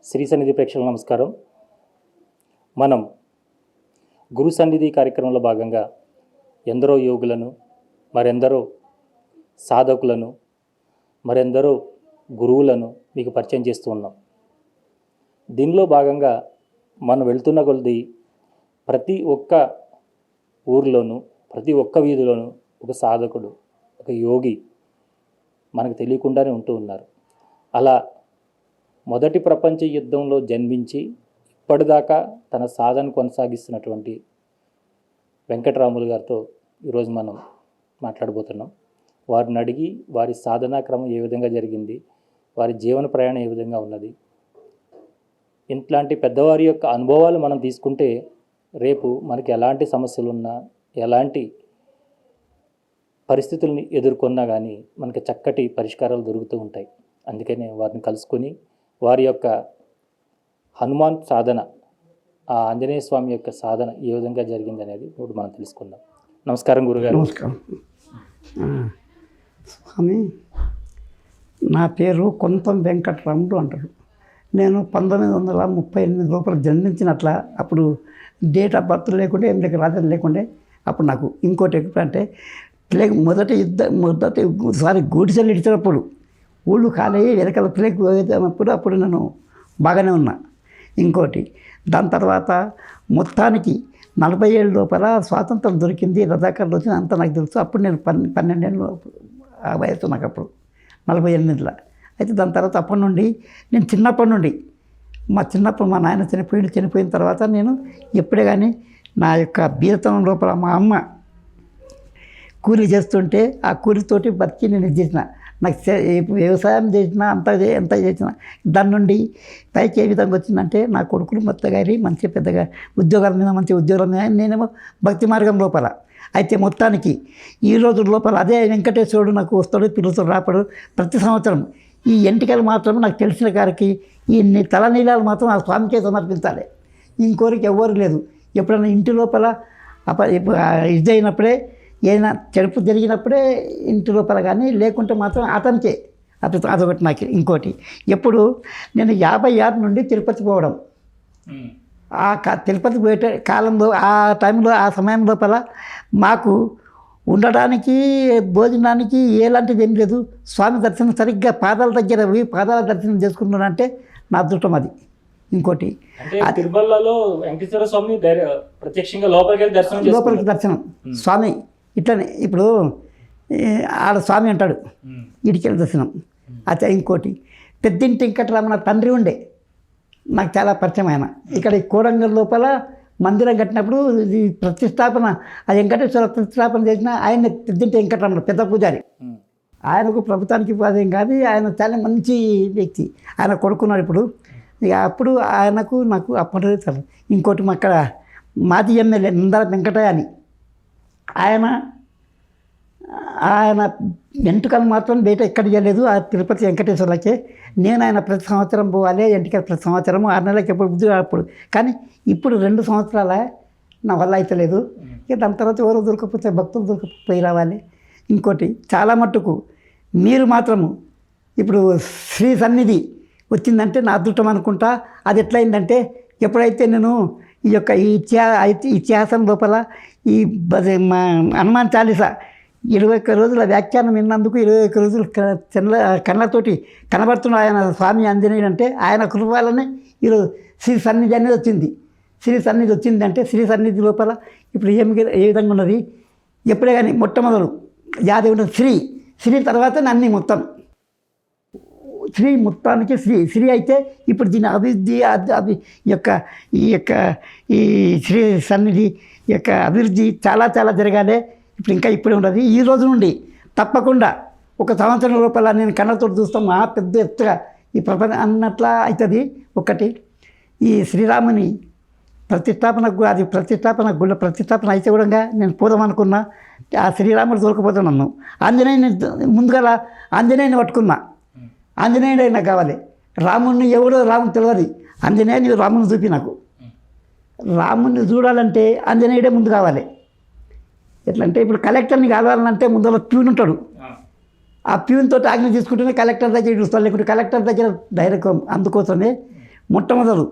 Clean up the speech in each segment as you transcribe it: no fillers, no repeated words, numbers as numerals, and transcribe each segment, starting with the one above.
శ్రీ సన్నిధి ప్రేక్షకులకు నమస్కారం. మనం గురు సన్నిధి కార్యక్రమంలో భాగంగా ఎందరో యోగులను, మరెందరో సాధకులను, మరెందరో గురువులను మీకు పరిచయం చేస్తూ ఉన్నాం. దీనిలో భాగంగా మనం వెళ్తున్న కొలది ప్రతి ఒక్క ఊరిలోనూ, ప్రతి ఒక్క వీధిలోనూ ఒక సాధకుడు, ఒక యోగి మనకు తెలియకుండానే ఉంటూ ఉన్నారు. అలా మొదటి ప్రపంచ యుద్ధంలో జన్మించి ఇప్పటిదాకా తన సాధన కొనసాగిస్తున్నటువంటి వెంకటరాములు గారితో ఈరోజు మనం మాట్లాడబోతున్నాం. వారిని అడిగి వారి సాధనా క్రమం ఏ విధంగా జరిగింది, వారి జీవన ప్రయాణం ఏ విధంగా ఉన్నది, ఇట్లాంటి పెద్దవారి యొక్క అనుభవాలు మనం తీసుకుంటే రేపు మనకి ఎలాంటి సమస్యలు ఉన్నా, ఎలాంటి పరిస్థితుల్ని ఎదుర్కొన్నా కానీ మనకి చక్కటి పరిష్కారాలు దొరుకుతూ ఉంటాయి. అందుకనే వారిని కలుసుకొని వారి యొక్క హనుమాన్ సాధన, ఆ ఆంజనేయ స్వామి యొక్క సాధన ఏ విధంగా జరిగింది అనేది ఇప్పుడు మనం తెలుసుకుందాం. నమస్కారం గురుగారు. నమస్కారం స్వామి. నా పేరు కొంతం వెంకటరాముడు అంటారు. నేను 1938 లోపల జన్మించినట్ల అప్పుడు డేట్ ఆఫ్ బర్త్ లేకుండే, ఏం లేక రాత్రి లేకుండే. అప్పుడు నాకు ఇంకోటి అంటే మొదటిసారి గూడిసెలు ఇచ్చినప్పుడు ఊళ్ళు ఖాళీ వెనకాల ప్లేక్ అప్పుడు నేను బాగానే ఉన్నా. ఇంకోటి దాని తర్వాత మొత్తానికి 40 ఏళ్ళ లోపల స్వాతంత్రం దొరికింది, రజాకారులు వచ్చింది అంతా నాకు తెలుసు. అప్పుడు నేను 12 ఏళ్ళు ఆ వయసు నాకు అప్పుడు 48లో. అయితే దాని తర్వాత అప్పటి నుండి నేను చిన్నప్పటి నుండి మా నాయన చనిపోయిన తర్వాత నేను ఎప్పుడే కానీ నా యొక్క బీదతనం లోపల మా అమ్మ కూలీ చేస్తుంటే ఆ కూలితోటి బతికి నేను ఇది చేసిన. నాకు వ్యవసాయం చేసిన ఎంత చేసిన దాని నుండి పైకి ఏ విధంగా వచ్చిందంటే నా కొడుకులు మొత్తగారి మంచి పెద్దగా ఉద్యోగాల మీద మంచి ఉద్యోగాల మీద నేనేమో భక్తి మార్గం లోపల. అయితే మొత్తానికి ఈ రోజు లోపల అదే వెంకటేశ్వరుడు నాకు వస్తాడు, పిలుస్తాడు, రాపడు. ప్రతి సంవత్సరం ఈ ఎంటికలు మాత్రం నాకు తెలిసిన గారికి ఈ తలనీలాలు మాత్రం ఆ స్వామికే సమర్పించాలి. ఇంకోరికి ఎవ్వరు లేదు. ఎప్పుడైనా ఇంటి లోపల ఇది అయినప్పుడే, ఏదైనా చెడుపు జరిగినప్పుడే ఇంటి లోపల, కానీ లేకుంటే మాత్రం అతనికే. అదొకటి నాకు. ఇంకోటి ఎప్పుడు నేను 56 నుండి తిరుపతి పోవడం, ఆ తిరుపతి పోయే కాలంలో ఆ టైంలో ఆ సమయం లోపల మాకు ఉండడానికి భోజనానికి ఎలాంటిది ఏం లేదు. స్వామి దర్శనం సరిగ్గా పాదాల దగ్గర పాదాల దర్శనం చేసుకుంటున్నానంటే నా అదృష్టం అది. ఇంకోటి తిరుమలలో వెంకటేశ్వర స్వామి ప్రత్యక్షంగా లోపలికి దర్శనం స్వామి ఇట్లనే. ఇప్పుడు ఆడ స్వామి అంటాడు, ఇడికెళ్ళి దర్శనం. అయితే ఇంకోటి పెద్దింటి వెంకటరమణ తండ్రి ఉండే, నాకు చాలా పరిచయం ఆయన. ఇక్కడ ఈ కోడంగల్ లోపల మందిరం కట్టినప్పుడు ఇది ప్రతిష్టాపన, ఆ వెంకటేశ్వర ప్రతిష్టాపన చేసిన ఆయన పెద్దింటి వెంకటరమణ పెద్ద పూజారి. ఆయనకు ప్రభుత్వానికి అదేం కాదు, ఆయన చాలా మంచి వ్యక్తి. ఆయన కొడుకున్నాడు ఇప్పుడు. ఇక అప్పుడు ఆయనకు నాకు అప్పటి. ఇంకోటి మా అక్కడ మాజీ ఎమ్మెల్యే నందల వెంకటయ్య అని, ఆయన ఎంటుకలు మాత్రం బయట ఎక్కడ చేయలేదు. ఆ తిరుపతి వెంకటేశ్వరులకే. నేను ఆయన ప్రతి సంవత్సరం పోవాలి, ఎంటికలు ప్రతి సంవత్సరము 6 నెలలకి ఎప్పుడు బుద్ధి అప్పుడు. కానీ ఇప్పుడు 2 సంవత్సరాల నా వల్ల అవుతలేదు. ఇక దాని తర్వాత ఎవరు దొరకపోతే భక్తులు దొరకపోయి రావాలి. ఇంకోటి చాలా మట్టుకు మీరు మాత్రము ఇప్పుడు శ్రీ సన్నిధి వచ్చిందంటే నా అదృష్టం అనుకుంటా. అది ఎట్లయిందంటే ఎప్పుడైతే నేను ఈ యొక్క ఇతిహాసం లోపల ఈ హనుమాన్ చాలీసా 21 రోజుల వ్యాఖ్యానం విన్నందుకు 21 రోజులు కళ్ళతోటి కనబడుతున్న ఆయన స్వామి ఆంజనేయుడు అంటే ఆయన కృపాలనే ఈరోజు శ్రీ సన్నిధి అనేది వచ్చింది. శ్రీ సన్నిధి వచ్చిందంటే శ్రీ సన్నిధి లోపల ఇప్పుడు ఏ విధంగా ఉన్నది. ఎప్పుడే కానీ మొట్టమొదలు యాదవుడు శ్రీ తర్వాత అన్నీ మొత్తం శ్రీ మొత్తానికి శ్రీ అయితే ఇప్పుడు దీని అభివృద్ధి ఈ శ్రీ సన్నిధి యొక్క అభివృద్ధి చాలా జరగాలి. ఇప్పుడు ఇప్పుడే ఉన్నది. ఈ రోజు నుండి తప్పకుండా 1 సంవత్సరం లోపల నేను కళ్ళతో చూస్తాం పెద్ద ఎత్తుగా ఈ ప్రపంచం అన్నట్లా అవుతుంది. ఒకటి ఈ శ్రీరాముని ప్రతిష్టాపన అయితే కూడా నేను పోదామనుకున్నా. ఆ శ్రీరాముడు దొరకపోతున్నాను. ఆంజనేయుని ముందుగా ఆంజనేయుని పట్టుకున్నా. ఆంజనేయుడు నాకు కావాలి. రాముడిని ఎవడో రాముడు తెలియదు. ఆంజనేయుని రాముని చూపి నాకు. రాముడిని చూడాలంటే ఆంజనేయుడే ముందు కావాలి. ఎట్లంటే ఇప్పుడు కలెక్టర్ని కావాలంటే ముందర ప్యూన్ ఉంటాడు. ఆ ప్యూన్ తోటి ఆజ్ఞ తీసుకుంటేనే కలెక్టర్ దగ్గర చూస్తాను, లేకుంటే కలెక్టర్ దగ్గర డైరెక్ట్. అందుకోసమే మొట్టమొదలు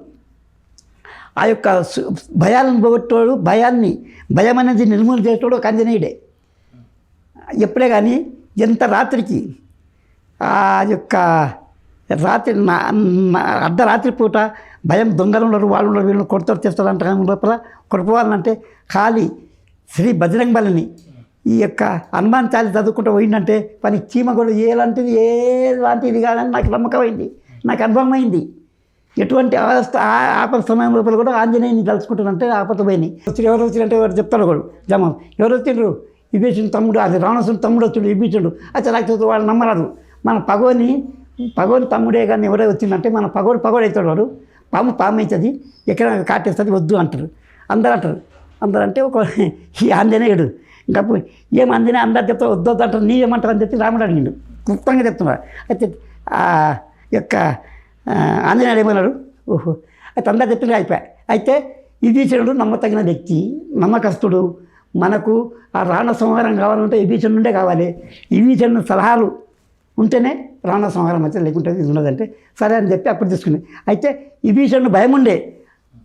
ఆ యొక్క భయాలను పోగొట్టేవాడు, భయం అనేది నిర్మూలన చేసేవాడు ఒక ఆంజనేయుడే. ఎప్పుడే కానీ ఎంత రాత్రికి ఆ యొక్క రాత్రి అర్ధరాత్రి పూట భయం, దొంగలు ఉన్నారు, వాళ్ళు ఉన్నారు, వీళ్ళు కొడతారు చేస్తారు అంట లోపల కొడుకోవాలంటే ఖాళీ శ్రీ బజరంగ బలిని ఈ యొక్క హనుమాన్ చాలీసా చదువుకుంటూ పోయిందంటే పని చీమ కూడా ఎలాంటిది కాదని నాకు నమ్మకమైంది, నాకు అనుభవమైంది. ఎటువంటి ఆపద సమయం లోపల కూడా ఆంజనేయుని తలుచుకుంటానంటే ఆపద పోయినాయి. ఎవరు వచ్చిందంటే ఎవరు చెప్తారు కూడా జమ ఎవరు వచ్చిండ్రు, విభీషణుడు తమ్ముడు, అది రావణాసురుడు తమ్ముడు వచ్చిండు విభీషణుడు. అయితే రాక్షసుడు వాళ్ళు నమ్మరాదు. మన పగోని తమ్ముడే కానీ ఎవరే వచ్చిందంటే మన పగోడు అవుతాడు, వాడు పాము అవుతుంది, ఎక్కడ కాటేస్తుంది వద్దు అంటారు. అందరూ అంటే ఒక ఈ ఆంజనేయుడు ఇంకా ఏం ఆంజనేయ అందరు చెప్తారు వద్దు అంటారు, నీవేమంటారు అని చెప్పి రాముడు అడిగిండు, క్లుప్తంగా చెప్తున్నారు. అయితే ఆ యొక్క ఆంజనేయుడు ఏమన్నాడు, ఓహో అయితే అందరు చెప్పిన అయిపోయాయి. అయితే విభీషణుడు నమ్మతగిన వ్యక్తి, నమ్మకస్తుడు. మనకు ఆ రావణ సంహారం కావాలంటే విభీషణుడే కావాలి. విభీషణుడు సలహాలు ఉంటేనే రావణ సంహారం అయితే, లేకుంటే ఇది ఉన్నదంటే సరే అని చెప్పి అప్పుడు తీసుకుని. అయితే విభీషణుడు భయం ఉండే,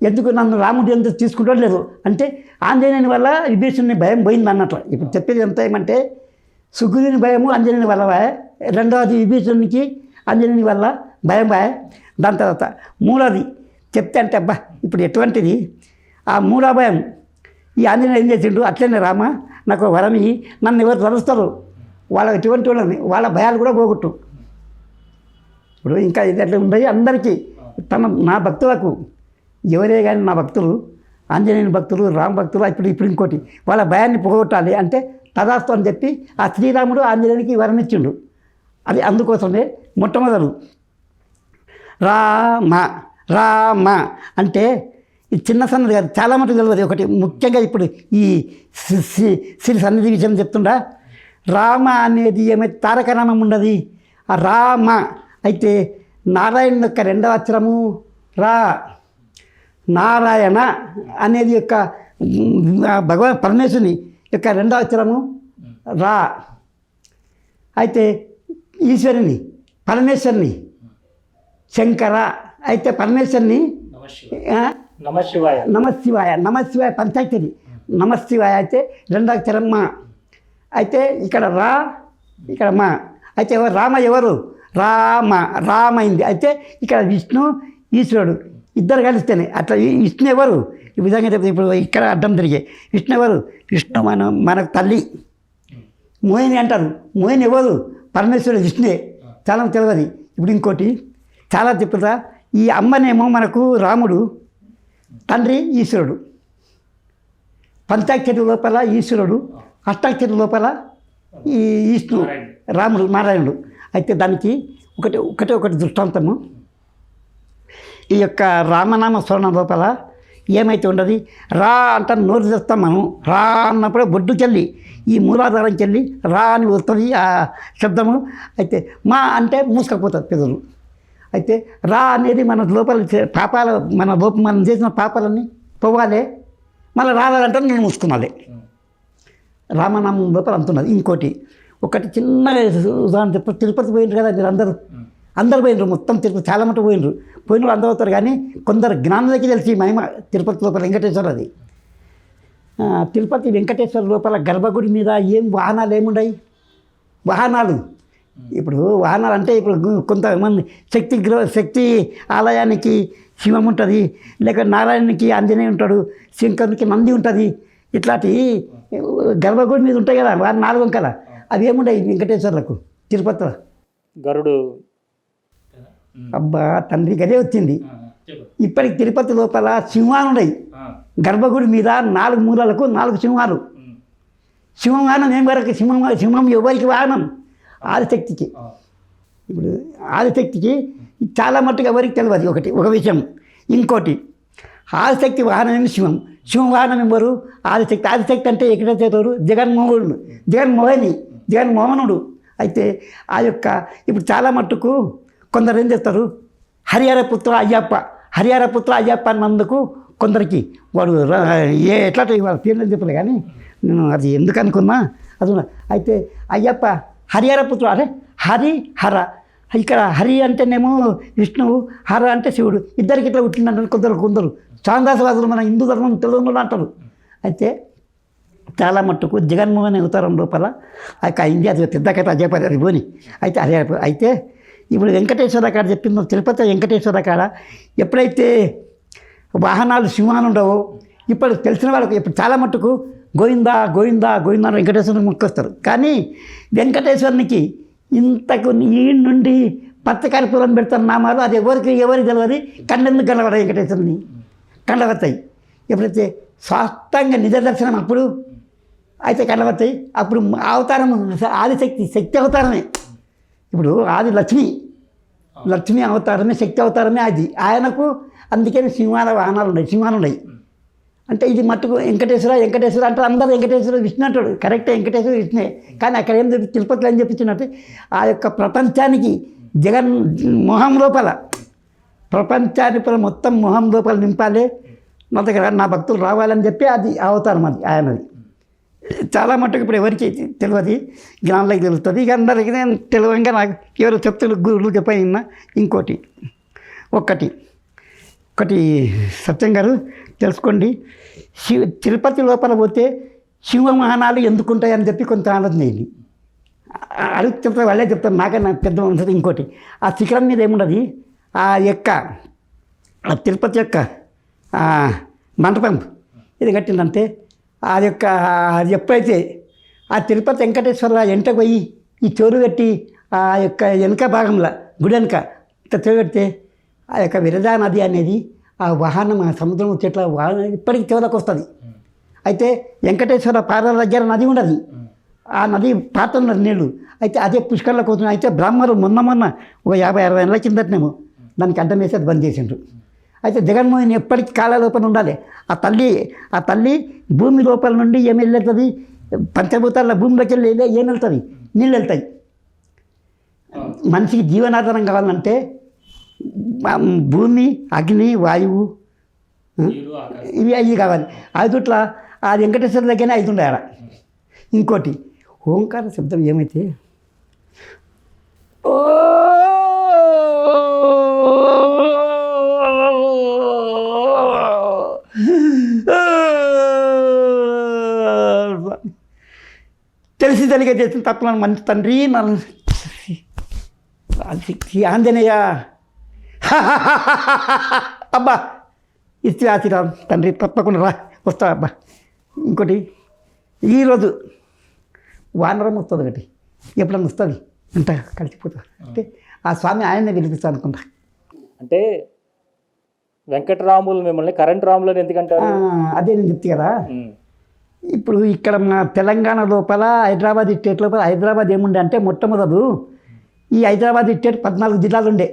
ఎందుకు నన్ను రాముడు ఎందుకు తీసుకుంటాడు లేదు అంటే ఆంజనేయుని వల్ల విభీషణుని భయం పోయింది అన్నట్లు. ఇప్పుడు చెప్పేది ఎంత ఏమంటే సుగ్రీవుని భయము ఆంజనేయుని వల్ల, రెండవది విభీషణునికి ఆంజనేయుని వల్ల భయం. దాని తర్వాత మూడోది చెప్తే అంటే అబ్బా ఇప్పుడు ఎటువంటిది ఆ మూడో భయం. ఈ ఆంజనేయుడు ఏం చేసిండు, అట్లనే రామ నాకు వరమి, నన్ను ఎవరు తలుస్తారు, వాళ్ళ ఎటువంటి వాళ్ళని వాళ్ళ భయాలు కూడా పోగొట్టు. ఇప్పుడు ఇంకా ఇది ఎట్లా ఉన్నాయి అందరికీ నా భక్తులకు ఎవరే కానీ నా భక్తులు, ఆంజనేయుని భక్తులు, రామ భక్తులు, ఇప్పుడు ఇంకోటి వాళ్ళ భయాన్ని పోగొట్టాలి అంటే తదాస్తు అని చెప్పి ఆ శ్రీరాముడు ఆంజనేయునికి వరం ఇచ్చిండు. అది అందుకోసమే మొట్టమొదలు రామ అంటే ఇది చిన్న సన్నది కాదు, చాలా మటుకు తెలియదు. ఒకటి ముఖ్యంగా ఇప్పుడు ఈ శ్రీ సన్నిధి విషయం చెప్తుండా, రామ అనేది ఏమైతే తారకనామం ఉండదు ఆ రామ. అయితే నారాయణ యొక్క రెండవ అక్షరము రా, నారాయణ అనేది యొక్క భగవాన్ పరమేశ్వరుని యొక్క రెండవ అక్షరము రా. అయితే ఈశ్వరుని పరమేశ్వరుని శంకర, అయితే పరమేశ్వరుని నమశివాయ పంచాక్షరి నమశివాయ. అయితే రెండవ అక్షరం మా. అయితే ఇక్కడ రా, ఇక్కడ మా. అయితే ఎవరు రామైంది. అయితే ఇక్కడ విష్ణు ఈశ్వరుడు ఇద్దరు కలిస్తేనే అట్లా. విష్ణు ఎవరు ఈ విధంగా చెప్తే ఇప్పుడు ఇక్కడ అడ్డం తిరిగే విష్ణు ఎవరు, విష్ణు మనకు తల్లి. మోహిని అంటారు, మోహిని ఎవరు, పరమేశ్వరుడు విష్ణువే, చాలా తెలియదు. ఇప్పుడు ఇంకోటి చాలా చెప్తా, ఈ అమ్మనేమో మనకు రాముడు, తండ్రి ఈశ్వరుడు, పంచాక్షరి లోపల ఈశ్వరుడు, అష్టాక్షరి లోపల ఈ విష్ణు రాముడు నారాయణుడు. అయితే దానికి ఒకటి దృష్టాంతము. ఈ యొక్క రామనామ స్మరణ లోపల ఏమైతే ఉండదు, రా అంటే నోరు తెస్తాం మనం, రా అన్నప్పుడు బొడ్డుకెళ్ళి ఈ మూలాధారంకెళ్ళి రా అని వస్తుంది ఆ శబ్దము. అయితే మా అంటే మూసుకపోతుంది పెదవులు. అయితే రా అనేది మన లోపల పాపాల మనం చేసిన పాపాలన్నీ పోవాలి, మళ్ళీ రావాలంటే నేను మూసుకోవాలి. రామనామం లోపల అంటున్నది. ఇంకోటి ఒకటి చిన్న ఉదాహరణ చెప్తా. తిరుపతి పోయినారు కదా మీరు అందరు పోయినరు, మొత్తం తిరుపతి చాలా మటుకు పోయినరు అందరూ అవుతారు. కానీ కొందరు జ్ఞానులకి తెలిసి మహిమ తిరుపతి లోపల వెంకటేశ్వర. అది తిరుపతి వెంకటేశ్వర లోపల గర్భగుడి మీద ఏం వాహనాలు ఏముండయి, వాహనాలు. ఇప్పుడు వాహనాలు అంటే ఇప్పుడు కొంతమంది శక్తి ఆలయానికి శివం ఉంటుంది, లేక నారాయణునికి ఆంజనేయ ఉంటాడు, శంకరునికి నంది ఉంటుంది. ఇట్లాంటి గర్భగుడి మీద ఉంటాయి కదా 4 వంకల, అవి ఏముండయి వెంకటేశ్వర్లకు తిరుపతిలో. గరుడు అబ్బా తండ్రి గదే వచ్చింది. ఇప్పటికి తిరుపతి లోపల సింహాలు ఉన్నాయి గర్భగుడి మీద, 4 మూలలకు 4 సింహాలు. సింహం వాహనం ఏం వరకు సింహం ఎవరికి వాహనం, ఆదిశక్తికి. ఇప్పుడు ఆదిశక్తికి చాలా మట్టుకు ఎవరికి తెలియదు ఒక విషయం. ఇంకోటి ఆదిశక్తి వాహనం ఏమి సింహం వాహనం ఎవరు, ఆదిశక్తి. ఆదిశక్తి అంటే ఎక్కడ చేతారు, జగన్మోహనుడు. అయితే ఆ యొక్క ఇప్పుడు చాలా మట్టుకు కొందరు ఏం చేస్తారు, హరిహరపుత్ర అయ్యప్ప అన్నందుకు కొందరికి వాడు ఎట్లా వాళ్ళ పేర్లు చెప్పలే కానీ నేను అది ఎందుకు అనుకున్నా అది. అయితే అయ్యప్ప హరిహరపుత్రుడు, అరే హరిహర ఇక్కడ హరి అంటేనేమో విష్ణువు, హర అంటే శివుడు, ఇద్దరికి ఇట్లా పుట్టిందంటారు కొందరు చాందాసవాదులు మన హిందూ ధర్మం తెలుగులో అంటారు. అయితే చాలా మట్టుకు జగన్మోహన్ అవతారం లోపల అయింది. అది పెద్ద కథ అజయపడి అది పోని. అయితే ఇప్పుడు వెంకటేశ్వర కాడ చెప్పిందో, తిరుపతి వెంకటేశ్వర కాడ ఎప్పుడైతే వాహనాలు సింహాలు ఉండవో, ఇప్పుడు తెలిసిన వాళ్ళకు ఇప్పుడు చాలా మట్టుకు గోవిందా గోవిందా గోవిందా వెంకటేశ్వరుని మొక్కొస్తారు. కానీ వెంకటేశ్వరునికి ఇంతకు ఈ నుండి పచ్చకర్పూరం పెడతారు నామాలు, అది ఎవరికి తెలియదు. కళ్ళెందుకు కనబడ వెంకటేశ్వరుని కళ్ళవస్తాయి. ఎప్పుడైతే స్వాస్థంగా నిజ దర్శనం అప్పుడు అయితే కళ్ళవస్తాయి. అప్పుడు అవతారం శక్తి అవతారమే. ఇప్పుడు ఆది లక్ష్మి అవతారమే, శక్తి అవతారమే అది ఆయనకు. అందుకని వాహనాలు ఉన్నాయి. అంటే ఇది మట్టుకు వెంకటేశ్వర అంటే అందరూ వెంకటేశ్వర విష్ణు అంటాడు. కరెక్టే, వెంకటేశ్వర విష్ణువే. కానీ అక్కడ ఏం చెప్పి తిరుపతిలో ఏం చెప్పించినట్టు ఆ యొక్క ప్రపంచానికి జగన్ మొహం లోపల, ప్రపంచాన్ని మొత్తం మొహం లోపల నింపాలి, నా దగ్గర నా భక్తులు రావాలని చెప్పి అది అవతారం అది ఆయనది. చాలా మట్టుకు ఇప్పుడు ఎవరికి తెలియదు, జ్ఞానులకు తెలుస్తుంది. ఇక అందరికీ నేను తెలియంగా నాకు ఎవరు చెప్తులు గురువులు చెప్పిన. ఇంకోటి ఒకటి సత్యం గారు తెలుసుకోండి, తిరుపతి లోపల పోతే సింహవాహనాలు ఎందుకుంటాయని చెప్పి కొంత ఆలోచన అయింది. అడుగు చెప్తారు, వాళ్ళే చెప్తారు, నాకన్నా పెద్ద ఉంటుంది. ఇంకోటి ఆ శిఖరం మీద ఏముండదు, ఆ తిరుపతి యొక్క మంటపం ఇది కట్టిందంటే అది ఎప్పుడైతే ఆ తిరుపతి వెంకటేశ్వర వెంట పోయి ఈ చెరువు కట్టి ఆ యొక్క వెనక భాగంలో గుడి వెనక ఇట్లా చెరువు కడితే ఆ యొక్క విరజా నది అనేది ఆ వాహనం ఆ సముద్రం చెట్ల వాహనం ఇప్పటికీ చివరికి వస్తుంది. అయితే వెంకటేశ్వర పాదాల దగ్గర నది ఉండదు, ఆ నది పాత్రన్నది నీళ్ళు. అయితే అదే పుష్కరంలోకి వస్తుంది. అయితే బ్రాహ్మణులు మొన్న ఒక 50-60 ఏళ్ళ కిందటనేమో దానికి అడ్డం వేసి అది బంద్ చేసిండ్రు. అయితే జగన్మోహన్ ఎప్పటికీ కాల లోపల ఉండాలి. ఆ తల్లి భూమి లోపల నుండి ఏమి వెళ్తుంది, పంచభూతాల భూమిలోకి వెళ్ళి ఏం వెళ్తుంది, నీళ్ళు వెళ్తాయి. మనిషికి జీవనాధారం కావాలంటే భూమి, అగ్ని, వాయువు ఇవి కావాలి. ఐదుట్లా ఆ వెంకటేశ్వర దగ్గరనే 5 ఉండే ఆడ. ఇంకోటి ఓంకార శబ్దం ఏమైతే ఓ తెలియక చేసిన తప్పులను మంచి తండ్రి నన్ను ఆంజనేయ అబ్బా ఇస్తే ఆశీర్వాదం తండ్రి, తప్పకుండా రా, వస్తా అబ్బా. ఇంకోటి ఈరోజు వానరం వస్తుంది, ఒకటి ఎప్పుడన్నా వస్తుంది అంత కలిసిపోతుంది. అంటే ఆ స్వామి ఆయన్నే పిలిపిస్తా అనుకుంటా. అంటే వెంకటరాములు మిమ్మల్ని కరెంట్ రాములని ఎందుకంటారు? అదే నేను చెప్తే కదా. ఇప్పుడు ఇక్కడ మన తెలంగాణ లోపల హైదరాబాద్ స్టేట్ లోపల హైదరాబాద్ ఏముండే అంటే మొట్టమొదలు ఈ హైదరాబాద్ స్టేట్ 14 జిల్లాలు ఉండే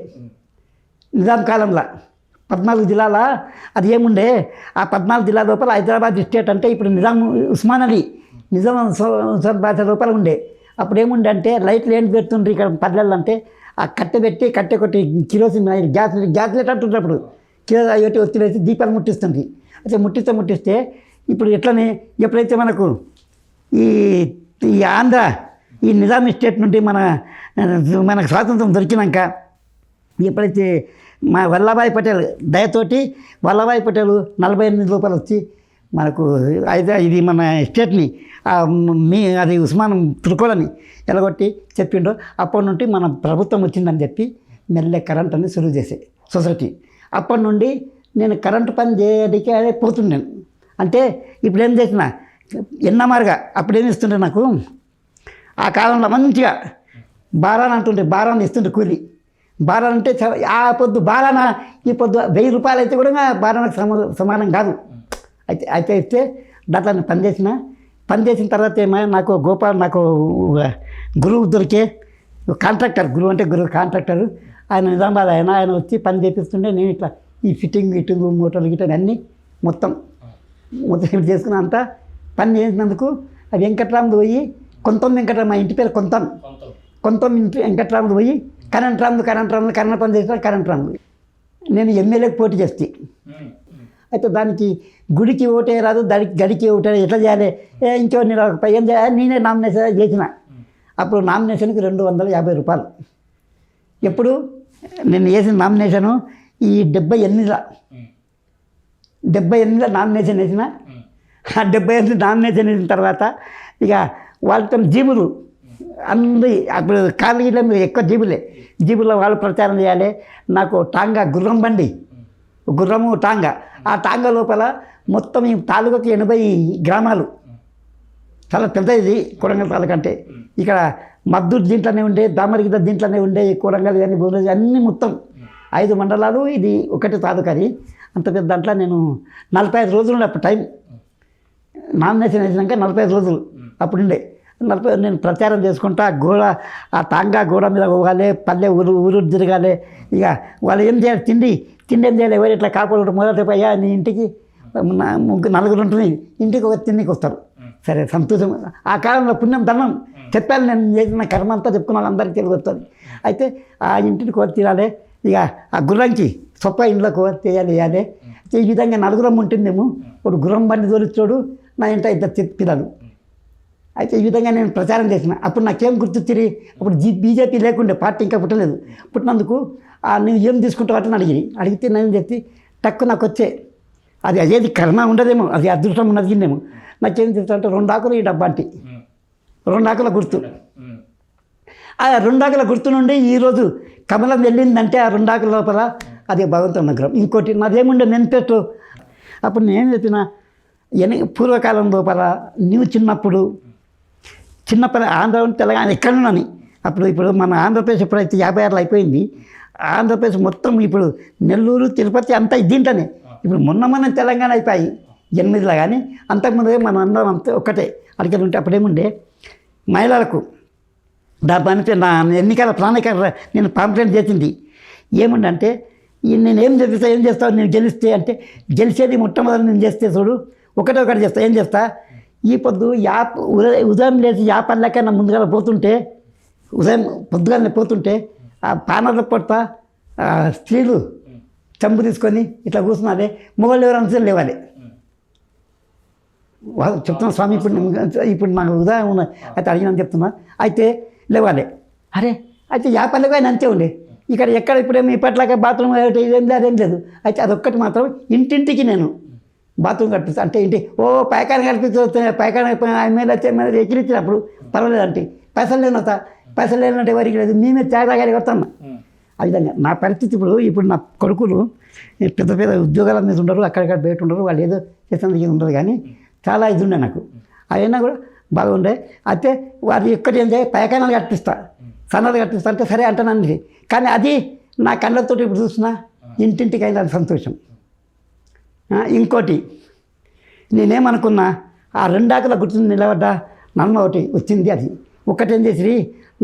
నిజాం కాలంలో. 14 జిల్లాల అది ఏముండే, ఆ 14 జిల్లా లోపల హైదరాబాద్ స్టేట్ అంటే ఇప్పుడు ఉస్మాన్ అలీ నిజాం భాష లోపల ఉండే. అప్పుడు ఏముండే అంటే లైట్లు ఏంటి పెడుతుండ్రు ఇక్కడ పల్లెల్లో అంటే ఆ కట్టె పెట్టి కట్టె కొట్టి కిరోసిన్ గ్యాస్ లైట్ అంటుండ్రు. అప్పుడు కిరోసిన్ ఒత్తి వేసి దీపాలు ముట్టిస్తుంది. అయితే ముట్టిస్తే ఇప్పుడు ఎట్లనే ఎప్పుడైతే మనకు ఈ ఆంధ్ర ఈ నిజాం స్టేట్ నుండి మనకు స్వాతంత్రం దొరికినాక ఎప్పుడైతే మా వల్లభాయ్ పటేల్ దయతోటి వల్లభాయ్ పటేల్ 48 రూపాయలు వచ్చి మనకు ఇది మన స్టేట్ని అది ఉస్మాన్ త్రికోలని ఎలగొట్టి చెప్పిండో అప్పటి నుండి మన ప్రభుత్వం వచ్చిందని చెప్పి మెల్లె కరెంట్ అని సులువు చేసే సొసైటీ. అప్పటి నుండి నేను కరెంటు పని చేయడానికి అదే పోతున్నాను. అంటే ఇప్పుడు ఏం చేసిన ఎన్నమారుగా అప్పుడు ఏమి ఇస్తుండే నాకు ఆ కాలంలో మంచిగా బారాన అంటుండే, బారాన ఇస్తుండే కూలి. బారాన అంటే ఆ పొద్దు బారాన ఈ పొద్దు 1000 రూపాయలు అయితే కూడా బారానకు సమానం కాదు. అయితే ఇస్తే దాంట్లో పనిచేసిన తర్వాత ఏమో నాకు నాకు గురువు దొరికే కాంట్రాక్టర్, గురువు అంటే గురువు కాంట్రాక్టర్ ఆయన నిజామాబాద్ ఆయన వచ్చి పని చేపిస్తుండే. నేను ఇట్లా ఈ ఫిట్టింగ్ మోటార్లు గిట్ట అన్నీ మొత్తం చేసుకున్న అంతా పని చేసినందుకు ఆ వెంకట్రాముడు పోయి వెంకటరామ, మా ఇంటి పేరు కొంతం ఇంటి వెంకట్రాముడు పోయి కరెంట్ పని చేసిన కరెంట్ రాముడు నేను ఎమ్మెల్యేకి పోటీ చేస్తే. అయితే దానికి గుడికి ఓటే రాదు, గడికి ఓటే ఎట్లా చేయాలి, ఇంకో ఏం చేయాలి, నేనే నామినేషన్ చేసిన. అప్పుడు నామినేషన్కి 250 రూపాయలు ఎప్పుడు నేను వేసిన నామినేషను ఈ 78లో నామినేషన్ వేసిన. ఆ 78 నామినేషన్ వేసిన తర్వాత ఇక వాళ్ళతో జీబులు అన్ని అప్పుడు కాలేజీలో ఎక్కువ జీబుల్లో వాళ్ళు ప్రచారం చేయాలి. నాకు టాంగా గుర్రం బండి, గుర్రము టాంగా, ఆ టాంగా లోపల మొత్తం ఈ తాలూకాకి 80 గ్రామాలు, చాలా పెద్ద ఇది కొడంగల్ తాలూకా అంటే. ఇక్కడ మద్దూరు దీంట్లోనే ఉండే, దామరిగిద్ద దీంట్లోనే ఉండే, కొడంగల్ కానీ భువనగిరి అన్నీ మొత్తం 5 మండలాలు, ఇది ఒకటి తాలూకా. అది అంత పెద్ద దాంట్లో నేను 45 రోజులు ఉండే అప్పుడు టైం. నామినేషన్ వేసినాక 45 రోజులు అప్పుడు ఉండే. నేను ప్రచారం చేసుకుంటా ఆ టాంగా గోడ మీద పోగాలి, పల్లె ఊరు తిరగాలి. ఇక వాళ్ళు ఏం చేయాలి, తిండి ఏం చేయాలి, ఎవరు ఇట్లా కాపాడు మొదటి పోయా నీ ఇంటికి 4 ఉంటుంది, ఇంటికి ఒక తిండికి వస్తారు. సరే సంతోషం. ఆ కాలంలో పుణ్యం ధనం చెప్పాలి, నేను చేసిన కర్మ అంతా చెప్పుకున్నాను, అందరికీ తెలివి వస్తుంది. అయితే ఆ ఇంటిని కోరి తీరాలి. ఇక ఆ గుర్రంకి సొప్ప ఇంట్లో కోరి వేయాలి. ఈ విధంగా 4 ఉంటుందేమో. ఇప్పుడు గుర్రం బండి తోలిచ్చోడు, నా ఇంట 2 పిల్లలు. అయితే ఈ విధంగా నేను ప్రచారం చేసిన. అప్పుడు నాకేం గుర్తొచ్చిరి, అప్పుడు బీజేపీ లేకుండే, పార్టీ ఇంకా పుట్టలేదు. పుట్టినందుకు నువ్వు ఏం తీసుకుంటావు అంటే అడిగితే నేను చెప్పి తక్కువ నాకు వచ్చే అది అదేది కర్మ ఉండదేమో, అది అదృష్టం ఉన్నదిందేమో. నాకేం చెప్తా అంటే 2 ఆకులు ఈ డబ్బా అంటే 2 ఆకుల గుర్తు. ఆ 2 ఆకుల గుర్తు నుండి ఈరోజు కమలం వెళ్ళిందంటే ఆ 2 ఆకుల లోపల అది భగవంతుని నగరం. ఇంకోటి నాదేముండే మెన్పెట్టు. అప్పుడు నేను చెప్పిన పూర్వకాలం లోపల నువ్వు చిన్నప్పుడు ఆంధ్ర తెలంగాణ ఎక్కడున్నాని ఇప్పుడు మన ఆంధ్రప్రదేశ్ ఎప్పుడైతే 56 అయిపోయింది, ఆంధ్రప్రదేశ్ మొత్తం ఇప్పుడు నెల్లూరు తిరుపతి అంతా దీంట్లోనే. ఇప్పుడు మొన్న తెలంగాణ అయిపోయి 8లో, కానీ అంతకుముందే మన అందరం అంతా ఒక్కటే అడిగి ఉంటే. అప్పుడేముండే మహిళలకు దాని నా ఎన్నికల ప్రణాళిక నేను పాంప్లెంట్ చేసింది. ఏముండంటే నేను ఏం చేస్తావు నేను గెలిస్తే అంటే, గెలిచేది మొట్టమొదటి నేను చేస్తే చూడు ఒకటి చేస్తా. ఏం చేస్తా, ఈ పొద్దు ఉదయం లేచి పల్లెకన్నా ముందుగా పోతుంటే, ఉదయం పొద్దుగానే పోతుంటే ఆ పానర్ల పొట్ట స్త్రీలు చంపు తీసుకొని ఇట్లా కూర్చున్నారే, మొగళ్ళు ఎవరైనా లేవాలి. చెప్తున్నా స్వామి, ఇప్పుడు నాకు ఉదయం ఉన్నాయి అయితే అడిగినా చెప్తున్నా. అయితే లేవాలి. అరే అయితే పల్లెకు ఆయన అంతే ఉండే. ఇక్కడ ఎక్కడ ఇప్పుడేమో ఇప్పట్లాగా బాత్రూమ్ ఇదేం లేదు, అదేం లేదు. అయితే అదొక్కటి మాత్రం ఇంటింటికి నేను బాత్రూమ్ కట్టిస్తా. అంటే ఇంటి పైకాన కల్పిస్తే పైకాన ఎమ్మెల్యే వచ్చి ఎమ్మెల్యే ఎక్కిరించినప్పుడు పర్వాలేదంటే, పైసలు లేనంటే ఎవరికి లేదు, మేమే త్యాగాలి కొడతాను. ఆ విధంగా నా పరిస్థితి ఇప్పుడు నా కొడుకులు పెద్ద ఉద్యోగాల మీద ఉండరు, అక్కడక్కడ బయట ఉండరు, వాళ్ళు ఏదో చేసేందుకు ఉండదు. కానీ చాలా ఇది ఉండే నాకు. అయినా కూడా బాగుండే. అయితే వారి ఎక్కడి ఏం చేయాలి, పైకానాలు కట్టిస్తా, సన్నలు కట్టిస్తా అంటే సరే అంటానండి. కానీ అది నా కళ్ళతో ఇప్పుడు చూసినా ఇంటింటికి అయినా సంతోషం. ఇంకోటి నేనేమనుకున్నా, ఆ 2 ఆకుల గుర్తు నిలబడ్డా నన్ను ఒకటి వచ్చింది. అది ఒక్కటేం చేసి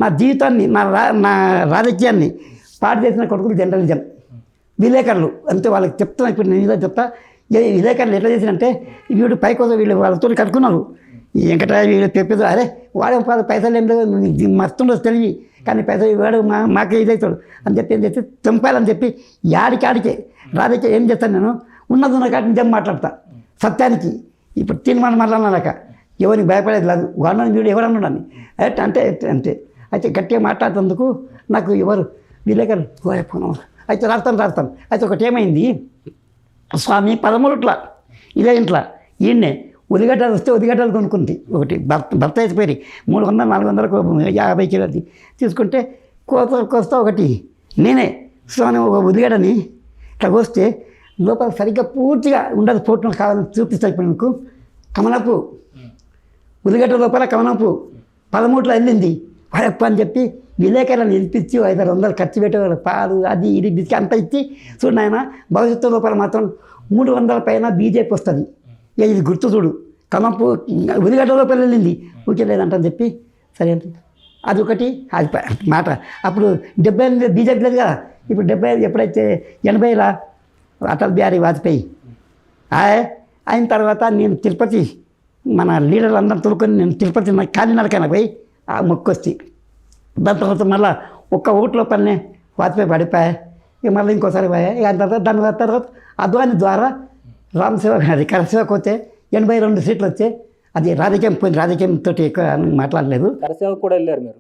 నా జీవితాన్ని నా రాజకీయాన్ని పాడు చేసిన కొడుకులు జర్నలిజం విలేకరులు అంతే. వాళ్ళకి చెప్తున్నా, ఇప్పుడు నేను ఇలా చెప్తా. విలేకరులు ఎట్లా చేసినంటే, వీడు పైకోసం వాళ్ళతో కట్టుకున్నారు. ఈ వెంకటరాయ వీడు చెప్పేది, అరే వాడే పైసలు ఏం లేదు, మస్తుండొచ్చు తెలివి, కానీ పైసలు వాడు మాకే ఇదవుతాడు అని చెప్పి ఏం చేస్తే చంపాలని చెప్పి ఆడికే రాజకీయం ఏం చేస్తాను, నేను ఉన్నదున్న కాటి నిజం మాట్లాడతా సత్యానికి. ఇప్పుడు తీర్మానం మాట్లాడలేక ఎవరికి భయపడేది లేదు, వాళ్ళని వీడు ఎవరన్నా అని అంటే అంతే. అయితే గట్టిగా మాట్లాడుతందుకు నాకు ఎవరు విలేకరులు అయితే రాస్తాను. అయితే ఒకటి ఏమైంది, స్వామి 13 ఇదే ఇంట్లో ఈయన్నే ఉల్లిగడ్డలు వస్తే ఉల్లిగడ్డలు కొనుక్కుంది. ఒకటి భర్త అయిపోయి 300-400 కిలోది తీసుకుంటే కోస్తా ఒకటి నేనే స్వామి ఒక ఉల్లిగడ్డని ఇట్లా కోస్తే లోపల సరిగ్గా పూర్తిగా ఉండదు, ఫోటో కావాలని చూపిస్తా. ఇప్పుడు మీకు కమలపు ఉల్లిగడ్డ లోపల కమలపు 13 వెళ్ళింది. వాడప్ప అని చెప్పి విలేకరులను నిలిపించి 500 ఖర్చు పెట్టేవాళ్ళు, పాలు అది ఇది బిస్కి అంతా ఇచ్చి చూడు నాయన, భవిష్యత్తు లోపల మాత్రం 300 పైన బీజేపీ వస్తుంది, ఇది గుర్తు చూడు. కమలపు ఉల్లిగడ్డ లోపల వెళ్ళింది, ఊకే లేదంటని చెప్పి సరే అంటే అది ఒకటి. అది మాట అప్పుడు 78 బీజేపీ లేదు కదా. ఇప్పుడు 75 ఎప్పుడైతే 80ల అటల్ బిహారీ వాజ్పేయి అయిన తర్వాత నేను తిరుపతి మన లీడర్లు అందరం తోలుకొని నేను తిరుపతి కాలినడకన పోయి ఆ మొక్కొచ్చి, దాని తర్వాత మళ్ళీ ఒక్క ఓట్లో పన్నే వాజ్పేయి పడిపోయా. ఇక మళ్ళీ ఇంకోసారి పోయా. ఇక దాని తర్వాత అద్వాని ద్వారా రామసేవక్ అది కరసేవకు వస్తే 82 సీట్లు వచ్చాయి. అది రాజకీయం పోయింది, రాజకీయంతో ఎక్కువ మాట్లాడలేదు. కరసేవకు కూడా వెళ్ళారు మీరు?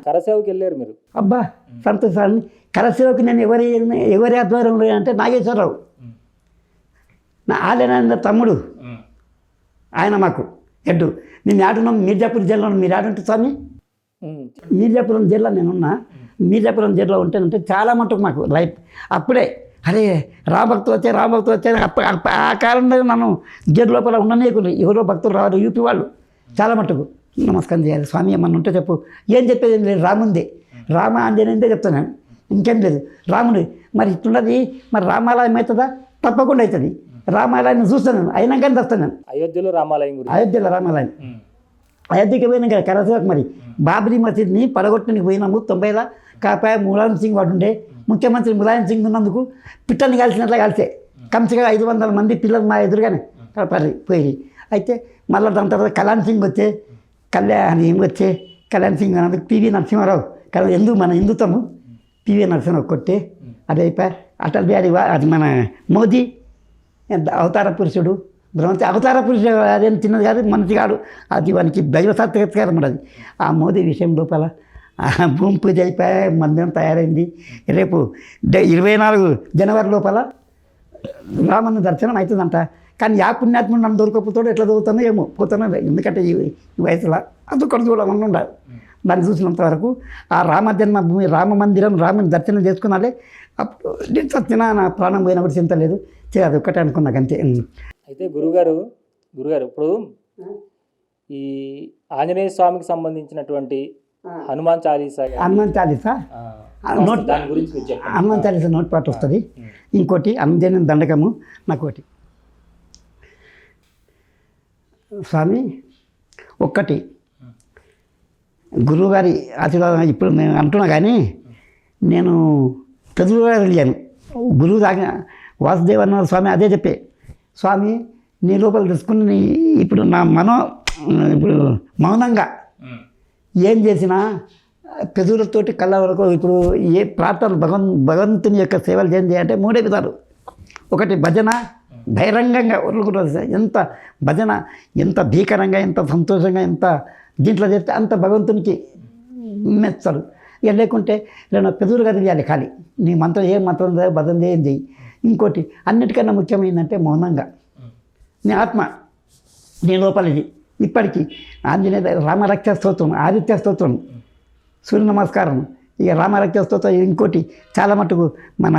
కరసేవకు వెళ్ళారు మీరు? అబ్బా సంతోషాన్ని కరసేవకు నేను ఎవరి ఆధ్వర్యంలో అంటే నాగేశ్వరరావు, నా ఆలయనంద తమ్ముడు, ఆయన మాకు హెడ్. నేను ఆడున్నాం మీర్జాపూర్ జిల్లాలో. మీరు ఆడుంటే స్వామి మీర్జాపురం జిల్లా నేనున్నా. మీర్జాపురం జిల్లా ఉంటేనంటే చాలా మటుకు మాకు లైఫ్ అప్పుడే అరే రామభక్తులు వచ్చారు. ఆ కాలంలో నన్ను గేట్ లోపల ఉండనీయకుండా ఎవరో భక్తులు రావాలి యూపీ వాళ్ళు చాలా మటుకు నమస్కారం చేయాలి స్వామి ఏమన్నా ఉంటే చెప్పు. ఏం చెప్పేది ఏం లేదు, రాముందే రామ ఆంజనేయందే చెప్తాను, ఇంకేం లేదు. రాముడు మరి ఇట్లున్నది, మరి రామాలయం అవుతుందా? తప్పకుండా అవుతుంది. రామాలయాన్ని చూస్తాను నేను, అయినాకనే వస్తాను నేను. అయోధ్యలో రామాలయం, అయోధ్యలో రామాలయం. అయోధ్యకి పోయినాక కరసేవకు మరి బాబ్రీ మసీద్ని పడగొట్టడానికి పోయినాము 90ల. కాపాయ ములాయం సింగ్ వాడు ఉండే ముఖ్యమంత్రి. ములాయం సింగ్ ఉన్నందుకు పిట్టని కలిసినట్లా కలిసే కమ్సగా 500 మంది పిల్లలు మా ఎదురుగానే పోయి. అయితే మళ్ళీ దాని తర్వాత కళ్యాణ్ సింగ్ వచ్చే, కళ్యాణ్ సింగ్ అన్నందుకు పివి నరసింహారావు మన హిందుత్వము పివి నరసింహారావు కొట్టే అది అయిపోయి. అటల్ బిహారీ అది మన మోదీ అవతార పురుషుడు, అవతార పురుషుడు అదేం చిన్నది కాదు, మనిషి కాదు, అది వానికి దైవ సాత్కారం అది. ఆ మోదీ విషయం లోపల భూమి పూజ అయిపోయి మందిరం తయారైంది. రేపు 24 జనవరి లోపల రామన్న దర్శనం అవుతుందంట. కానీ యా పుణ్యాత్ముడు నన్ను దొరకపోతాడో ఎట్లా దొరుకుతుందో ఏమో పోతానో, ఎందుకంటే ఈ వయసులో అదొకటి చూడమని ఉండాలి. దాన్ని చూసినంత వరకు ఆ రామ జన్మభూమి, రామ మందిరం, రాముని దర్శనం చేసుకున్నాలే. అప్పుడు నేను చచ్చిన నా ప్రాణం పోయినప్పుడు చింత లేదు, అది ఒక్కటే అనుకున్నాక అంతే. అయితే గురుగారు ఇప్పుడు ఈ ఆంజనేయ స్వామికి సంబంధించినటువంటి హనుమాన్ చాలీసా దాని గురించి చెప్పండి. హనుమాన్ చాలీసా నోట్ పాట వస్తుంది. ఇంకోటి అంజనేయ దండకము. నాకోటి స్వామి ఒక్కటి గురువుగారి ఆశీర్వాదం ఇప్పుడు నేను అంటున్నా, కానీ నేను తెలుగుగా వెళ్ళాను. గురువు దాకా వాసుదేవ్ అన్నారు స్వామి, అదే చెప్పే స్వామి నీ లోపల తెలుసుకుని ఇప్పుడు నా ఇప్పుడు మౌనంగా ఏం చేసినా పెదవులతోటి కళ్ళ వరకు ఇప్పుడు ఏ ప్రార్థన భగవంతుని యొక్క సేవలు చేయాలంటే 3 విధాలు. ఒకటి భజన, బహిరంగంగా వదులుకుంటుంది. ఎంత భజన ఎంత భీకరంగా, ఎంత సంతోషంగా, ఎంత దీంట్లో చేస్తే అంత భగవంతునికి మెచ్చాడు. ఇక లేకుంటే నేను పెదవులుగా తెలియాలి ఖాళీ. నీ మంత్రం ఏ మంత్రం భజన ఏం చేయి. ఇంకోటి అన్నిటికన్నా ముఖ్యమైనదంటే మౌనంగా నీ ఆత్మ నీ లోపలిది. ఇప్పటికీ ఆంజనేయ రామరక్ష స్తోత్రం, ఆదిత్య స్తోత్రం, సూర్య నమస్కారం, ఇక రామరక్ష స్తోత్రం. ఇంకోటి చాలా మటుకు మన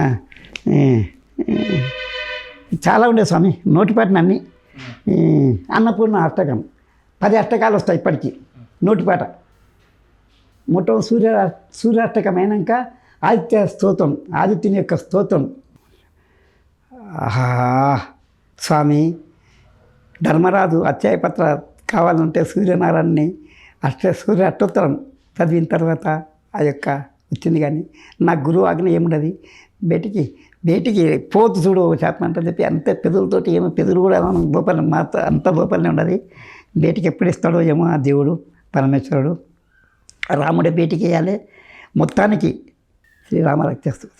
చాలా ఉండే స్వామి నోటిపాటని అన్నీ. అన్నపూర్ణ అష్టకం 10 అష్టకాలు వస్తాయి ఇప్పటికీ నోటిపాట. మొత్తం సూర్యాష్టకం అయినాక ఆదిత్య స్తోత్రం, ఆదిత్యుని యొక్క స్తోత్రం. స్వామి ధర్మరాజు అధ్యాయపత్ర కావాలంటే సూర్యనారాయణని సూర్య అష్టోత్తరం చదివిన తర్వాత ఆ యొక్క వచ్చింది. కానీ నా గురువు ఆజ్ఞ ఏముండదు, బయటికి పోతు చూడు ఒక శాతం అంటే చెప్పి అంతే పెదవులతోటి ఏమో పెదవులు కూడా లోపల అంత లోపలనే ఉండదు. బయటికి ఎప్పుడు ఇస్తాడో ఏమో ఆ దేవుడు పరమేశ్వరుడు. రాముడే బయటికి వేయాలి. మొత్తానికి శ్రీరామ రక్షిస్తాం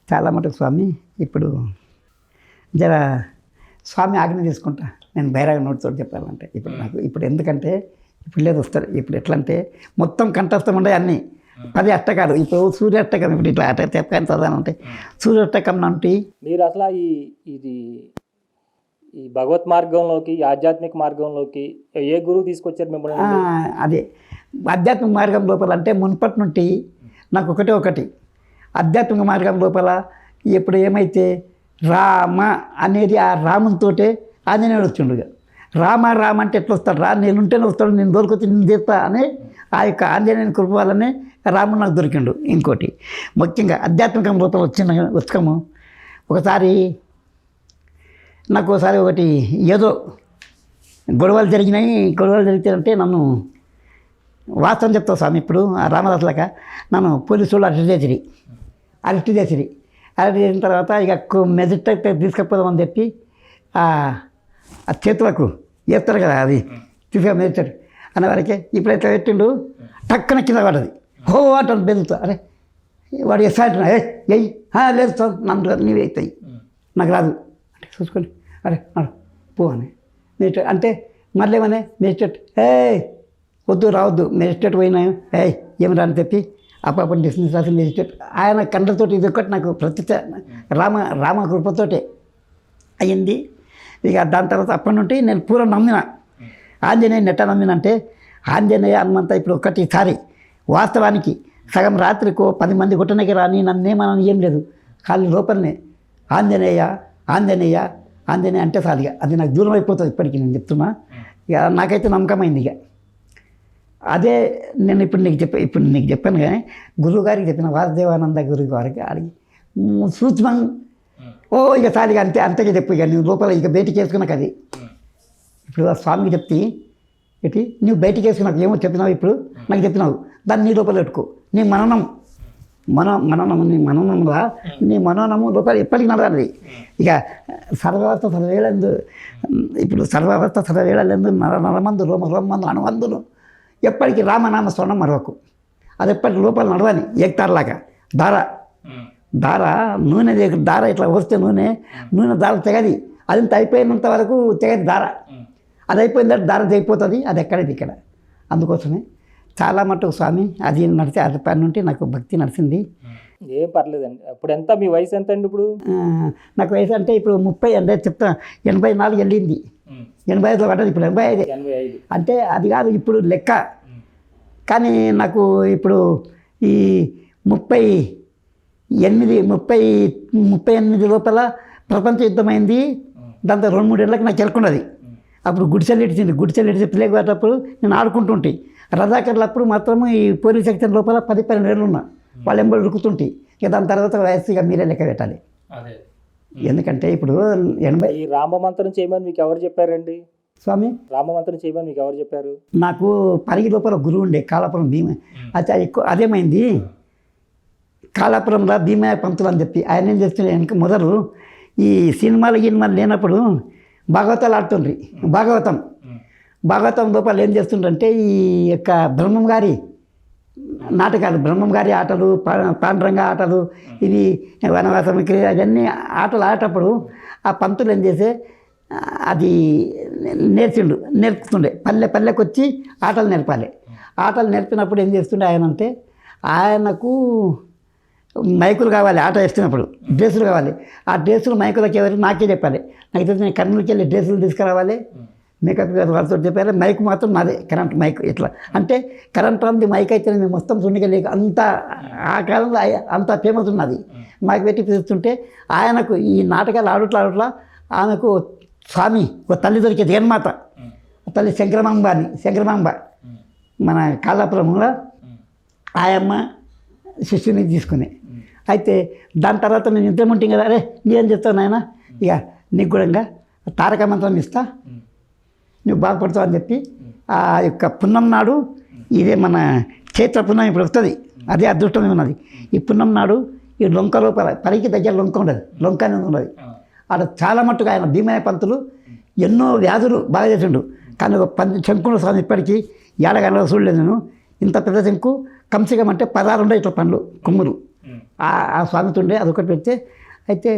చాలా మటుకు స్వామి. ఇప్పుడు జర స్వామి ఆజ్ఞ తీసుకుంటా నేను బైరాగ నోటితో చెప్పాలంటే ఇప్పుడు ఎందుకంటే ఇప్పుడు లేదు వస్తారు. ఇప్పుడు ఎట్లా అంటే మొత్తం కంఠస్థం ఉండే అన్నీ 10 అష్టకాలు. ఇప్పుడు సూర్యాష్టకం ఇప్పుడు ఇట్లా అట్లా చెప్పాను చదవాలంటే సూర్యాష్టకం అంటే మీరు అసలు ఈ భగవత్ మార్గంలోకి, ఆధ్యాత్మిక మార్గంలోకి ఏ గురువు తీసుకొచ్చారు మిమ్మల్ని? అదే ఆధ్యాత్మిక మార్గం లోపల అంటే మున్పటి నుండి నాకు ఒకటి ఆధ్యాత్మిక మార్గం లోపల ఇప్పుడు ఏమైతే రామ అనేది ఆ రామునితోటే ఆంజనేయుడు వచ్చిండుగా. రామ అంటే ఎట్లా వస్తాడు? నేనుంటేనే వస్తాడు, నేను దొరికితే నేను చేస్తా అని ఆ యొక్క ఆంజనేయుని కృప వల్లనే రాముడు నాకు దొరికిండు. ఇంకోటి ముఖ్యంగా ఆధ్యాత్మికం లోపల వచ్చాము. ఒకసారి ఒకటి ఏదో గొడవలు జరిగితే నన్ను వాస్తవం చెప్తా స్వామి. ఇప్పుడు రామదాసులక నన్ను పోలీసు వాళ్ళు అరెస్ట్ చేసిరి. అరెస్ట్ చేసిన తర్వాత ఇక మెజిస్ట్రేట్ తీసుకపోదామని చెప్పి ఆ చేతులకు వేస్తారు కదా, అది మెజిస్ట్రేట్ అనే వరకే ఇప్పుడు ఎట్లా పెట్టిండు టక్కన కింద పడ్డది. హో అంటాను బెదులుతా. అరే వాడు ఎస్ అంటున్నా, ఎయ్యి లేదు సార్ నన్ను నీవే అవుతాయి నాకు రాదు అంటే చూసుకొని అరే పో అని మెజిస్ట్రేట్ అంటే మళ్ళీ ఏమనే మెజిస్ట్రేట్ వద్దు రావద్దు మెజిస్ట్రేట్ పోయినా ఏమి రాని చెప్పి అప్పుడప్పుడు నిశ్వాసం చేసి ఆయన కండ్లతోటి ఇది ఒకటి నాకు ప్రత్యక్ష రామ కృపతోటే అయ్యింది. ఇక దాని తర్వాత అప్పటి నుండి నేను పూర్వం నమ్మిన ఆంజనేయుని ఎట్లా నమ్మినంటే ఆంజనేయ హనుమంత ఇప్పుడు ఒకటిసారి వాస్తవానికి సగం రాత్రికో 10 మంది గుట్టనకి రాని నన్నేమని ఏం లేదు, ఖాళీ లోపలనే ఆంజనేయ ఆంజనేయ ఆంజనేయ అంటే సారిగా అది నాకు దూరం అయిపోతుంది ఇప్పటికీ. నేను చెప్తున్నా ఇక నాకైతే నమ్మకమైంది. ఇక అదే నేను ఇప్పుడు నీకు చెప్పాను కానీ గురువుగారికి చెప్పిన వాసుదేవానంద గురువు గారికి అడిగి సూక్ష్మం ఇక సారిగా అంతగా చెప్పు, ఇక నువ్వు లోపల ఇక బయటికి వేసుకున్నాక అది ఇప్పుడు ఆ స్వామికి చెప్తే ఏంటి నువ్వు బయటికి వేసుకున్నాక ఏమో చెప్పినావు, ఇప్పుడు నాకు చెప్పినావు, దాన్ని నీ లోపల పెట్టుకో. నీ మననంగా నీ మనోనము లోపల ఎప్పటికీ నడవాలి. ఇక సర్వావస్థ సర్వేళందు ఇప్పుడు సర్వావస్థ సర్వేళందు నరమందు రోమందు అణువందును ఎప్పటికీ రామనామ స్వర్ణం మరొకు, అది ఎప్పటికి లోపల నడవాలి. ఏకతారలాగా దార నూనె దార ఇట్లా వస్తే నూనె దార తెగది, అది అయిపోయినంత వరకు తెగది దార, అది అయిపోయిన తర్వాత దార తెగిపోతుంది, అది ఎక్కడది ఇక్కడ. అందుకోసమే చాలా మటుకు స్వామి అది నడిచే అది పని నుండి నాకు భక్తి నడిచింది. ఏం పర్లేదండి. అప్పుడు ఎంత మీ వయసు ఎంత అండి ఇప్పుడు? నాకు వయసు అంటే ఇప్పుడు 30 అంటే చెప్తా 84 వెళ్ళింది, 85లో పడ్డది, ఇప్పుడు 85 అంటే అది కాదు ఇప్పుడు లెక్క. కానీ నాకు ఇప్పుడు ఈ 38 లోపల ప్రపంచ యుద్ధమైంది. దాంతో 2-3 ఏళ్ళకి నాకు చెరుకున్నది. అప్పుడు గుడిసెలు ఇడిచి పిల్లకి పోయేటప్పుడు నేను ఆడుకుంటుంటే రజాకర్లు అప్పుడు మాత్రం ఈ పోలీస్ సెక్షన్ లోపల 10-12 ఏళ్ళు ఉన్నా, వాళ్ళు ఎంబడి ఉరుకుతుంటే. ఇక దాని తర్వాత వయస్సుగా మీరే లెక్క పెట్టాలి. ఎందుకంటే ఇప్పుడు 80 ఈ రామమంత్రం చేయమని మీకు ఎవరు చెప్పారండి స్వామి? రామమంత్రం చేయమని మీకు ఎవరు చెప్పారు? నాకు పరిగి లోపల గురువు ఉండే కాళాపురం భీమ, అది ఎక్కువ అదేమైంది కాళాపురంలో భీమయ్య పంతులు అని చెప్పి ఆయన ఏం చేస్తుండే వెనక మొదలు ఈ సినిమాలు లేనప్పుడు భాగవతాలు ఆడుతుండ్రి. భాగవతం లోపల ఏం చేస్తుండ్రంటే ఈ యొక్క బ్రహ్మం గారి నాటకాలు, బ్రహ్మం గారి ఆటలు, పాండురంగ ఆటలు, ఇవి వనవాసం అవన్నీ ఆటలు ఆడేటప్పుడు ఆ పంతులు ఏం చేసే అది నేర్పుతుండే. పల్లెకి వచ్చి ఆటలు నేర్పాలి. ఆటలు నేర్పినప్పుడు ఏం చేస్తుండే ఆయన అంటే ఆయనకు మైకులు కావాలి, ఆట వేస్తున్నప్పుడు డ్రెస్సులు కావాలి. ఆ డ్రెస్సులు మైకులకి ఎవరు నాకే చెప్పాలి. నాకు తెలిసి నేను కర్నూలుకి వెళ్ళి డ్రెస్సులు తీసుకురావాలి, మేకప్ గారు వాళ్ళతో చెప్పాలి. మైక్ మాత్రం నాదే, కరెంట్ మైక్. ఇట్లా అంటే కరెంట్ అంది మైక్ అయితే మేము మొత్తం చుండికెళ్ళి అంత ఆ కాలంలో అంత ఫేమస్ ఉన్నది. మైక్ పెట్టి పిలుస్తుంటే ఆయనకు ఈ నాటకాలు ఆడుట్లా ఆమెకు స్వామి ఒక తల్లి దొరికేది, జగన్మాత తల్లి శంకరమాంబ మన కాళాపురంలో ఆయమ్మ శిష్యుని తీసుకుని. అయితే దాని తర్వాత నేను నిద్ర ఉంటాం కదా, అరే నేనేం చెప్తాను నాయన, ఇక నీకు కూడా తారక మంత్రం ఇస్తా, నువ్వు బాగుపడతావు అని చెప్పి ఆ యొక్క పున్నం నాడు, ఇదే మన చైత్ర పున్నం ఇప్పుడు వస్తుంది, అదే అదృష్టమే ఉన్నది. ఈ పున్నం నాడు ఈ లొంక లోపల పరికి దగ్గర లొంక ఉండదు, లొంక అనేది ఉన్నది. అక్కడ చాలా మట్టుగా ఆయన భీమయ్య పంతులు ఎన్నో వ్యాధులు బాగా చేసిండు. కానీ ఒక శంకుల స్వామి ఇప్పటికీ ఏడగంటలో చూడలేదు నేను. ఇంత పెద్ద శంకు కంసికం అంటే 16 ఉండే ఇట్లా పండ్లు కొమ్ములు ఆ స్వామితో ఉండే, అదొకటి పెడితే. అయితే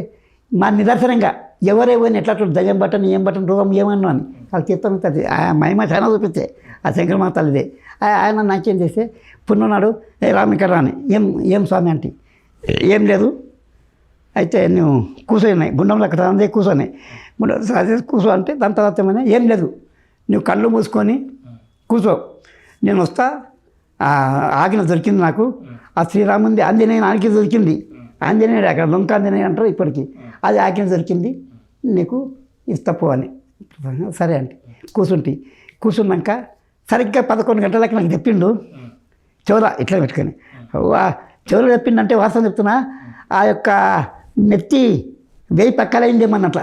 మా నిదర్శనంగా ఎవరేవని ఎట్లా దయ్యం బట్టని ఏం బట్టని రోగం ఏమన్నా అని వాళ్ళు చెప్తాను. ఆ మహిమ చాలా చూపిస్తే ఆ శంకరమాత తల్లిదే. ఆయన నాకేం చేస్తే పున్ననాడు రామికర అని ఏం స్వామి అంటే ఏం లేదు, అయితే నువ్వు కూర్చోన్నాయి గుండంలో అక్కడ అందే కూర్చొని కూర్చో అంటే దాని తర్వాత ఏమైనా ఏం లేదు, నువ్వు కళ్ళు మూసుకొని కూర్చో, నేను వస్తా. ఆజ్ఞ దొరికింది నాకు, ఆ శ్రీరాముంది ఆంజనేయుని ఆజ్ఞ దొరికింది. ఆంజనేయుడు అక్కడ లొంక ఆంజనేయుడు అంటారు ఇప్పటికీ, అది ఆజ్ఞ దొరికింది, నీకు ఇస్తపో అని. సరే అంటే కూర్చున్నాక సరిగ్గా 11 గంటలకి నాకు చెప్పిండు చెవుల ఇట్లా పెట్టుకొని. చెవులు చెప్పిండంటే వాస్తవం చెప్తున్నా, ఆ యొక్క నెత్తి 1000 పక్కలైందేమన్నట్ల.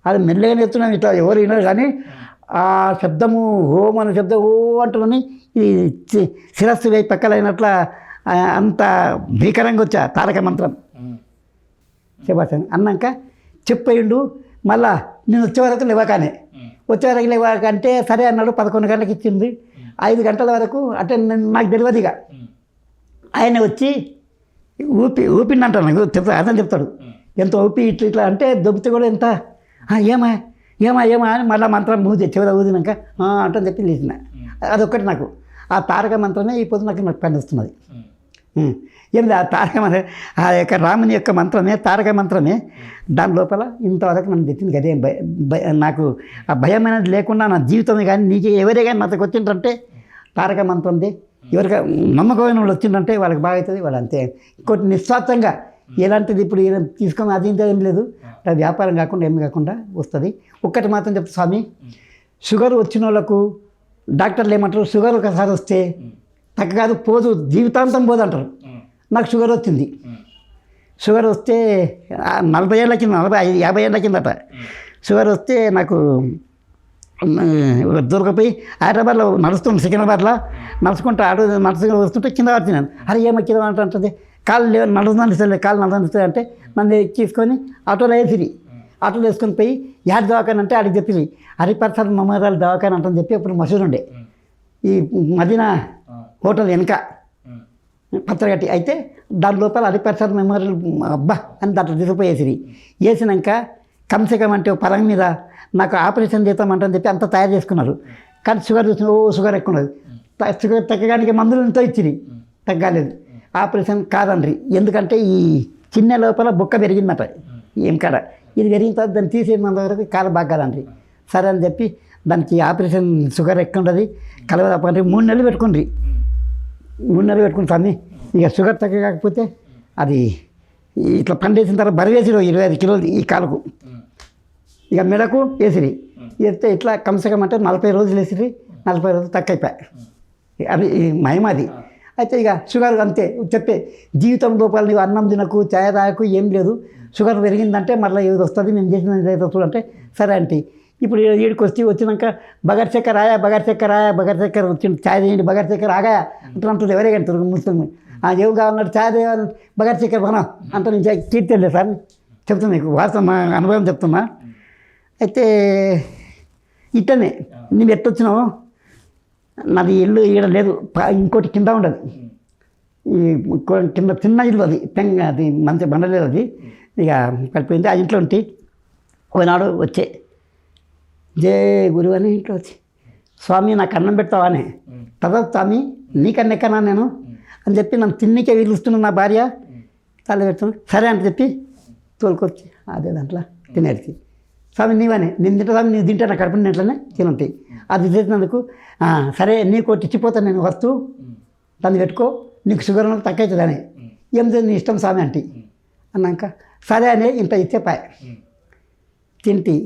అది మెల్లగా చెప్తున్నాను, ఇట్లా ఎవరు వినరు కానీ ఆ శబ్దము ఓం అనే శబ్దం ఓ అంటున్నాని ఈ శిరస్సు 1000 పక్కలైనట్ల అంత భీకరంగా వచ్చా తారక మంత్రం చెప్పాను. అన్నాక చెప్పేయండు. మళ్ళా నేను వచ్చే వరకు లేవకంటే సరే అన్నాడు. 11 గంటలకు ఇచ్చింది. 5 గంటల వరకు అంటే నాకు తెలియదుగా. ఆయన వచ్చి ఊపిండంట నాకు అర్థం చెప్తాడు. ఎంత ఊపి ఇట్లా అంటే దొబ్బితే కూడా ఎంత ఏమా అని మళ్ళీ మంత్రం చెవిలో ఊదినాక అంటే చెప్పి లేచిన. అదొక్కటి నాకు ఆ తారక మంత్రమే ఈ పొద్దు నాకు పనిస్తున్నది. ఏం లేదు, ఆ తారక మంత్రం, ఆ యొక్క రాముని యొక్క మంత్రమే తారక మంత్రమే. దాని లోపల ఇంతవరకు నన్ను తెచ్చింది అదే నాకు ఆ భయం అనేది లేకుండా నా జీవితమే కానీ నీకు ఎవరే కానీ నాతో వచ్చిందంటే తారక మంత్రంది. ఎవరికి నమ్మకమైన వాళ్ళు వచ్చిందంటే వాళ్ళకి బాగా అవుతుంది, వాళ్ళు అంతే. ఇంకోటి నిస్వార్థంగా ఎలాంటిది ఇప్పుడు తీసుకొని అది ఇంత ఏం లేదు, వ్యాపారం కాకుండా ఏమి కాకుండా వస్తుంది. ఒక్కటి మాత్రం చెప్తా స్వామి, షుగర్ వచ్చిన వాళ్ళకు డాక్టర్లు ఏమంటారు, షుగర్ ఒకసారి వస్తే తగ్గ కాదు పోదు, జీవితాంతం పోదు అంటారు. నాకు షుగర్ వచ్చింది. షుగర్ వస్తే 40 ఏళ్ళ కింద 50 ఏళ్ళ కిందట షుగర్ వస్తే నాకు దొరకపోయి హైదరాబాద్లో నడుస్తుంది, సికింద్రాబాద్లో నడుచుకుంటూ వస్తుంటే కింద పడుతున్నాను. అరే ఏమో కింద అంటే కాళ్ళు నడుస్తుంది, కాళ్ళు నడుస్తుంది అంటే నన్ను తీసుకొని ఆటోలో వేసిరి. ఆటోలో వేసుకొని పోయి యాడ్ దవాఖాన అంటే ఆడికి చెప్పింది హరిప్రసాద్ మెమోరియల్ దవాఖాన అంటని చెప్పి అప్పుడు మసూరు ఉండే ఈ మదీనా హోటల్ వెనక పత్రగట్టి. అయితే దాని లోపల హరిప్రసాద్ మెమోరియల్ అబ్బా అని దాంట్లో తీసుకుపోయేసిరి. వేసినాక కమ్సే అంటే పరంగా మీద నాకు ఆపరేషన్ చేద్దామంటని చెప్పి అంతా తయారు చేసుకున్నారు. కానీ షుగర్ చూసిన షుగర్ ఎక్కువ ఉన్నది. షుగర్ తగ్గడానికి మందులు ఎంతో ఇచ్చిరి, తగ్గలేదు. ఆపరేషన్ కాదండ్రి, ఎందుకంటే ఈ చిన్న లోపల బొక్క పెరిగిందట ఏం కాడ. ఇది పెరిగిన తర్వాత దాన్ని తీసేసినంత వరకు కాలు బాగాలండ్రి. సరే అని చెప్పి దానికి ఆపరేషన్ షుగర్ ఎక్కువ ఉంటుంది కలవదండి 3 నెలలు పెట్టుకుండ్రి. 3 నెలలు పెట్టుకుని స్వామి ఇక షుగర్ తగ్గకపోతే అది ఇట్లా పండేసిన తర్వాత బరివేసి 25 కిలోలు ఈ కాలుకు, ఇక మెడకు వేసిరి. వేస్తే ఇట్లా కమ్సకం అంటే 40 రోజులు వేసిరి. 40 రోజులు తక్కువైపోయాయి. అది మహిమది. అయితే ఇక షుగర్ అంతే చెప్పే జీవితం లోపల నీవు అన్నం తినకు, ఛాయ్ తాగకు, ఏం లేదు. షుగర్ పెరిగిందంటే మళ్ళీ ఏది వస్తుంది, మేము చేసిన ఏదో చూడంటే సరే అంటే ఇప్పుడు ఈడికి వచ్చినాక బగర్ చక్కెర ఆయా, బగర్ వచ్చింది, ఛాయ్ చేయండి, బగర్ చక్కెర ఆగాయా అంటుంది. ఎవరే కంటారు ముస్లిం, ఏం కావాలంటే ఛాయ్ చేయాలంటే బగర్ చక్కెర కొనా అంటే నేను కీర్తిలే సార్ చెప్తున్నా, మీకు వాస్తవం మా అనుభవం చెప్తున్నా. అయితే ఇట్టనే నువ్వు ఎట్టొచ్చినావు, నాది ఇల్లు ఈడ లేదు, ఇంకోటి కింద ఉండదు, ఈ కింద చిన్న ఇల్లు అది పెంగ, అది మంచి బండలేదు, అది ఇక పడిపోయింది. ఆ ఇంట్లో ఉంటే ఒకనాడు వచ్చే జయ గురువు అని ఇంట్లో వచ్చి స్వామి నాకు అన్నం పెడతావా అని, కదా స్వామి నీకన్నా ఎక్కనా నేను అని చెప్పి నన్ను తిన్నికే పిలుస్తున్నాను నా భార్య తల పెడుతున్నాను. సరే అని చెప్పి తోలుకొచ్చి అదే దాంట్లో తినేది. స్వామి నీవనే నేను తింటా స్వామి, నీవు తింటా నా కడుపుని ఇంట్లోనే తినుంటాయి. అది చేసినందుకు సరే నీకు ఒకటి ఇచ్చిపోతాను నేను వస్తువు, దాన్ని పెట్టుకో, నీకు షుగర్ ఉన్నది తక్కువ అవుతుందని, ఏం చేసి నీ ఇష్టం స్వామి అంటే అన్నాక సరే అని ఇంత ఇచ్చేపాయ తింటి.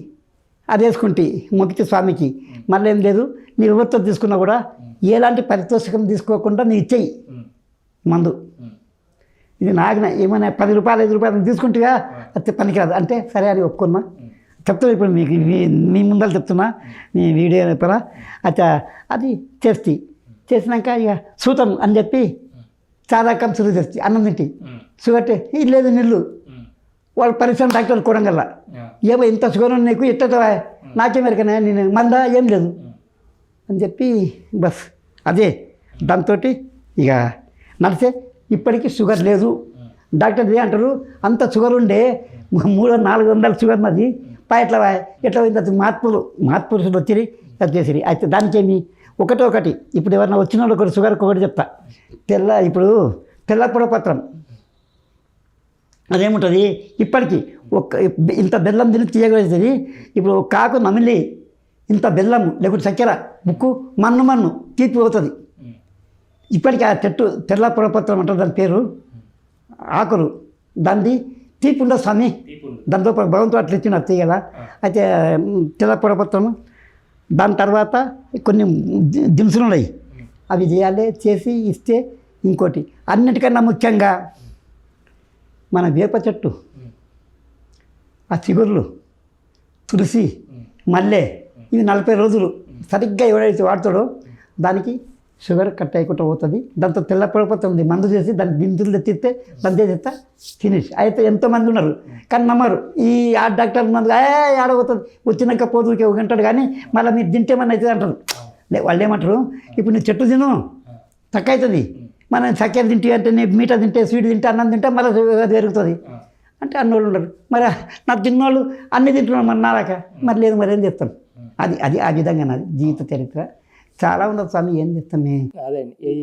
అది వేసుకుంటే మొక్కితే స్వామికి మళ్ళీ ఏం లేదు, నీ ఎవరితో తీసుకున్నా కూడా ఎలాంటి పారితోషికం తీసుకోకుండా నీ ఇచ్చేయి మందు. ఇది నాకు ఏమైనా 10 రూపాయలు 5 రూపాయలు తీసుకుంటేగా అది పనికిరాదు అంటే సరే అని ఒప్పుకున్నా. చెప్తున్నా ఇప్పుడు మీకు మీ ముందర చెప్తున్నా, మీ వీడియో చెప్పరా. అయితే అది చేసినాక ఇక సూతం అని చెప్పి చాలా కం సురు చేసి అన్నం తింటి షుగర్ ఇది లేదు నీళ్ళు వాళ్ళు పరిశ్రమ డాక్టర్లు కూడంగల్లా ఏమో ఇంత షుగర్ నీకు ఎట్టా నాకేమెరకనే నేను మందా ఏం లేదు అని చెప్పి బస్ అదే దాంతో ఇక నడిచే. ఇప్పటికీ షుగర్ లేదు. డాక్టర్ అంటారు అంత షుగర్ ఉండే 300-400 షుగర్ ఉన్నది ఎట్లా పోయింది, అది మార్పురుషులు వచ్చి అది చేసిరి. అయితే దానికేమి ఒకటి ఇప్పుడు ఎవరన్నా వచ్చిన వాళ్ళు ఒకటి షుగర్కి ఒకటి చెప్తా. ఇప్పుడు తెల్ల పొడపత్రం అదేముంటుంది ఇప్పటికీ ఇంత బెల్లం తిని తీయగలిగింది. ఇప్పుడు కాకు నమిలి ఇంత బెల్లం లేకుంటే చక్కెర ముక్కు మన్ను తీపి పోతుంది. ఇప్పటికీ ఆ చెట్టు తెల్ల పొడపత్రం అంటారు దాని పేరు, ఆకులు దాన్ని తీపి ఉండదు స్వామి, దాంతో భగవంతుడు అట్లా ఇచ్చిన తీగల. అయితే తెల్ల పొడపత్రము దాని తర్వాత కొన్ని దినుసులు ఉన్నాయి, అవి చేయాలి, చేసి ఇస్తే. ఇంకోటి అన్నిటికన్నా ముఖ్యంగా మన వేప చెట్టు, ఆ చిగుర్లు, తులసి, మల్లె, ఇవి 40 రోజులు సరిగ్గా ఎవడైతే వాడతాడో దానికి షుగర్ కట్ అయిపోతూ పోతుంది. దాంతో తెల్ల పొడపడుతుంది మందు చేసి దాన్ని గింజలు తెచ్చిస్తే దాన్ని చేసేస్తా ఫినిష్. అయితే ఎంతోమంది ఉన్నారు కానీ నమ్మరు. ఈ ఆ డాక్టర్ మందు ఆడబోతుంది వచ్చినాక పోతుకే అంటాడు, కానీ మళ్ళీ మీరు తింటేమన్నా అవుతుంది అంటారు. వాళ్ళు ఏమంటారు, ఇప్పుడు నువ్వు చెట్టు తిను తక్కువ అవుతుంది, మనం చక్కెర తింటే అంటే నీ మీట తింటే స్వీట్ తింటే అన్నం తింటే మళ్ళీ అది పెరుగుతుంది అంటే అన్నోళ్ళు ఉండరు. మరి నాకు తిన్నోళ్ళు అన్నీ తింటున్నాను మరి నారాక మరి లేదు మరి ఏం చెప్తాను. అది ఆ విధంగా నాది జీవిత చరిత్ర. చాలా ఉండదు స్వామి, ఏం చేస్తామే. అదే అండి. ఈ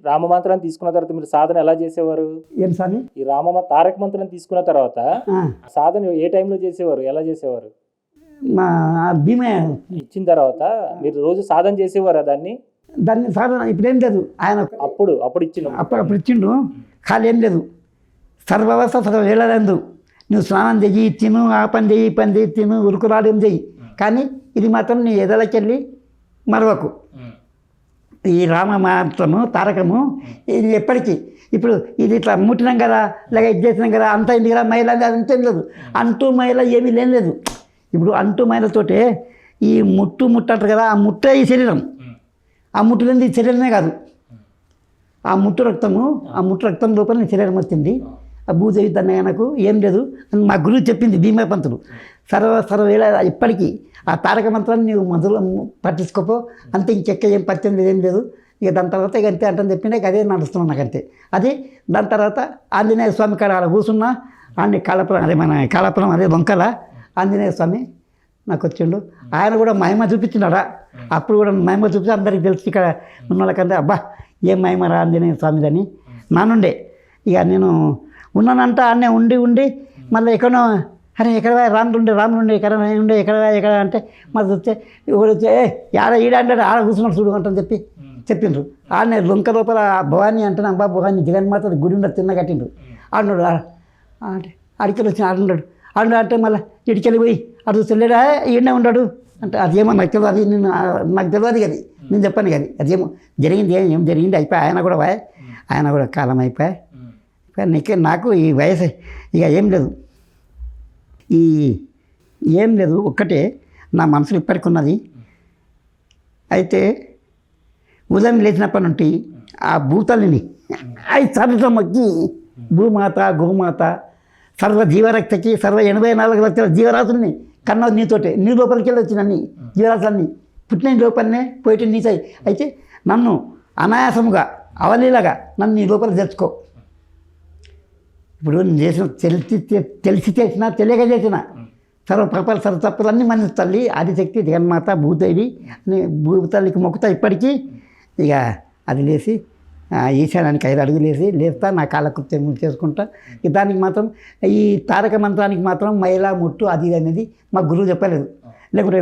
రామ మంత్రాన్ని తీసుకున్న తర్వాత మీరు సాధన ఎలా చేసేవారు? ఏం స్వామి? ఈ తారక మంత్రాన్ని తీసుకున్న తర్వాత ఆ, సాధన ఏ టైంలో చేసేవారు, ఎలా చేసేవారు? మా భీమే ఇచ్చిన తర్వాత మీరు రోజు సాధన చేసేవారా దాన్ని? దాన్ని సాధన ఇప్పుడేం లేదు, ఆయన అప్పుడు ఇచ్చిన అప్పుడు ఇచ్చిండు. ఖాళీ ఏం లేదు, సర్వవస్థ సర్వవేళలందు నువ్వు స్నానం చెయ్యి, తిను, ఆ పని చెయ్యి, ఈ పని చెయ్యి, తిను, ఉరుకురాడేం చెయ్యి, కానీ ఇది మాత్రం నీ ఎదలకెళ్ళి మరవకు. ఈ రామ మాత్రము తారకము ఇది ఎప్పటికీ, ఇప్పుడు ఇది ఇట్లా ముట్టినాం కదా, లేక ఇది చేసినాం కదా, అంత అయింది కదా, మైల అంతేం లేదు, అంటూ మైల ఏమీ లేదు. ఇప్పుడు అంటూ మైలతోటే ఈ ముట్టంటారు కదా, ఆ ముట్టే ఈ శరీరం, ఆ ముట్టు లేనిది ఈ శరీరమే కాదు, ఆ ముట్టు రక్తం లోపల నీ శరీరం వచ్చింది. ఆ భూదేవి తనకు ఏం లేదు అని మా గురువు చెప్పింది భీమా పంతులు. సర్వవేళ ఇప్పటికీ ఆ తారక మంత్రాన్ని నువ్వు మొదలు పట్టించుకోపో, అంతే, ఇంకెక్క ఏం పత్యం ఏం లేదు. ఇక దాని తర్వాత ఇక అంతే అంటని చెప్పిండే, అదే నడుస్తున్నాను నాకంతే. అది దాని తర్వాత ఆంజనేయ స్వామి కాడ అలా కూర్చున్నా, అన్ని కాళపురం అదే వంకల ఆంజనేయ స్వామి నాకు వచ్చిండు. ఆయన కూడా మహిమ చూపించినాడా, అప్పుడు కూడా మహిమ చూపించి అందరికి తెలిసి ఇక్కడ ఉన్న వాళ్ళకంటే అబ్బా ఏం మహిమరా ఆంజనేయ స్వామిదని నానుండే. ఇక నేను ఉన్నానంట అన్నీ ఉండి మళ్ళీ ఎక్కడో, అరే ఎక్కడ రాముడు ఎక్కడ అంటే మరి వస్తే ఎవరు వచ్చి ఈడ అంటే ఆడ కూర్చున్నాడు చూడు అంటని చెప్పిండ్రు. ఆడనే లొంక లోపల భవానీ అంటే అబ్బా భవానీ జగన్మాత గుడి ఉండదు, తిన్న కట్టిండ్రు. ఆడున్నాడు అంటే అడికెళ్ళి వచ్చి ఆడున్నాడు అంటే మళ్ళీ ఇడికెళ్ళి పోయి అడు చూస్తలేడా ఈడనే ఉన్నాడు అంటే అదేమో నాకు తెలియదు, అది నాకు తెలియదు కానీ నేను చెప్పాను కానీ అదేమో జరిగింది, ఏం జరిగింది అయిపోయి ఆయన కూడా కాలం అయిపోయాయి. నాకు ఈ వయసు ఇక ఏం లేదు ఒక్కటే నా మనసులో ఇప్పటికి ఉన్నది. అయితే ఉదయం లేచినప్పటి నుండి ఆ భూతల్ని 5 సార్లు మొక్కి భూమాత, గోమాత, సర్వ జీవరక్తకి, సర్వ 84 లక్షల జీవరాశుల్ని కన్నా నీతోటే, నీ లోపలికి వెళ్ళి వచ్చిన అన్ని జీవరాశులన్నీ పుట్టిన లోపలనే పోయేటి నీతాయి. అయితే నన్ను అనాయాసముగా అవలీలగా నన్ను నీ లోపల తెచ్చుకో. ఇప్పుడు నేను చేసిన తెలిసి చేసిన, తెలియక చేసిన సర్వ తప్పులన్నీ మన తల్లి ఆదిశక్తి జగన్మాత భూదేవి అని భూతల్లికి మొక్కుతా ఇప్పటికీ. ఇక అది లేచి ఈశానానికి 5 అడుగులు లేస్తా, నా కాలకృత్యం చేసుకుంటా. ఇక దానికి మాత్రం ఈ తారక మంత్రానికి మాత్రం మహిళా ముట్టు అది అనేది మా గురువు చెప్పలేదు. లేకుంటే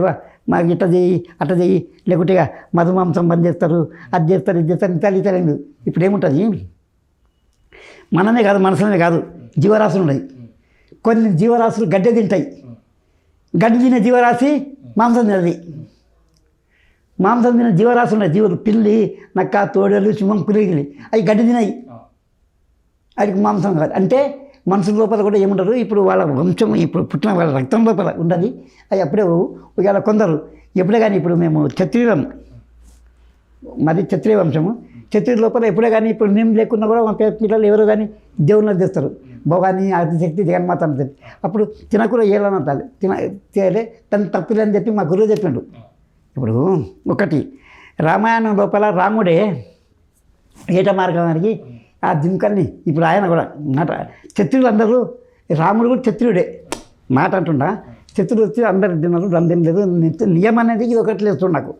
మాకు ఇట్ట చెయ్యి అట్ట చెయ్యి, లేకుంటే ఇక మధుమాంసం బంద్ చేస్తారు, అది చేస్తారు, ఇది చేస్తారు, ఇతలేదు. ఇప్పుడు ఏముంటుంది, మనమే కాదు మనసులనే కాదు జీవరాశులు ఉన్నాయి. కొన్ని జీవరాశులు గడ్డి తింటాయి, గడ్డి తినే జీవరాశి మాంసం తినది. మాంసం తినే జీవరాశులు ఉన్నాయి, జీవులు పిల్లి, నక్క, తోడేలు, సింహం, పులిగిలి అవి గడ్డి తినాయి, వాటికి మాంసం కాదు. అంటే మనుషుల లోపల కూడా ఏముంటారు, ఇప్పుడు వాళ్ళ వంశం ఇప్పుడు పుట్టిన వాళ్ళ రక్తం లోపల ఉండదు. అవి అప్పుడే ఇవాళ కొందరు ఎప్పుడే కానీ, ఇప్పుడు మేము క్షత్రియులం, మాది క్షత్రియ వంశము, క్షత్రియ లోపల ఎప్పుడే కానీ ఇప్పుడు మేము లేకున్నా కూడా మా పిల్లలు ఎవరు కానీ దేవుళ్ళని తెస్తారు, భోగాన్ని ఆదిశక్తి జగన్మాత అని చెప్పి. అప్పుడు తినకూర ఏలని అంటారు, తినలే తను తప్పులేని చెప్పి మా గురువు చెప్పిండు. ఇప్పుడు ఒకటి రామాయణం లోపల రాముడే ఏట మార్గం అడిగి ఆ దింకల్ని, ఇప్పుడు ఆయన కూడా మాట క్షత్రియులు అందరూ, రాముడు కూడా క్షత్రియుడే మాట అంటుండా, క్షత్రులు వచ్చి అందరు తిన్నారు, రందేం లేదు, నియమం అనేది ఇది ఒకటి లేదు నాకు.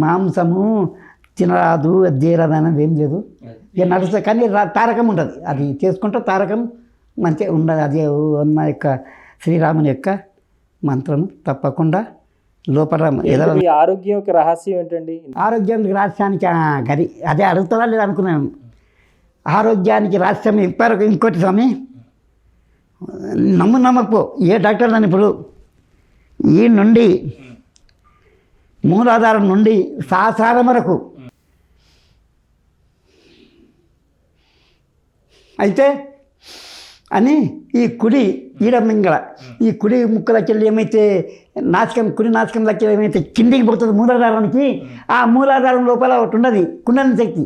మాంసము తినరాదు, అది చేయరాదు అనేది ఏం లేదు, ఇక నడుస్తుంది. కానీ తారకం ఉంటుంది, అది చేసుకుంటే తారకం మంచిగా ఉండదు. అది ఉన్న యొక్క శ్రీరాముని యొక్క మంత్రం తప్పకుండా లోపల ఆరోగ్యం యొక్క రహస్యం ఏంటండి? ఆరోగ్యానికి రహస్యానికి గది అదే అడుగుతారా లేదు అనుకున్నాను. ఆరోగ్యానికి రహస్యం ఇంకోటి స్వామి, నమ్మకపో ఏ డాక్టర్ నన్ను ఇప్పుడు ఈ నుండి మూలాధారం నుండి సహస్రారం వరకు అయితే అని ఈ కుడి ఈడమింగళ ఈ కుడి ముక్కలకెళ్ళి ఏమైతే కుడి నాశకంలోకి ఏమైతే కిందికి పోతుంది మూలాధారానికి, ఆ మూలాధారం లోపల ఒకటి ఉన్నది కుండలి శక్తి,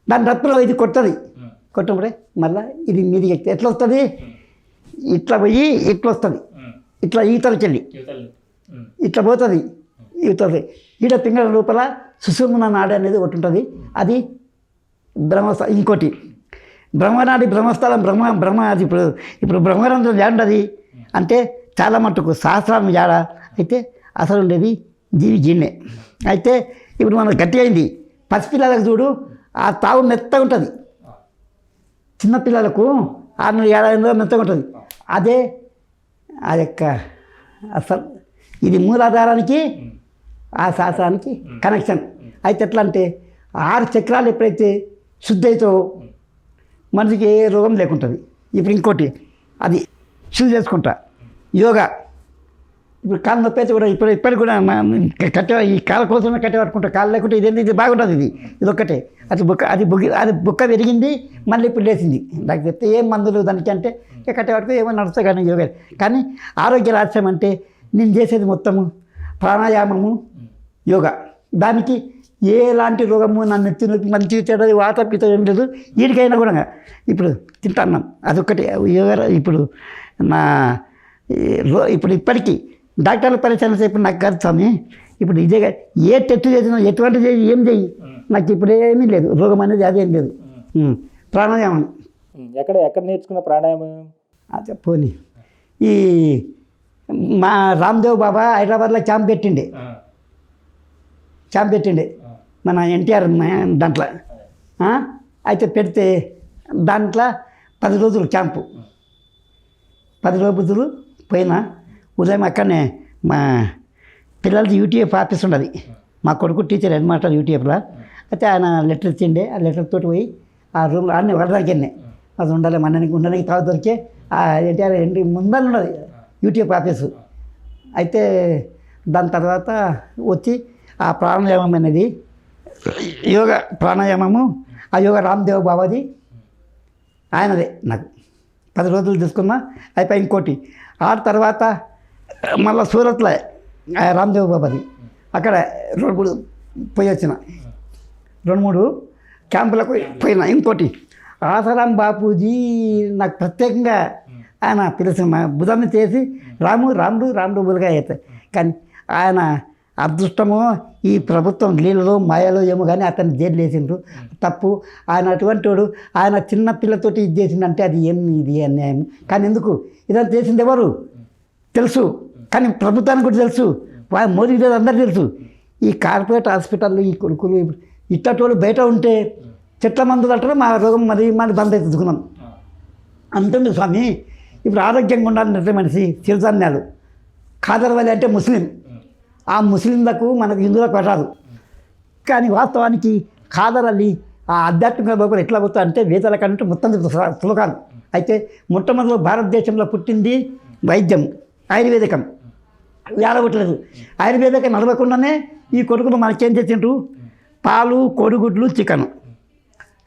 దాని రత్తులో ఇది కొట్టప్పుడే మళ్ళీ ఇది మీదికి ఎక్కి ఎట్లా వస్తుంది, ఇట్లా పోయి ఇట్లా వస్తుంది, ఇట్లా ఈతలకెళ్ళి ఇట్లా పోతుంది, ఇవుతుంది. ఈడ పింగళ లోపల సుషుమ్న నాడి అనేది ఒకటి ఉంటుంది, అది ఇంకోటి బ్రహ్మనాడి బ్రహ్మస్థలం బ్రహ్మ అది ఇప్పుడు బ్రహ్మరంధ్రం జాండది అంటే చాలా మట్టుకు సహస్రం జాడ. అయితే అసలు ఉండేది జీవి జీన్నే. అయితే ఇప్పుడు మనకు గట్టిగా అయింది. పసిపిల్లలకు చూడు ఆ తావు మెత్తగా ఉంటుంది, చిన్నపిల్లలకు 6-7 మెత్తగా ఉంటుంది. అదే ఆ యొక్క అసలు ఇది మూలాధారానికి ఆ శాస్త్రానికి కనెక్షన్. అయితే ఎట్లా అంటే 6 చక్రాలు ఎప్పుడైతే శుద్ధి అవుతావో మనిషికి ఏ రోగం లేకుంటుంది. ఇప్పుడు ఇంకోటి అది శుద్ధి చేసుకుంటా యోగా. ఇప్పుడు కాళ్ళు నొప్పి అయితే కూడా ఇప్పటికి కూడా కట్టె ఈ కాళ్ళ కోసమే కట్టె పట్టుకుంటా. కాళ్ళు లేకుంటే ఇది బాగుంటుంది. ఇది ఒక్కటే అది బుక్క పెరిగింది, మళ్ళీ ఇప్పుడు లేచింది. నాకు చెప్తే ఏం మందులు దానికి అంటే కట్టె పట్టుకో ఏమో నడుస్తా కానీ యోగా. కానీ ఆరోగ్య రహస్యం అంటే నేను చేసేది మొత్తము ప్రాణాయామము యోగా. దానికి ఎలాంటి రోగము నన్ను ఎత్తి నొప్పి మంచిగా చెడ్డది వాత పిత ఏం లేదు. వీడికైనా కూడా ఇప్పుడు తింటున్నాం అదొక్కటి యోగా. ఇప్పుడు నా ఇప్పుడు ఇప్పటికీ డాక్టర్ల పరిచయం ఇప్పుడు నాకు కాదు స్వామి. ఇప్పుడు ఇదే ఏ టెస్ట్ చేసినా ఎటువంటి చేయి ఏం చెయ్యి నాకు ఇప్పుడు ఏమీ లేదు, రోగం అనేది అదేం లేదు. ప్రాణాయామం ఎక్కడ నేర్చుకున్న ప్రాణాయామం? అదే పోనీ ఈ మా రామ్దేవ్ బాబా హైదరాబాద్లో క్యాంప్ పెట్టిండే మన ఎన్టీఆర్ దాంట్లో. అయితే పెడితే దాంట్లో 10 రోజులు క్యాంపు. 10 రోజులు పోయినా ఉదయం అక్కడనే మా పిల్లలది యూటీఎఫ్ ఆఫీస్ ఉన్నది. మా కొడుకు టీచర్ హెడ్ మాస్టర్ యూటీఎఫ్లో. అయితే ఆయన లెటర్ ఇచ్చిండే. ఆ లెటర్ తోటి పోయి ఆ రూమ్లో అన్నీ వెళ్ళడానికి అది ఉండాలి మనకి ఉండడానికి తాగు దొరికే ఎన్టీఆర్ ముందర ఉన్నది యూటీఎఫ్ ఆఫీసు. అయితే దాని తర్వాత వచ్చి ఆ ప్రాణాయామం అనేది యోగా ప్రాణాయామము ఆ యోగా రామ్దేవ్ బాబాది ఆయనదే. నాకు 10 రోజులు తీసుకున్నా. అయిపోయి ఇంకోటి ఆ తర్వాత మళ్ళీ సూరత్లో రామ్దేవ్ బాబాది అక్కడ 2-3 పోయి వచ్చిన. 2-3 క్యాంపులకు పోయినా. ఇంకోటి ఆసారాం బాపూజీ నాకు ప్రత్యేకంగా ఆయన పిలిచిన మా బుధాన్ని చేసి రాముడు బులుగా అవుతాయి. కానీ ఆయన అదృష్టమో ఈ ప్రభుత్వం లీలలో మాయలో ఏమో కానీ అతన్ని జైలు వేసిండ్రు. తప్పు. ఆయన అటువంటి వాడు. ఆయన చిన్న పిల్లతోటి ఇది చేసిందంటే అది ఇది అన్యాయం. కానీ ఎందుకు ఇదంతా చేసింది ఎవరు తెలుసు, కానీ ప్రభుత్వానికి కూడా తెలుసు, మోదీ గారు అందరికీ తెలుసు. ఈ కార్పొరేట్ హాస్పిటల్లో ఈ కొడుకులు ఇట్టటి వాళ్ళు బయట ఉంటే చెట్ల మందులు అంటారు మా రోగం మరి బంద్ అవుతుందుకున్నాం అంటుంది స్వామి. ఇప్పుడు ఆరోగ్యంగా ఉండాలని నిద్ర మనిషి చిరుధాన్యాలు. ఖాదర్ వలి అంటే ముస్లిం. ఆ ముస్లింలకు మనకు హిందువులకు పెట్టారు. కానీ వాస్తవానికి ఖాదర్ అలీ ఆ ఆధ్యాత్మిక లోపల ఎట్లా పోతా అంటే వేదాల కంటే మొత్తం శ్లోకాలు. అయితే మొట్టమొదటి భారతదేశంలో పుట్టింది వైద్యం ఆయుర్వేదికం. వేడగొట్టలేదు. ఆయుర్వేదికం నడవకుండానే ఈ కొడుకులు మనకేం చేసిండ్రు పాలు కోడిగుడ్లు చికెన్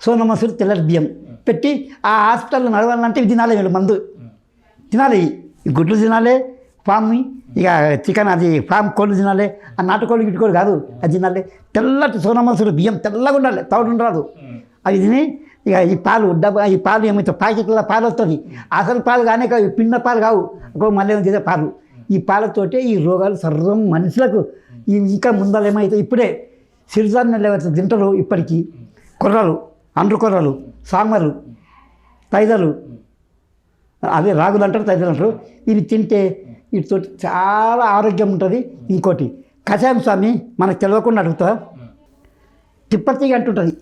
సోనా మసూరి తెల్లటి బియ్యం పెట్టి ఆ హాస్పిటల్లో నడవాలంటే ఇది తినాలి, వీళ్ళు మందు తినాలి, ఈ గుడ్లు తినాలి, ఫామ్ ఇక చికెన్ అది ఫామ్ కోళ్ళు తినాలి, ఆ నాటుకోళ్ళు గిట్టుకోళ్ళు కాదు అది తినాలి. తెల్లటి సోనా మసూరి బియ్యం తెల్లగా ఉండాలి, తౌడు ఉండరాదు. అవి తిని ఇక ఈ పాలు ఈ పాలు ఏమైతే ప్యాకెట్ల పాలు వస్తుంది, అసలు పాలు కానీ కావు, పిండ పాలు కావు, ఒక మళ్ళీ చేసే పాలు. ఈ పాలతోటే ఈ రోగాలు సర్వం మనుషులకు ఇంకా ముందర ఏమైతే ఇప్పుడే సిరిధాన్యాలు ఏవైతే తింటారు ఇప్పటికీ కొర్రలు, అండ్రు కొర్రలు, సాంబారు, తైదలు, అదే రాగులు అంటారు, తైదలు అంటారు. ఇవి తింటే వీటితో చాలా ఆరోగ్యం ఉంటుంది. ఇంకోటి కషాయం స్వామి మనకు తెలియకుండా అడుగుతా తిప్పతిగా అంటుంటుంది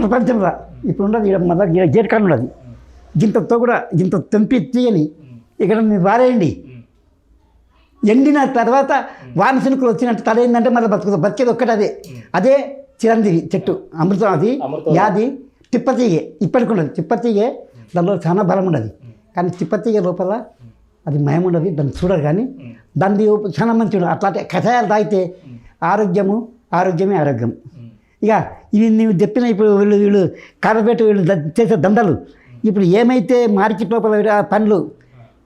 ప్రపంచంలో ఇప్పుడు ఉండదు. మళ్ళీ జేట్కాడ ఉండదు. గింతతో కూడా గింత తెంపి తీయని ఇక్కడ మీరు వారేయండి. ఎండిన తర్వాత వానశనుకులు వచ్చినట్టు తల ఏంటంటే మళ్ళీ బతికేది ఒక్కటి అదే చిరంజీవి చెట్టు అమృతం. అది యాది తిప్పతీగే ఇప్పటికి ఉండదు. తిప్పతీగే దానిలో చాలా బలం ఉండదు. కానీ తిప్పతీగే లోపల అది మయం ఉండదు. దాన్ని చూడరు కానీ దాన్ని చాలా మంచి ఉండదు. అట్లాంటి కషాయాలు తాగితే ఆరోగ్యమే ఆరోగ్యం. ఇక ఇవి నువ్వు చెప్పిన ఇప్పుడు వీళ్ళు కార్పొరేట్ వీళ్ళు చేసే దండలు ఇప్పుడు ఏమైతే మార్కెట్ లోపల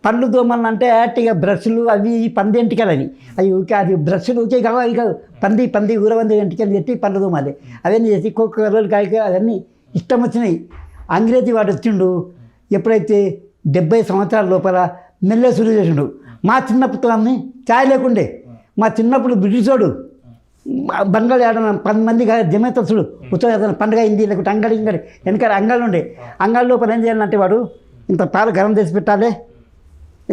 పండ్లు దోమలు అంటే యాక్టిగా బ్రష్లు అవి పంది ఎంటికలు అవి ఊకే అది బ్రష్లు ఊకే కావు. అవి కాదు పంది ఊరవంది ఎంటికలు పెట్టి పండ్లు దోమాలి అవన్నీ చేసి ఒక్కొక్క రోజులు కాయక అవన్నీ ఇష్టం వచ్చినాయి. అంగ్రేజీ వాడు వచ్చిండు ఎప్పుడైతే 70 సంవత్సరాల లోపల మెల్లె సురు చేసిండు. మా చిన్నప్పుడు ఛాయ్ లేకుండే. మా చిన్నప్పుడు బ్రిటిషోడు బంగాళీ ఆడన 10 మంది జమేతసుడు ఉత్సవ పండుగ అయింది లేకుంటే అంగడి వెనకాల అంగాళ్ళు ఉండే. అంగాళ్ళ లోపల ఏం చేయాలంటే వాడు ఇంత పాలు గరం చేసి పెట్టాలి,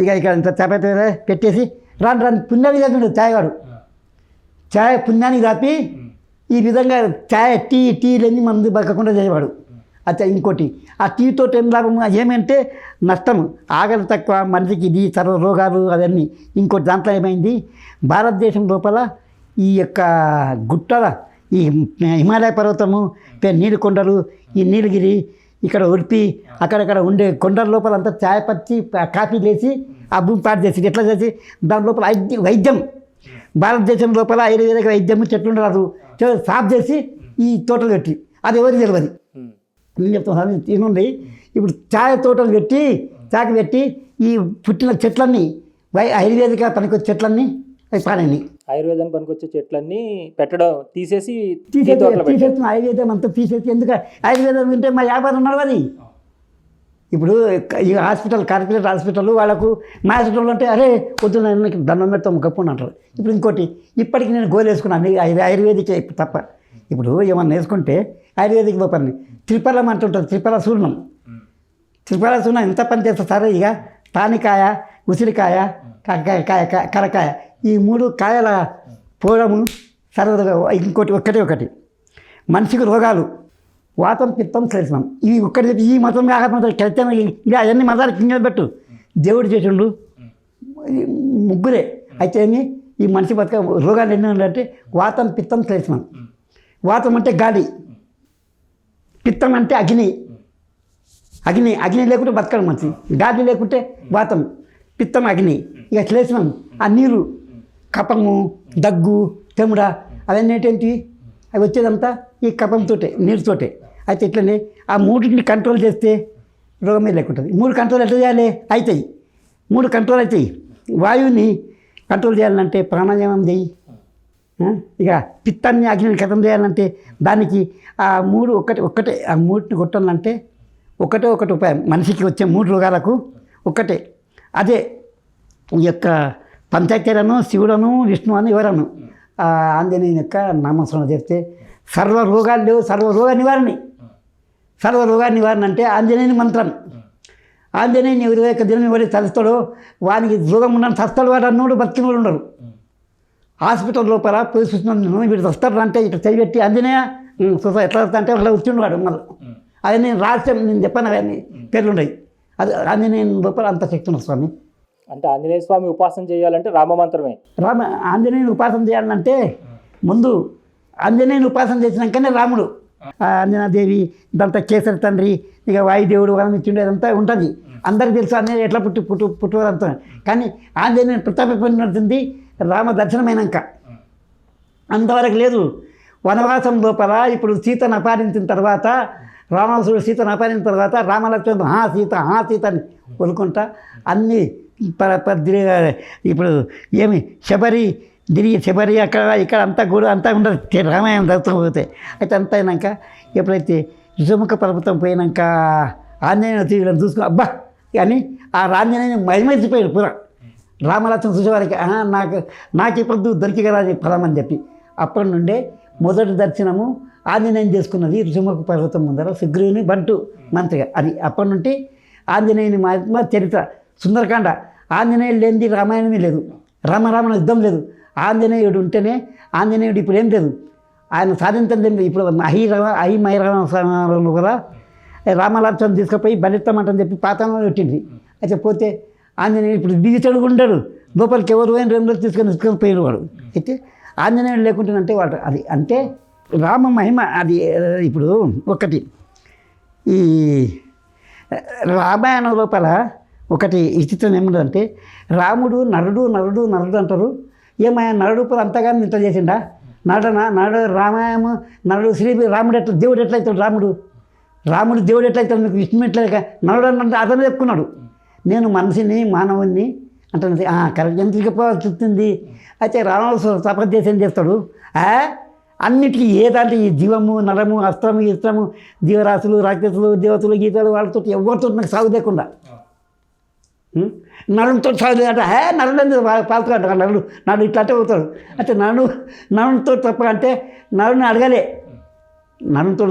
ఇక ఇంత చపాతీ పెట్టేసి రాను పుణ్యాలు చేసిండు ఛాయ్ వాడు. ఛాయ్ పుణ్యానికి దాపి ఈ విధంగా ఛాయ్ టీలన్నీ మందు బక్కకుండా చేసేవాడు. అచ్చా ఇంకోటి ఆ టీతో ఏం లాభం ఏమంటే నష్టం, ఆకలి తక్కువ, మనిషికి ఇది సర్వ రోగాలు అవన్నీ. ఇంకోటి దాంట్లో ఏమైంది, భారతదేశం లోపల ఈ యొక్క గుట్టల ఈ హిమాలయ పర్వతము, నీలకొండలు, ఈ నీలగిరి, ఇక్కడ ఉడిపి అక్కడక్కడ ఉండే కొండల లోపల అంతా ఛాయ్ పచ్చి కాఫీ వేసి ఆ భూమి పాటు చేసి ఎట్లా చేసి దాని లోపల వైద్యం, భారతదేశం లోపల ఆయుర్వేదిక వైద్యం చెట్లు రాదు సాఫ్ చేసి ఈ తోటలు పెట్టి అది ఎవరికి తెలియదు. నేను చెప్తాను తినండి. ఇప్పుడు ఛాయ్ తోటలు పెట్టి చాకి పెట్టి ఈ పుట్టిన చెట్లన్నీ ఆయుర్వేదిక పనికొచ్చే చెట్లన్నీ అవి పాడండి. ఆయుర్వేదం పనికొచ్చే చెట్లన్నీ పెట్టడం తీసేసి ఆయుర్వేదం అంతా తీసేసి, ఎందుకంటే ఆయుర్వేదం వింటే మా వ్యాపారం నడవది. ఇప్పుడు ఈ హాస్పిటల్, కార్పొరేట్ హాస్పిటల్ వాళ్ళకు మా హాస్పిటల్ అంటే అరే వద్దు నాకు దండం పెడతాం గప్పు అంటారు. ఇప్పుడు ఇంకోటి ఇప్పటికి నేను గోలు వేసుకున్నాను ఆయుర్వేదికే తప్ప. ఇప్పుడు ఏమన్నా వేసుకుంటే ఆయుర్వేదిక్ లోపలిని త్రిఫలం అంటుంటుంది, త్రిఫల చూర్ణం. త్రిఫల చూర్ణం ఎంత పని చేస్తా సరే, ఇక తానికాయ, ఉసిరికాయ, కరకాయ, ఈ 3 కాయల పోవడము సర్వగా. ఇంకోటి ఒకటి మనిషికి రోగాలు వాతం, పిత్తం, శ్లేష్మం, ఇవి ఒక్కటి ఈ మతం కాకపోతే కలిస్తే ఇలా అవన్నీ మతాలు కింద పెట్టు. దేవుడు చేసిండు ముగ్గురే. అయితే ఈ మనిషి బతుక రోగాలు ఎన్ని ఉన్నాయంటే వాతం, పిత్తం, శ్లేష్మం. వాతం అంటే గాలి, పిత్తం అంటే అగ్ని లేకుంటే బతకడం మనిషి, గాలి లేకుంటే వాతం, పిత్తం, అగ్ని. ఇక శ్లేష్మం ఆ నీరు, కపము, దగ్గు, తెముడ అవన్నీ ఏంటివి అవి వచ్చేదంతా ఈ కపంతోటే, నీరుతోటే. అయితే ఇట్లనే ఆ 3ని కంట్రోల్ చేస్తే రోగమే లేకుంటుంది. 3 కంట్రోల్ ఎట్లా చేయాలి? అవుతాయి 3 కంట్రోల్ అవుతాయి. వాయువుని కంట్రోల్ చేయాలంటే ప్రాణాయామం చేయి. ఇక పిత్తాన్ని, అగ్నిని కథం చేయాలంటే దానికి ఆ 3 ఒక్కటే ఆ 3ని కొట్టాలంటే ఒకటే ఉపాయం. మనిషికి వచ్చే 3 రోగాలకు ఒక్కటే. అదే ఈ యొక్క పంచాయతీలను, శివుడను, విష్ణు అని ఎవరను ఆంజనేయుని యొక్క నామస్మరణ చేస్తే సర్వ రోగాలు లేవు. సర్వరోగ నివారణ అంటే ఆంజనేయుని మంత్రం. ఆంజనేయుని 21 దినం ఎవరి తలుస్తాడో వానికి రోగం ఉండని చస్తాడు. వాడు అన్నోడు బతికిన వాళ్ళు ఉండరు. హాస్పిటల్ లోపల పోయి చూస్తున్నాను వీడు వస్తాడు అంటే ఇట్లా చేయబెట్టి ఆంజనేయ చూసా ఎట్లా వస్తా అంటే అట్లా వచ్చిండు మళ్ళీ. అది నేను రాష్ట్రం నేను చెప్పాను, అవన్నీ పేర్లున్నాయి. అది ఆంజనేయుని లోపల అంత శక్తి ఉన్నది స్వామి. అంటే ఆంజనేయ స్వామి ఉపాసన చేయాలంటే రామమంత్రమే. ఆంజనేయుని ఉపాసన చేయాలంటే ముందు ఆంజనేయుని ఉపాసన చేసినాకనే రాముడు, ఆంజనాదేవి, ఇదంతా కేసరి తండ్రి, ఇక వాయుదేవుడు వరం ఇచ్చిండు, అదంతా ఉంటుంది. అందరికీ తెలుసు ఆంజనేయుడు ఎట్లా పుట్టువారంతా. కానీ ఆంజనేయుని ప్రతాపడుతుంది రామ దర్శనమైనాక, అంతవరకు లేదు. వనవాసం లోపల ఇప్పుడు సీతను అపహరించిన తర్వాత, రావణాసుడు సీతను అపహరించిన తర్వాత రామలక్ష్మణుడు సీత అని కొనుక్కుంటా అన్నీ ఇప్పుడు ఏమి శబరి అక్కడ ఇక్కడ అంతా కూడా అంతా ఉండదు. రామాయణం చదువుతూ అయితే అంతా అయినాక ఎప్పుడైతే విషముఖ పర్వతం పోయినాక ఆంజనేయ తీరులను చూసుకుని అబ్బా అని ఆ ఆంజనేయుని మైమరిచిపోయాడు పూర. రామలక్ష్మణ చూసేవారికి నాకు ఇప్పుడు దొరికి కదా ఫలం అని చెప్పి అప్పటి నుండే మొదటి దర్శనము ఆంజనేయం చేసుకున్నది ఋషిముఖ పర్వతం ముందర సుగ్రీవుని బంటు మంత్రిగా. అది అప్పటి నుండి ఆంజనేయుని మహాత్మ చరిత్ర. సుందరకాండ ఆంజనేయుడు లేనిది రామాయణమే లేదు, రామరావణ యుద్ధం లేదు. ఆంజనేయుడు ఉంటేనే ఆంజనేయుడు ఇప్పుడు ఏం లేదు, ఆయన సాధించలేదు. ఇప్పుడు అహిమైరావణంలో కూడా రామలక్ష్మణ తీసుకుపోయి బలిస్తామంటని చెప్పి పాతంలో పెట్టింది. అయితే పోతే ఆంజనేయుడు ఇప్పుడు దిగిచడుగు ఉండడు, లోపలికి ఎవరు 2 రోజులు తీసుకొని పోయిన వాడు. అయితే ఆంజనేయుడు లేకుంటేనంటే వాడు అది అంటే రామ మహిమ. అది ఇప్పుడు ఒకటి ఈ రామాయణం లోపల ఒకటి విచిత్రం ఏముందంటే రాముడు నరుడు అంటారు. ఏమయ్యా నరుడు కూడా అంతగానే ఇంత చేసిండా? నరుడు రామాయణము నరుడు రాముడు ఎట్లా దేవుడు ఎట్లయితాడు? రాముడు దేవుడు ఎట్లయితాడు? మీకు విష్ణు ఎట్లయిక నరుడు అంటే అతనే చెప్పుకున్నాడు. నేను మనిషిని మానవుని అంటే కరెక్ట్ ఎంతకి చెప్తుంది. అయితే రావణుడు తపస్సు చేస్తాడు అన్నిటికీ ఏదంటే ఈ జీవము, నరము, అస్త్రము, ఇస్త్రము, జీవరాశులు, రాక్షసులు, దేవతలు, గీతలు వాళ్ళతో ఎవరితో నాకు సాగు లేకుండా నరునితో సాగు అంటే నరుడు పాల్చుకుంటాడు. నరుడు ఇట్లా అంటే అవుతాడు. అంటే నరునితో తప్ప అంటే నరుని నరునితో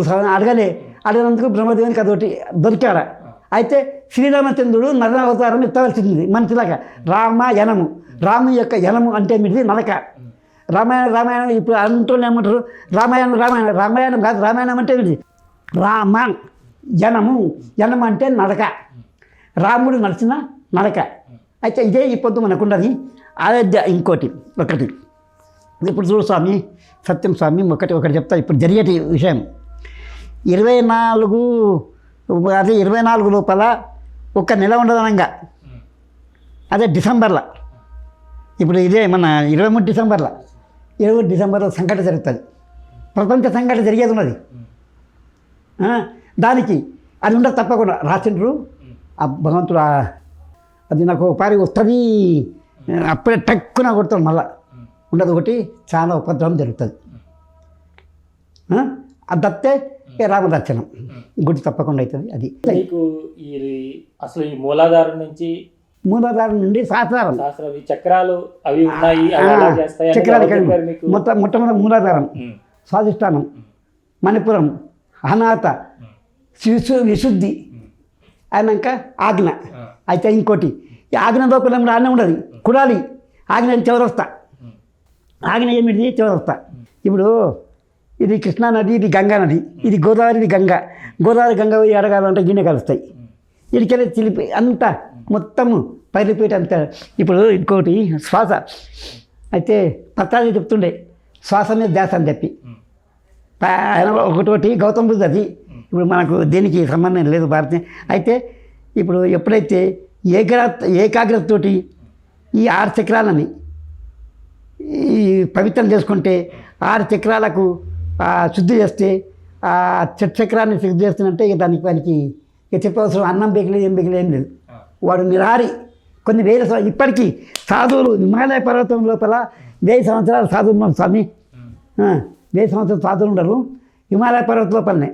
అడగనందుకు బ్రహ్మదేవునికి అదొకటి దొరికాడా. అయితే శ్రీరామచంద్రుడు నర అవతారం ఎత్తవలసింది మనిషిలాగా. రామ యనము, రాము యొక్క యనము అంటే మీది నరక. రామాయణం ఇప్పుడు అంటూనే ఏమంటారు రామాయణం కాదు. రామాయణం అంటే ఇది రామ జనం అంటే నడక, రాముడు నడిచిన నడక. అయితే ఇదే ఈ పొద్దు మనకున్నది. అయోధ్య ఇంకోటి ఒకటి. ఇప్పుడు చూడు స్వామి, సత్యం స్వామి, ఒకటి చెప్తా. ఇప్పుడు జరిగేటి విషయం 24 లోపల ఒక నెల ఉండదనంగా, అదే డిసెంబర్లో. ఇప్పుడు ఇదే మన 23 డిసెంబర్లో సంఘటన జరుగుతుంది. ప్రపంచ సంఘటన జరిగేది ఉన్నది. దానికి అది ఉండదు తప్పకుండా రాసిండ్రు. ఆ భగవంతుడు అది నాకు పారి వస్తుంది, అప్పుడే టక్కున కొడతాడు. మళ్ళా ఉండదు ఒకటి, చాలా ఉపద్రవం జరుగుతుంది. అది తప్పితే రామదర్శనం గుడి తప్పకుండా అవుతుంది. అది మీకు అసలు ఈ మూలాధారం నుండి శాస్త్రారం ఈ చక్రాలు అవి ఉన్నాయి, అవి ఎలా చేస్తాయి? చక్రాలు మొట్టమొదటి మూలాధారం, స్వాధిష్టానం, మణిపురం, అనాథ, విశుద్ధి అయినాక ఆజ్ఞ. అయితే ఇంకోటి ఈ ఆజ్ఞ లోపల ఆజ్ఞ ఉండదు, కుడాలి. ఆజ్ఞ చివరొస్తా. ఆజ్ఞ ఏమిటి? చివరొస్తా. ఇప్పుడు ఇది కృష్ణా నది, ఇది గంగా నది, ఇది గోదావరి, ఇది గోదావరి గంగ పోయి అడగాలంటే గిన్నె కలుస్తాయి. ఇడికెళ్ళి చిలిపి అంతా మొత్తము పైలిపేట అంతా. ఇప్పుడు ఇంకోటి శ్వాస. అయితే పత్రాలు చెప్తుండే శ్వాస మీద ధ్యాస అని చెప్పి. ఒకటి గౌతమ బుద్ధ. అది ఇప్పుడు మనకు దేనికి సంబంధం లేదు భారతీయ. అయితే ఇప్పుడు ఎప్పుడైతే ఏకాగ్రతతోటి ఈ 6 చక్రాలని ఈ పవిత్రం చేసుకుంటే, 6 చక్రాలకు శుద్ధి చేస్తే, ఆ చక్రాన్ని శుద్ధి చేస్తున్నంటే ఇక దానికి ఇక చెప్పవలసిన అన్నం బేకలేదు, ఏం బేకలేదు, ఏం లేదు. వాడు నిరారి. కొన్ని వేల ఇప్పటికీ సాధువులు హిమాలయ పర్వతం లోపల 1000 సంవత్సరాలు సాధువులు ఉన్నారు స్వామి. 1000 సంవత్సరాలు సాధువులు ఉండరు హిమాలయ పర్వతం లోపలనే.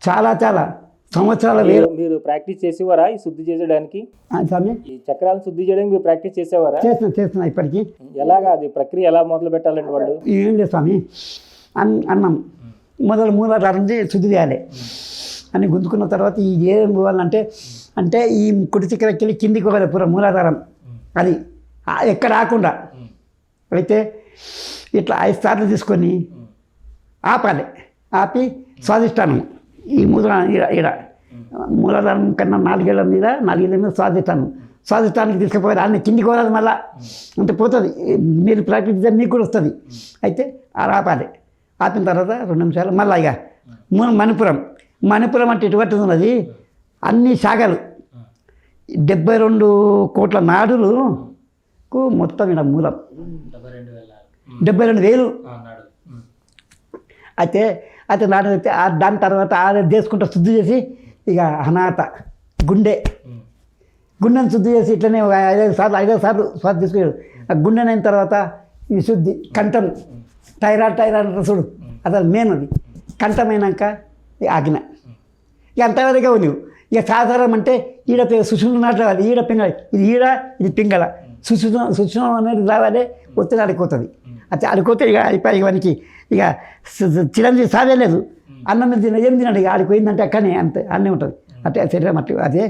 చాలా సంవత్సరాల మీరు ప్రాక్టీస్ చేసేవారా ఈ శుద్ధి చేయడానికి? స్వామి ఈ చక్రాలు శుద్ధి చేయడానికి మీరు ప్రాక్టీస్ చేసేవారా? చేస్తున్నా ఇప్పటికీ. ఎలాగా అది ప్రక్రియ ఎలా మొదలు పెట్టాలండి వాళ్ళు? ఏం లేదు స్వామి, అన్నం మొదలు మూలాధారం శుద్ధి చేయాలి అని గుంజుకున్న తర్వాత ఈ ఏం పోవాలంటే ఈ కుడి చక్రానికి వెళ్ళి కిందికి పోవాలి పూర మూలాధారం. అది ఎక్కడ ఆకుండా. అయితే ఇట్లా 5 సార్లు తీసుకొని ఆపాలి. ఆపి స్వాధిష్టానం ఈ మూలాధారం కన్నా 4 ఏళ్ళ మీద స్వాధిష్టానికి తీసుకుపోయారు. అన్ని కిందికి పోవాలి మళ్ళా అంటే పోతుంది. మీరు ప్రాక్టీస్ చేస్తే మీకు కూడా వస్తుంది. అయితే ఆపాలి. ఆపిన తర్వాత 2 నిమిషాలు మళ్ళీ ఇక మణిపురం అంటే ఎటువంటి ఉన్నది, అన్ని శాఖలు 72 కోట్ల నాడులకు మొత్తం ఇక్కడ మూలం 72,000. అయితే నాడు అయితే దాని తర్వాత చేసుకుంటూ శుద్ధి చేసి ఇక అనాథ గుండెని శుద్ధి చేసి ఇట్లనే 5 సార్లు శ్వాస తీసుకున్నాడు. ఆ గుండెనైన తర్వాత విశుద్ధి, కంఠం, థైరాయిడ్ చూడు అసలు మెయిన్ అది. కంఠమైనాక ఆజ్ఞ. ఇక అంతవరకే ఉంది. ఇక సాధారణం అంటే సుషుమ్న నాటాలి, పింగళ, ఇది పింగళ. సుషుమ్నం అనేది రావాలి, ఒత్తిడి అడిగిపోతుంది. అయితే అడిగిపోతే ఇక అయిపోయి ఇవన్నీ ఇక చిరంజీవి సాధే లేదు. అన్నం ఏం తిన్నాడు ఇక ఆడిపోయిందంటే అక్కడనే అంతే అన్నీ ఉంటుంది. అంటే శరీరం అట్లా. అదే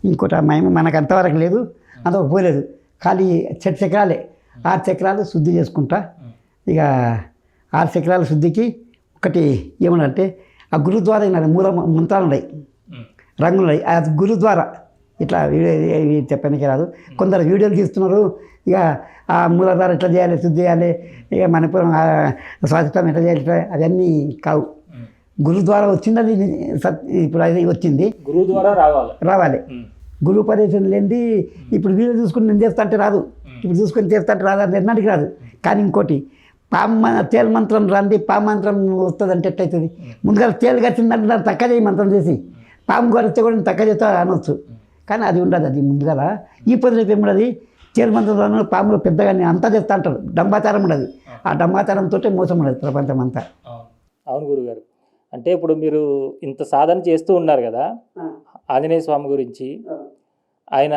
ఇంకోటి మేము మనకు అంతవరకు లేదు, అంతవరకు పోలేదు. ఖాళీ 7 చక్రాలే, 6 చక్రాలు శుద్ధి చేసుకుంటా. ఇక 6 చక్రాల శుద్ధికి ఒకటి ఏమనంటే ఆ గురుద్వారా అయినారు, మూల మంత్రాలు ఉన్నాయి, రంగులు ఉన్నాయి. ఆ గురుద్వారా ఇట్లా వీడియో చెప్పడానికి రాదు. కొందరు వీడియోలు తీస్తున్నారు. ఇక ఆ మూలాధార ఎట్లా చేయాలి, శుద్ధి చేయాలి, ఇక మణిపురం స్వాధిష్టానం ఎట్లా చేయాలి, అవన్నీ కావు. గురుద్వారా వచ్చింది. అది ఇప్పుడు అది వచ్చింది. గురుద్వారా రావాలి. గురుపదేశం లేనిది ఇప్పుడు వీడియో చూసుకుని నేను చేస్తా అంటే రాదు. ఇప్పుడు చూసుకొని చేస్తా అంటే రాదు, అది ఎన్నటికి రాదు. కానీ ఇంకోటి తేలు మంత్రం రాంది, పాము మంత్రం వస్తుంది అంటే ఎట్లయితుంది? ముందుగా తేలు గచ్చిందంటే దాన్ని తక్కువ చేయి మంత్రం చేసి, పాము గరిస్తే కూడా తక్కువ చేస్తా అనవచ్చు. కానీ అది ఉండదు. అది ముందుగా ఈ పొద్దున ఏముండదు. తేలు మంత్రం పాములు పెద్దగా అంతా చేస్తా అంటారు. డంబాచారం ఉండదు. ఆ డంబాచారంతో మోసం ఉండదు ప్రపంచం అంతా. అవును గురుగారు. అంటే ఇప్పుడు మీరు ఇంత సాధన చేస్తూ ఉన్నారు కదా ఆంజనేయ స్వామి గురించి, ఆయన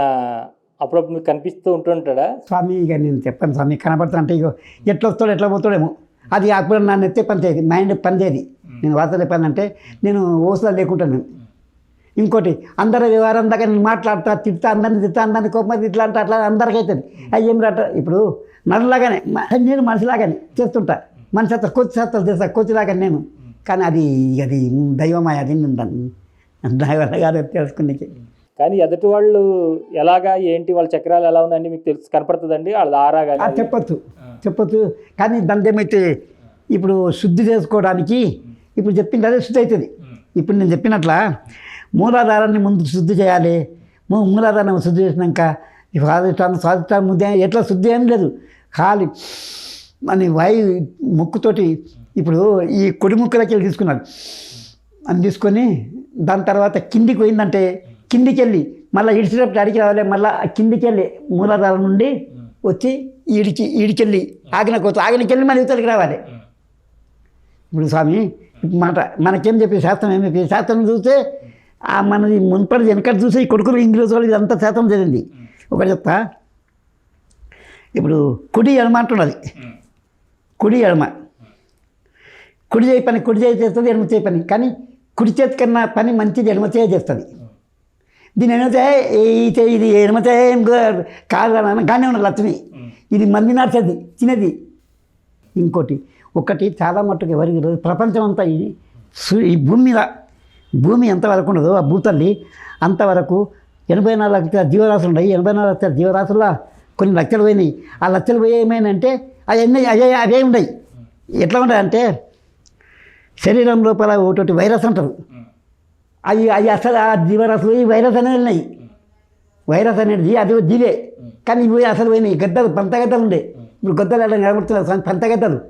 అప్పుడప్పుడు మీకు కనిపిస్తూ ఉంటుంటాడా? స్వామి ఇక నేను చెప్పాను స్వామి, కనపడతా అంటే ఇక ఎట్లా వస్తాడో ఎట్లా పోతాడేమో. అది అప్పుడు నన్ను ఎత్తే పనిచేది, మైండ్ పనిచేది. నేను వార్త చెప్పానంటే నేను ఓసులో లేకుంటాను. ఇంకోటి అందరి వ్యవహారం దాకా నేను మాట్లాడతా, తిడతా, అందరిని కోపం ఇట్లా అంటే అట్లా అందరికీ అవుతుంది. అది ఏం రాట ఇప్పుడు నరులాగానే నేను మనిషిలాగానే చేస్తుంటా మనిషి అత్త కోతి చేస్తాను చేస్తా కోతిలాగానే నేను కానీ అది అది దైవమాయ అది దైవం కాదు తెలుసుకునేకి. కానీ ఎదుటి వాళ్ళు ఎలాగా ఏంటి వాళ్ళ చక్రాలు ఎలా ఉన్నాయని మీకు తెలుసు కనపడుతుందండి వాళ్ళ ఆరా కానీ చెప్పొచ్చు కానీ దాని ఏమైతే ఇప్పుడు శుద్ధి చేసుకోవడానికి ఇప్పుడు చెప్పింది అదే శుద్ధి అవుతుంది. ఇప్పుడు నేను చెప్పినట్ల మూలాధారాన్ని ముందు శుద్ధి చేయాలి. మూలాధారాన్ని శుద్ధి చేసినాక స్వాధిష్టానం ముందే ఎట్లా శుద్ధి ఏం లేదు ఖాళీ అని వాయు ముక్కుతోటి ఇప్పుడు ఈ కొడి ముక్కులకి వెళ్ళి తీసుకున్నాడు అని తీసుకొని దాని తర్వాత కిందికి పోయిందంటే కిందికి వెళ్ళి మళ్ళీ ఇడిచినప్పుడు అడిగి రావాలి. మళ్ళీ కిందికి వెళ్ళి మూలాధారం నుండి వచ్చి ఈడికెళ్ళి ఆగినకెళ్ళి మళ్ళీ ఇవతలకి రావాలి. ఇప్పుడు స్వామి మాట మనకేం చెప్పి శాస్త్రం ఏం చెప్పి శాస్త్రం చూస్తే మనది మున్పడి వెనకటి చూసి ఈ కొడుకులు ఇంగ్లీష్ వాళ్ళు ఇదంతా శాస్త్రం జరిగింది. ఒకటి చెప్తా, ఇప్పుడు కుడి ఎడమ అంటున్నది. కుడి ఎడమ కుడి చేయి పని కుడి చేయి చేస్తుంది, ఎడమ చేయి పని. కానీ కుడి చేతి కన్నా పని మంచిది ఎడమ చేయి చేస్తుంది. దీని ఎడమ చేయి ఇది ఎడమ చేయి కాదు కానీ ఉన్న లక్ష్మి ఇది మంది నడిచేది చిన్నది. ఇంకోటి ఒకటి చాలా మట్టుకు ఎవరికి ప్రపంచం అంతా ఈ భూమి మీద భూమి ఎంతవరకు ఉండదో ఆ భూతల్లి అంతవరకు 84 లక్షల జీవరాశులు ఉన్నాయి. 84 లక్షల జీవరాశుల్లో కొన్ని లక్షలు పోయినాయి. ఆ లక్షలు పోయి ఏమైనాయంటే అవన్నీ అవే ఉన్నాయి. ఎట్లా ఉంటాయంటే శరీరం లోపల ఒకటి వైరస్ అంటారు. అవి అసలు ఆ జీవరాశులు ఈ వైరస్ అనేది ఉన్నాయి. వైరస్ అనేది అది జీవే కానీ ఇవి అసలు పోయినాయి. గద్దలు పంతగద్దలు ఉండే ఇప్పుడు గద్దలు ఎలా నిలబడుతున్నారు పంతగద్దలు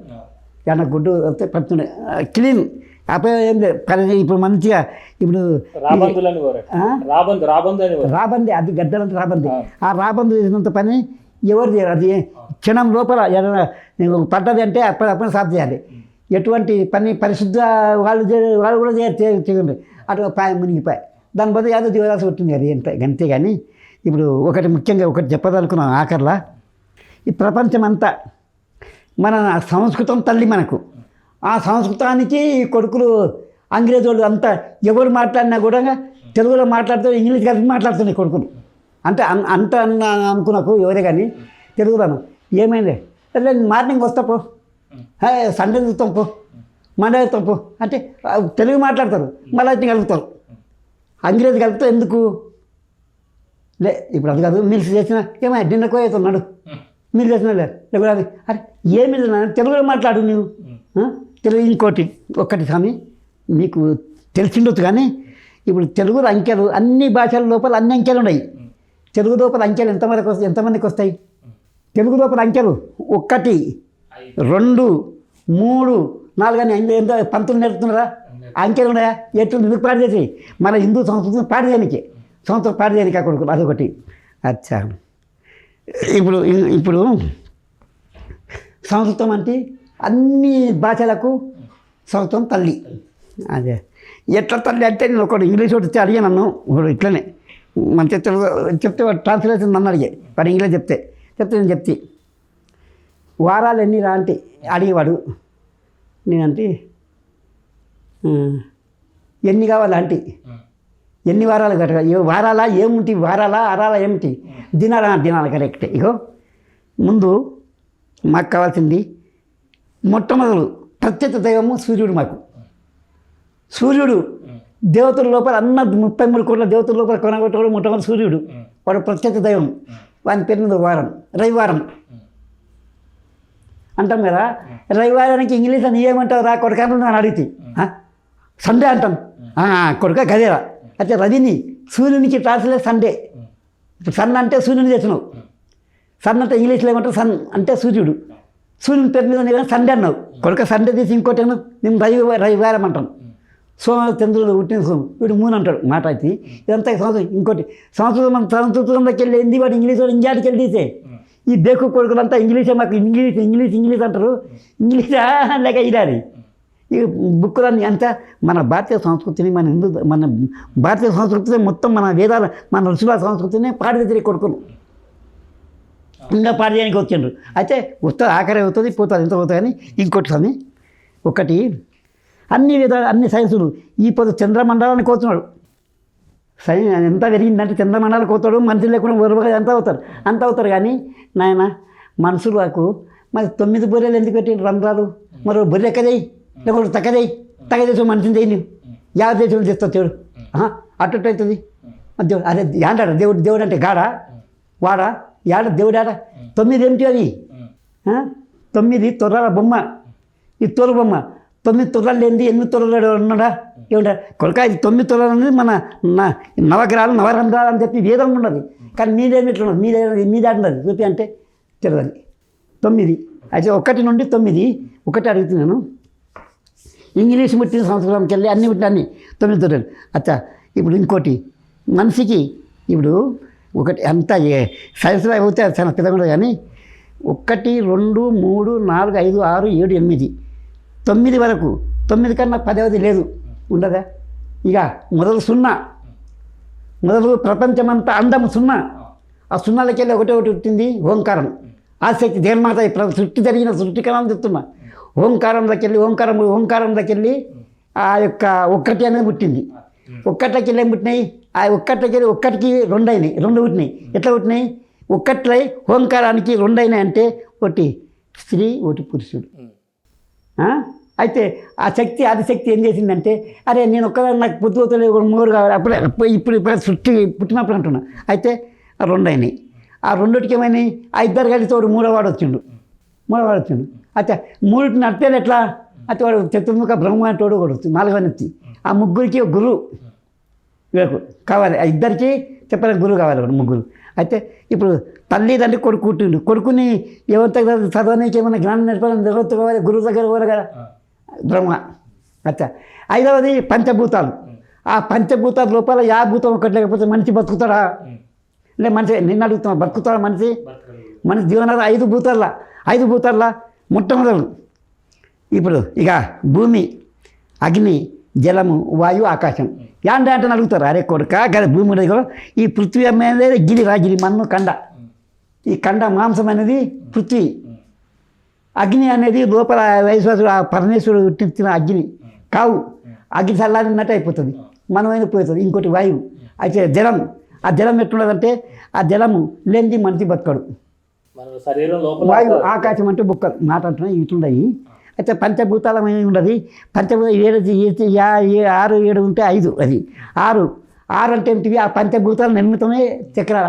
ఏమన్నా గుడ్డు వస్తే పడుతున్నాయి క్లీన్ అప్పుడు ఏం లేదు. ఇప్పుడు మంచిగా ఇప్పుడు రాబంది అది గద్దలంటే రాబంది. ఆ రాబంది చేసినంత పని ఎవరు చేయరు. అది క్షణం లోపల ఏదైనా పడ్డది అంటే అప్పుడు సాధ చేయాలి. ఎటువంటి పని పరిశుద్ధ వాళ్ళు కూడా చేయండి అట్లా మునిగిపోయి దాని బదులు ఏదో జీవరాశి పుట్టింది అది అంతే. కానీ ఇప్పుడు ఒకటి ముఖ్యంగా ఒకటి చెప్పదలుకున్నాం ఆఖర్లా ఈ ప్రపంచం అంతా మన సంస్కృతం తల్లి మనకు. ఆ సంస్కృతానికి కొడుకులు అంగ్రేజీ వాళ్ళు అంతా ఎవరు మాట్లాడినా కూడా తెలుగులో మాట్లాడుతూ ఇంగ్లీష్ కలిపి మాట్లాడుతున్నాయి కొడుకులు. అంటే అంత అనుకున్నాకు ఎవరే కానీ తెలుగులోను ఏమైంది మార్నింగ్ వస్తా పో సండే చూస్తాం పో మండే చూస్తాం పో అంటే తెలుగు మాట్లాడతారు మళ్ళీ కలుపుతారు. అంగ్రేజీ కలుపుతారు ఎందుకు ఇప్పుడు అది కాదు మీరు చేసిన ఏమై డిన్నర్ అవుతున్నాడు మీరు చేసిన లేకపోతే అది అరే ఏమి తెలుగులో మాట్లాడు నువ్వు తెలుగు. ఇంకోటి ఒక్కటి స్వామి మీకు తెలిసిండొచ్చు కానీ ఇప్పుడు తెలుగు అంకెలు అన్ని భాషల లోపల అన్ని అంకెలు ఉన్నాయి. తెలుగు లోపల అంకెలు ఎంతమందికి వస్తాయి? తెలుగు లోపల అంకెలు 1 2 3 4 అని ఎంత 19 నేర్పుతున్నారా? అంకెలు ఉన్నాయా? ఎట్లు ఎందుకు పాడు చేసి మన హిందూ సంస్కృతిని పాడు చేయడానికి సంస్కృతి పాడు చేయడానికి కొడుకు అదొకటి. అచ్చా ఇప్పుడు సంస్కృతం అంటే అన్ని భాషలకు సంస్కృతం తల్లి. అదే ఎట్లా తల్లి అంటే నేను ఒకటి ఇంగ్లీష్ వచ్చి అడిగా నన్ను ఒకడు ఇట్లనే మంచిగా తెలుగు చెప్తే వాడు ట్రాన్స్లేషన్ నన్ను అడిగే వాడు ఇంగ్లీష్ చెప్తే నేను చెప్తే వారాలు ఎన్ని రా అంటే అడిగేవాడు. నేనంటే ఎన్ని కావాలంటే ఎన్ని వారాలు కట్టగా వారాలా ఏముంటి వారాలా అరాలా ఏమిటి దినాలు కరెక్టే. ఇగో ముందు మాకు కావాల్సింది మొట్టమొదలు ప్రత్యక్ష దైవము సూర్యుడు. మాకు సూర్యుడు దేవతల లోపల 33 కోట్ల దేవతల లోపల కొనగొట్టడం మొట్టమొదటి సూర్యుడు. వాడు ప్రత్యక్ష దైవం. వాని పేరు వారం రవివారం అంటాం కదా. రవివారానికి ఇంగ్లీష్ అని ఏమంటావు రా కొడుకంటే నేను అడిగితే సండే అంటాం కొడుక గదేరా. అయితే రవిని సూర్యునికి ట్రాన్స్లేట్ సండే. సన్ అంటే సూర్యుని చేసినావు. సన్ అంటే ఇంగ్లీష్లో ఏమంటావు సన్ అంటే సూర్యుడు. సూర్యుని పేరు మీద సండే అన్నావు కొడుక. సండే తీసి ఇంకోటి ఏమో మేము రవివారం అంటాం. చంద్రుడు పుట్టిన వీడు మూన్ అంటాడు మాట అయితే ఇదంతా సంవత్సరం. ఇంకోటి సంస్కృతంలోకి వెళ్ళి ఏంది వాడు ఇంగ్లీష్ వాడు ఇండియాకి వెళ్ళి తీసే ఈ బేకు కొడుకులంతా ఇంగ్లీషే మాకు ఇంగ్లీష్ అంటారు. ఇంగ్లీషా లేక ఇలాది ఈ బుక్కులన్నీ అంతా మన భారతీయ సంస్కృతిని మన భారతీయ సంస్కృతిని మొత్తం మన వేదాల మన ఋషుల సంస్కృతిని పాడితే కొడుకులు ఇంకా పాడు చేయడానికి వచ్చిండ్రు. అయితే వస్తుంది ఆఖరి అవుతుంది పోతుంది ఎంత పోతుంది. కానీ ఇంకోటి స్వామి ఒకటి అన్ని విధాలు అన్ని సైన్సులు ఈ చంద్రమండలానికి పోతున్నాడు. సైన్స్ ఎంత పెరిగిందంటే చంద్రమండలానికి పోతాడు. మనిషి లేకుండా వరువుగా ఎంత అవుతారు కానీ నాయన మనుషులకు మరి 9 బొర్రెలు ఎందుకు పెట్టి రంధ్రాలు మరో బొర్రె ఎక్కదేయి లేకపోతే తగ్గదేసి మనిషిని చేయి నువ్వు యా దేశం తెస్తావు దేవుడు అట్టు అవుతుంది దేవుడు అదే యాంటాడు దేవుడు అంటే గాడా వాడా యాడ దేవుడాడ 9 ఏమిటి అది 9 తొర్రాల బొమ్మ ఈ తోలు బొమ్మ 9 తొర్రాలు లేనిది 8 తొర్రాలు ఉన్నాడా ఏమిటా కొడుక ఇది 9 తొర్రాలు అనేది మన నవగ్రహాలు నవరంధ్రాలు అని చెప్పి వేదం ఉన్నది కానీ మీదేమి ఇట్లా ఉన్నది మీదాడినది చూపి అంటే తెలియదు 9 అయితే 1 నుండి 9 ఒకటి అడుగుతున్నాను ఇంగ్లీష్ పుట్టిన సంస్కృతంకి వెళ్ళి అన్ని పుట్టిన అన్ని 9 తొర్రాలు అచ్చా ఇప్పుడు ఇంకోటి మనిషికి ఇప్పుడు ఒకటి అంతా సైన్స్లో అవుతే చాలా పెద్దగా కానీ 1 2 3 4 5 6 7 8 9 వరకు 9 కన్నా 10వది లేదు ఉండదా ఇక మొదలు 0 మొదలు ప్రపంచమంతా అందం 0 ఆ 0లకి వెళ్ళి ఒకటి పుట్టింది ఓంకారం ఆసక్తి దేవమాత సృష్టి జరిగిన సృష్టికరణం చెప్తున్నా ఓంకారంలోకి వెళ్ళి ఆ యొక్క 1 అనేది పుట్టింది 1కి వెళ్ళి ఏం పుట్టినాయి ఆ 1కి వెళ్ళి 1కి 2 అయినాయి 2 పుట్టినాయి ఎట్లా పుట్టినాయి 1 ఓంకారానికి 2 అయినాయి అంటే ఒకటి స్త్రీ ఒకటి పురుషుడు అయితే ఆ శక్తి ఆదిశక్తి ఏం చేసిందంటే అరే నేను ఒక్కదాన్ని నాకు పొద్దుపోతలే 3 కావాలి ఇప్పుడు సృష్టి పుట్టినప్పుడు అంటున్నా అయితే ఆ 2 అయినాయి ఆ 2కి ఏమైనాయి ఆ 2 కలిసి తోడు 3వ వాడు వచ్చిండు అయితే 3 నడిపేది ఎట్లా అయితే వాడు చతుర్ముఖ బ్రహ్మ అంటోడు కూడా వస్తుంది 4వనెత్తి ఆ ముగ్గురికి ఒక గురువు వీళ్ళకు కావాలి ఆ 2కి చెప్పడానికి గురువు కావాలి వాడు ముగ్గురు అయితే ఇప్పుడు తల్లిదండ్రి కొడుకు పుట్టిండు కొడుకుని ఎవరితో చదవడానికి ఏమైనా జ్ఞానం నేర్పాలని ఎవరితో కావాలి గురువు దగ్గర పోవాలి కదా బ్రహ్మ అచ్చా 5వది పంచభూతాలు ఆ పంచభూతాల లోపల యా భూతం ఒకటి లేకపోతే మనిషి బతుకుతాడా లే మనిషి నిన్ను అడుగుతున్నా బతుకుతాడా మనిషి జీవనాలు 5 భూతాల్లో మొట్టమొదలు ఇప్పుడు ఇక భూమి అగ్ని జలము వాయువు ఆకాశం యాండ అంటే అడుగుతారు అరే కొడుక కదా భూమి ఉండేది కదా ఈ పృథ్వీ అనేది గిరి మన్ను కండ ఈ కండ మాంసం అనేది పృథ్వీ అగ్ని అనేది లోపల వైశ్వాసుడు ఆ పరమేశ్వరుడు పుట్టించిన అగ్ని కావు అగ్ని చల్లారినట్టు అయిపోతుంది మనమైన పోతుంది ఇంకోటి వాయువు అయితే జలం ఆ జలం ఎట్లున్నదంటే ఆ జలము లేనిది మనిషి బతకడు వాయువు ఆకాశం అంటే బుక్కలు మాట అంటున్నా ఇట్లున్నాయి అయితే పంచభూతాల ఉండదు పంచభూత 6 7 ఉంటే 5 అది 6 అంటే ఏమిటివి ఆ పంచభూతాలు నిర్మితమే చక్రాలు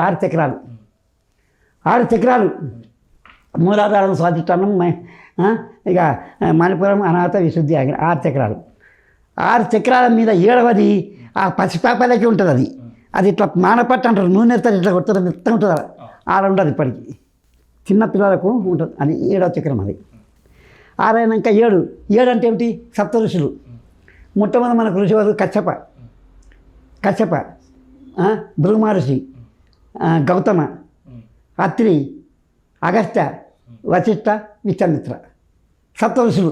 6 చక్రాలు మూలాధారం స్వాధిష్టానం ఇక మణిపురం అనాథ విశుద్ధి 6 చక్రాలు 6 చక్రాల మీద 7వది ఆ పసిపాపలకి ఉంటుంది అది ఇట్లా మానపట్టు అంటారు నూనె ఇట్లా కొడుతుంది మెత్తం ఉంటుంది ఆడ ఉండదు ఇప్పటికి చిన్న పిల్లలకు ఉంటుంది అది 7వ చక్రం అది 6 అయినాక 7 అంటే ఏమిటి సప్త ఋషులు మొట్టమొదటి మనకు ఋషివారు కశ్యప భృగు మహర్షి గౌతమ అత్రి అగస్త్య వశిష్ఠ విశ్వామిత్ర సప్త ఋషులు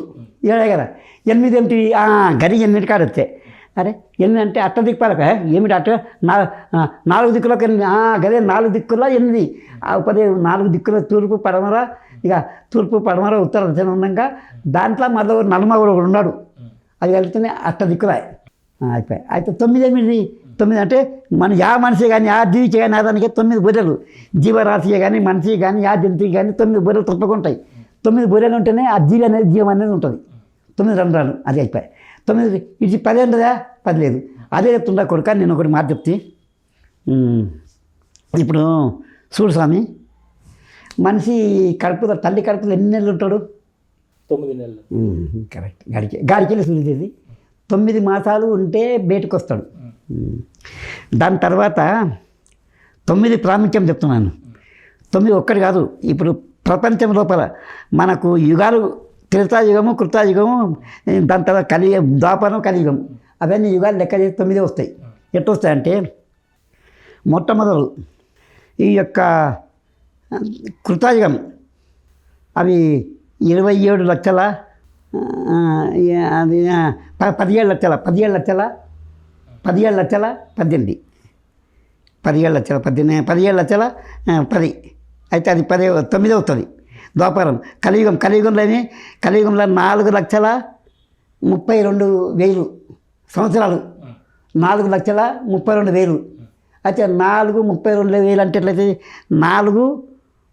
7 కదా 8 ఏమిటి గరి 8 కాడ వచ్చాయి అరే 8 అంటే అట్ట దిక్పాలక ఏమిటి అట్ట 4 దిక్కులకు 8 గదే 4 దిక్కుల్లో 8 ఆ 4 దిక్కుల తూర్పు పడమర ఇక తూర్పు పడమర ఉత్తర దక్షిణంగా దాంట్లో మళ్ళీ నలుమ కూడా ఉన్నాడు అది కలిపితేనే అట్ట దిక్కురాయి అయిపోయాయి అయితే 9 అంటే మన యా మనిషి కానీ యా జీవికి కానీ దానికి 9 బొర్రెలు జీవరాశికి కానీ మనిషికి కానీ యా జంతువుకి కానీ 9 బొర్రెలు తప్పకుండా ఉంటాయి 9 బొర్రెలు ఉంటేనే ఆ జీవి అనేది జీవం అనేది ఉంటుంది 9 రంధ్రాలు అది అయిపోయాయి 9 ఇది 10 ఉండదా 10 లేదు అదే చెప్తుంటా కొడుక నేను ఒకటి మాట చెప్తే ఇప్పుడు చూడు స్వామి మనిషి తల్లి కడుపులో ఎన్ని నెలలు ఉంటాడు 9 నెలలు కరెక్ట్ గాడికెళ్ళి సూర్యుదేది 9 మాసాలు ఉంటే బయటకు వస్తాడు దాని తర్వాత 9 ప్రాముఖ్యం చెప్తున్నాను 9 ఒక్కటి కాదు ఇప్పుడు ప్రపంచం లోపల మనకు యుగాలు త్రేతాయుగము కృతాయుగము దాని తర్వాత ద్వాపరం కలియుగం అవన్నీ యుగాలు లెక్క చేసి 9 వస్తాయి ఎట్లా వస్తాయంటే మొట్టమొదలు ఈ యొక్క కృతాయుగం అవి 27 లక్షల 17 లక్షల 18 లక్షల 10 అయితే అది 9 అవుతుంది ద్వాపరం కలియుగంలోనే కలియుగంలో 4,32,000 సంవత్సరాలు 4,32,000 అయితే 4,32,000 అంటే ఎట్లయితే 4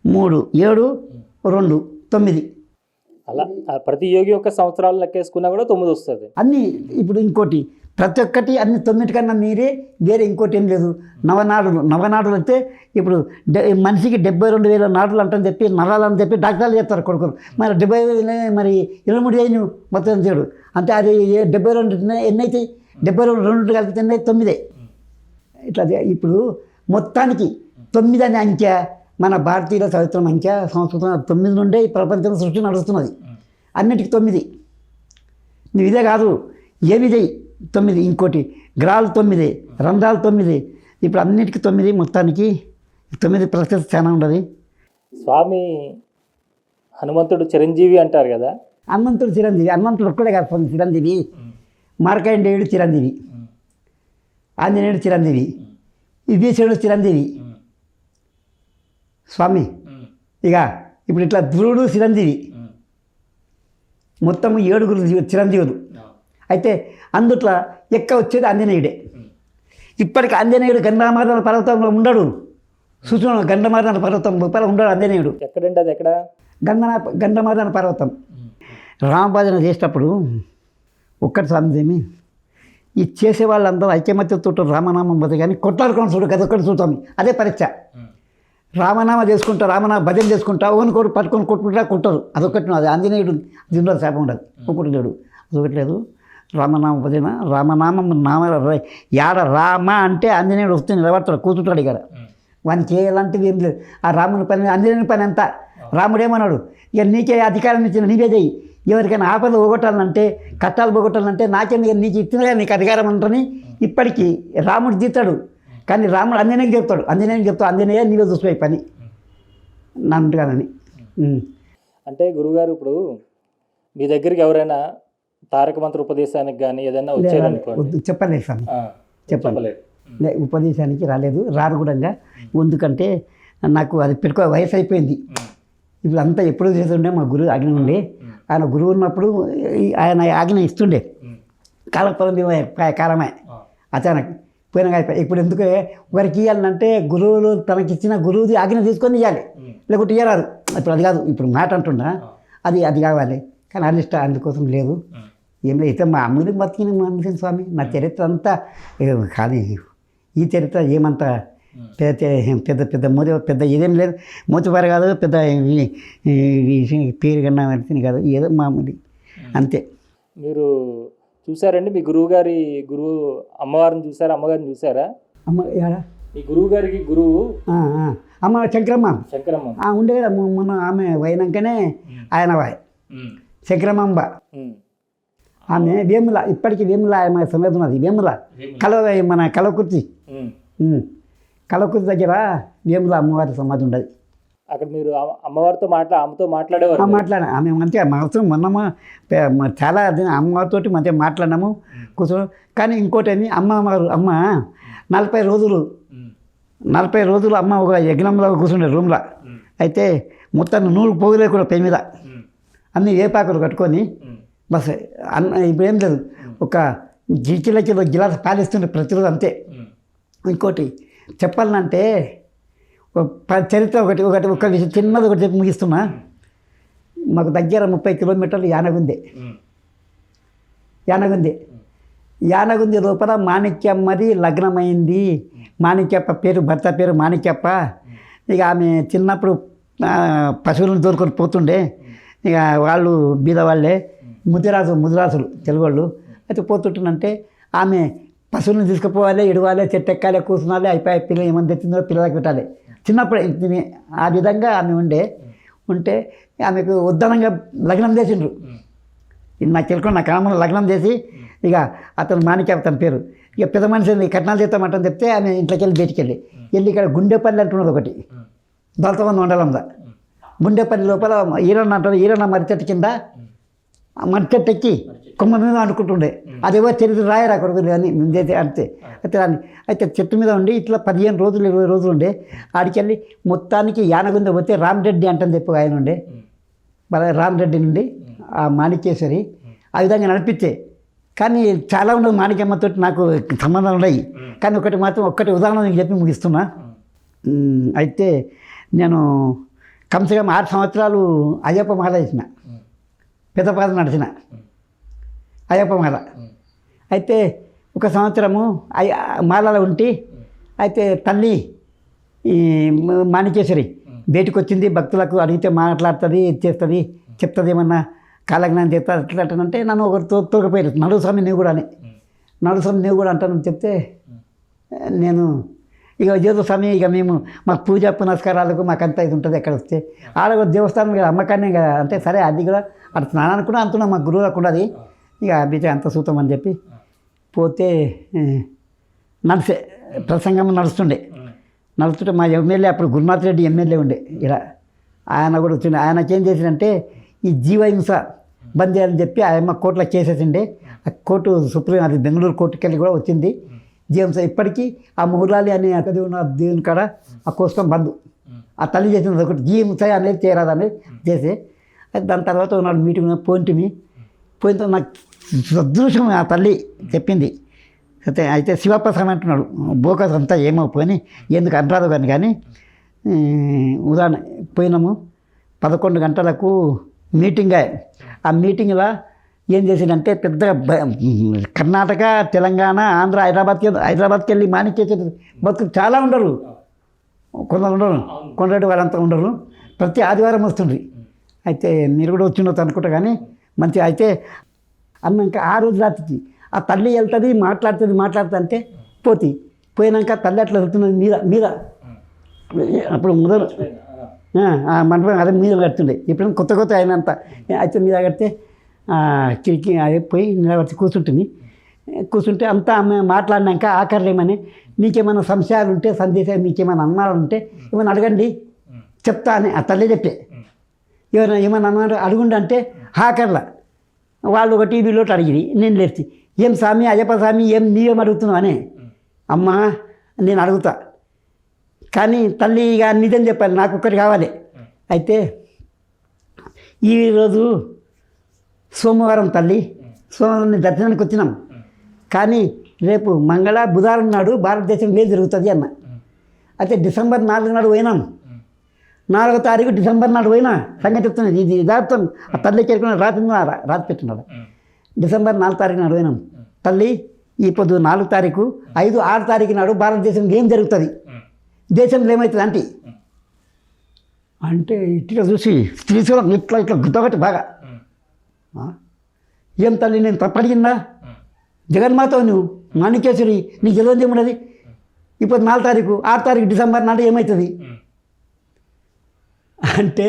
3 7 2 9 అలా ప్రతి యోగి యొక్క సంవత్సరాలు లెక్కేసుకున్నా కూడా 9 వస్తుంది. అన్నీ. ఇప్పుడు ఇంకోటి ప్రతి ఒక్కటి అన్ని 9 కన్నా మీరే వేరే ఇంకోటి ఏం లేదు. నవనాడులు అయితే ఇప్పుడు మనిషికి 72,000 నాడులు అంటని చెప్పి నరాలని చెప్పి డాక్టర్లు చెప్తారు కొడుకులు. మరి 70,000 మరి 23 మొత్తం చేయడు అంటే అది 72 ఎన్ని అవుతాయి? 72 కలిపితే 9. ఇట్లా ఇప్పుడు మొత్తానికి 9 అనే అంకె మన భారతీయుల చరిత్రం అంకె సంస్కృతం 9 నుండే ఈ ప్రపంచం సృష్టి నడుస్తున్నది. అన్నిటికీ 9. నువ్వు ఇదే కాదు ఏమి చేయి 9. ఇంకోటి గ్రహాలు 9, రంధ్రాలు 9. ఇప్పుడు అన్నిటికీ 9. మొత్తానికి 9 ప్రత్యేకత చాలా ఉండదు. స్వామి హనుమంతుడు చిరంజీవి అంటారు కదా. హనుమంతుడు చిరంజీవి. హనుమంతుడు ఒక్కడే కాదు చిరంజీవి. మార్కండేయుడు చిరంజీవి, ఆంజనేయుడు చిరంజీవి, విభీషణుడు చిరంజీవి. స్వామి ఇక ఇప్పుడు ఇట్లా ధ్రువుడు చిరంజీవి. మొత్తం 7 చిరంజీవులు. అయితే అందుట్లో వచ్చేది ఆంజనేయుడే. ఇప్పటికి ఆంజనేయుడు గంధమాదన పర్వతంలో ఉండడు. సూచన గంధమాదన పర్వతం లోపల ఉండడు ఆంజనేయుడు. ఎక్కడండి అది? ఎక్కడ? గంధమాదన పర్వతం. రామభజన చేసేటప్పుడు ఒక్కటి స్వామిదేమి ఈ చేసే వాళ్ళందరూ ఐక్యమత్యతో రామనామం పోతే కానీ కొట్లాడుకొని చూడు కదా ఒక్కటి చూస్తాం. అదే పరీక్ష. రామనామ చేసుకుంటా భజన చేసుకుంటా ఒకరికొకరు పట్టుకొని కొట్టుకుంటారు. అదొకటి. అది ఆంజనేయుడు దీనిలో శాపం ఉండదు. ఒకటి లేడు, అదొకటి లేదు. రామనామ భజన రామనామం యాడ రామ అంటే ఆంజనేయుడు వస్తే నిలబడతాడు, కూర్చుంటాడు. ఇక్కడ వానికి ఎలాంటివి ఏం లేదు. ఆ రాముని పని ఆంజనేయుని పని అంతా. రాముడు ఏమన్నాడు? ఇక నీకే అధికారం ఇచ్చిన నీవే చెయ్యి. ఎవరికైనా ఆపద పోగొట్టాలంటే కష్టాలు పోగొట్టాలంటే నాకేందుకు నీకు ఇచ్చినగా నీకు అధికారం అంటని ఇప్పటికీ రాముడు తీస్తాడు. కానీ రాముడు ఆంజనేయునికి చెప్తాడు. ఆంజనేయ నీవే చూసిపోయి పని నంటుగానని. అంటే గురుగారు ఇప్పుడు మీ దగ్గరికి ఎవరైనా తారక మంత్ర ఉపదేశానికి కానీ ఏదైనా వచ్చారనుకోండి, చెప్పలేదు స్వామి, చెప్పలేదు. ఉపదేశానికి రారు కూడా. ఎందుకంటే నాకు అది పెట్టుకో వయసు అయిపోయింది. ఇప్పుడు అంతా ఎప్పుడు చేస్తుండే మా గురువు ఆజ్ఞ ఉండే. ఆయన గురువు ఉన్నప్పుడు ఆయన ఆజ్ఞ ఇస్తుండే. కాలపరం కాలమే అచానక్ పోయినా. ఇప్పుడు ఎందుకు ఒకరికి ఇవ్వాలంటే గురువులు తనకిచ్చిన గురువుది ఆజ్ఞ తీసుకొని ఇవ్వాలి, లేకుంటే ఇవ్వరాదు. ఇప్పుడు అది కాదు, ఇప్పుడు మాట అంటున్నా అది కావాలి. కానీ అనిష్ట అందుకోసం లేదు. ఏం లేదు. అయితే మా అమ్మని బతికిన మనిషిని స్వామి. నా చరిత్ర అంతా కానీ ఈ చరిత్ర ఏమంతా పెద్ద పెద్ద ఏదేం లేదు. మోతుబారు కాదు, పెద్ద పేరు కన్నా మనిషిని కాదు, ఏదో మామూలు అంతే. మీరు చూసారండి మీ గురువు అమ్మవారిని చూసారా? అమ్మగారిని చూసారా? మీ గురువు గారికి గురువు అమ్మ శంకరమ్మ ఉండే కదా మొన్న. ఆమె పోయినాకనే ఆయన శంకరమ్మ ఆమె వేముల. ఇప్పటికీ వేముల ఆమె సమేత ఉన్నది. వేముల మన కలకుర్తి దగ్గర వేముల అమ్మవారి సమాధి ఉండదు. అక్కడ మీరు అమ్మవారితో ఆమెతో మాట్లాడేవారు? ఆమె మంచిగా మాత్రం మొన్న చాలా అమ్మవారితో మంచిగా మాట్లాడినాము, కూర్చో. కానీ ఇంకోటి అమ్మ 40 రోజులు అమ్మ ఒక యజ్ఞంలో కూర్చుండే రూమ్లో. అయితే మొత్తం 100 పోగులే కూడా పై మీద అన్నీ వేపాకులు కట్టుకొని బస్ ఇప్పుడు ఏం లేదు. ఒక గిలాస్ పాలిస్తుండే ప్రతిరోజు అంతే. ఇంకోటి చెప్పాలంటే చరిత్ర ఒక విషయం చిన్నది ఒకటి చెప్పి ముగిస్తున్నా. మాకు దగ్గర 30 కిలోమీటర్లు యానగుంది లోపల మాణిక్యమ్మది లగ్నమైంది. మాణిక్యప్ప భర్త పేరు మాణిక్యప్ప. ఇక ఆమె చిన్నప్పుడు పశువులను దొరుకుని పోతుండే. ఇక వాళ్ళు బీదవాళ్ళే, ముదిరాజులు తెలుగు వాళ్ళు. అయితే పోతుంటుందంటే ఆమె పశువులను తీసుకుపోవాలి, ఇడవాలి, చెట్టు ఎక్కాలి, కూర్చున్నాలి, అయిపోయి పిల్లలు ఏమైనా తెచ్చిందో పిల్లలకి పెట్టాలి. చిన్నప్పుడు ఆ విధంగా ఆమె ఉంటే ఆమెకు ఉద్దనంగా లగ్నం చేసిండ్రు. నాకు తెలుసుకుని నా కాలంలో లగ్నం చేసి ఇక అతను మాణిక్య తన పేరు. ఇక పెద్ద మనిషిని కట్నాలు చేస్తామంటని చెప్తే ఆమె ఇంట్లోకి వెళ్ళి బయటికి వెళ్ళి ఇక్కడ గుండెపల్లి అంటున్నది ఒకటి, దళితమంది మండలంలో. గుండెపల్లి లోపల ఈరన్న మర్రి చెట్టు కింద మర్రి చెట్టు ఎక్కి కొమ్మ మీద అనుకుంటుండే. అదేవో చరిత్ర రాయరా కొడుకు అని అంతే. అయితే చెట్టు మీద ఉండి ఇట్లా 15 రోజులు 20 రోజులు ఉండే. ఆడికెళ్ళి మొత్తానికి యానగుంద పోతే రామరెడ్డి అంటని చెప్పి ఆయన ఉండే. రామరెడ్డి నుండి ఆ మాణిక్యేశ్వరి ఆ విధంగా నడిపించే. కానీ చాలా ఉండదు మాణిక్యమ్మతో నాకు సంబంధాలు ఉన్నాయి. కానీ ఒక్కటి ఉదాహరణ నేను చెప్పి ముగిస్తున్నా. అయితే నేను కమ్సే కమ్ 6 సంవత్సరాలు అయ్యప్ప మాల వేసిన, పెద్దపాదం నడిచిన అయ్యప్ప మాల. అయితే ఒక సంవత్సరము మాలలో ఉండి, అయితే తల్లి ఈ మాణికేశ్వరి బయటకు వచ్చింది. భక్తులకు అడిగితే మాట్లాడుతుంది, చేస్తుంది, చెప్తుంది, ఏమన్నా కాలజ్ఞానం చెప్తా అట్లా అంటే నన్ను ఒకరు తోకపోయారు. నడుస్వామి నువ్వు కూడా అని, నడుస్వామి నువ్వు కూడా అంటానని చెప్తే నేను ఇక ఏదో స్వామి ఇక మేము మాకు పూజ పునస్కారాలకు మాకంతా ఇది ఉంటుంది. ఎక్కడ వస్తే ఆడ దేవస్థానం కదా అమ్మకాన్నే కదా అంటే సరే అది కూడా అటు స్నానానికి కూడా అంటున్నా మాకు గురువులకు ఉండదు. ఇక అభితే అంత సూతం అని చెప్పి పోతే నడిసే ప్రసంగం నడుస్తుంటే మా ఎమ్మెల్యే అప్పుడు గురునాథ్ రెడ్డి ఎమ్మెల్యే ఉండే ఇలా, ఆయన కూడా వచ్చిండే. ఆయనకి ఏం చేసిందంటే ఈ జీవహింస బంద్ చేయాలని చెప్పి ఆయమ్మ కోర్టులో కేసేసిండే. ఆ కోర్టు సుప్రీం అది బెంగళూరు కోర్టుకి వెళ్ళి కూడా వచ్చింది జీవహింస. ఇప్పటికీ ఆ ముహురాలి అనే దేవుని కాడ ఆ కోసం బంద్, ఆ తల్లి చేసింది ఒకటి జీవహింస అనేది చేయరాదని చేసి. దాని తర్వాత నాడు మీటింగ్ పోయిన నాకు సదృశం ఆ తల్లి చెప్పింది. అయితే శివప్రసాద్ అంటున్నాడు బోకస్ అంతా ఏమో పోని ఎందుకు అంటారు కానీ ఉదాహరణ పోయినాము 11 గంటలకు మీటింగ్. ఆ మీటింగ్లో ఏం చేసిందంటే పెద్దగా కర్ణాటక, తెలంగాణ, ఆంధ్ర, హైదరాబాద్కి వెళ్ళి మాణిక్యేశ్వరి బతుకు చాలా ఉండరు, కొందరు ఉండరు, కొందరు వాళ్ళంతా ఉండరు. ప్రతి ఆదివారం వస్తుండ్రి. అయితే మీరు కూడా వచ్చిండొచ్చు అనుకుంటా కానీ మంచి. అయితే అన్నాక ఆ రోజు రాత్రికి ఆ తల్లి వెళ్తుంది మాట్లాడుతుంది అంటే పోయినాక తల్లి అట్లా వెళ్తున్నది మీద అప్పుడు మొదలు మండపం అదే మీద కడుతుండే. ఇప్పుడు కొత్త అయినంత అయితే మీద కడితే కిటికీ అదే పోయి నిలబడి కూర్చుంటే అంతా ఆమె మాట్లాడినాక ఆఖరిలేమని మీకేమైనా సంశయాలు ఉంటే సందేశాలు మీకేమైనా అన్నాలు ఉంటే ఏమైనా అడగండి చెప్తా అని ఆ తల్లి చెప్పే. ఏమైనా అన్నారు అడుగుండి అంటే ఆఖర్లా వాళ్ళు ఒక టీవీలో అడిగి నేను లేచి ఏం స్వామి అయ్యప్ప స్వామి నీవేం అడుగుతున్నావు అనే. అమ్మా నేను అడుగుతా కానీ తల్లి ఇక నిజం చెప్పాలి, నాకు ఒక్కటి కావాలి. అయితే ఈరోజు సోమవారం తల్లి, సోమవారం దర్శనానికి వచ్చినాం కానీ రేపు బుధవారం నాడు భారతదేశం లేదు జరుగుతుంది అన్న. అయితే డిసెంబర్ 4 నాడు పోయినాం, 4వ తారీఖు డిసెంబర్ నాడు పోయినా సంగతి చెప్తున్నది. ఇది యథార్థం. ఆ తల్లి చేరుకున్న రాత్రి పెట్టినాడు. డిసెంబర్ 4 తారీఖు నాడు పోయినాం. తల్లి ఈ పొద్దు 4 తారీఖు 5, 6 తారీఖు నాడు భారతదేశంలో ఏం జరుగుతుంది, దేశంలో ఏమవుతుంది అంటే ఇట్లా చూసి శ్రీశైలం ఇట్లా గుద్దొకటి బాగా ఏం తల్లి నేను తప్పడిగిందా జగన్మాత నువ్వు మాణికేశ్వరి నీకు తెలియదు ఏమున్నది. ఇప్పుడు 4 తారీఖు 6 తారీఖు డిసెంబర్ నాడు ఏమవుతుంది అంటే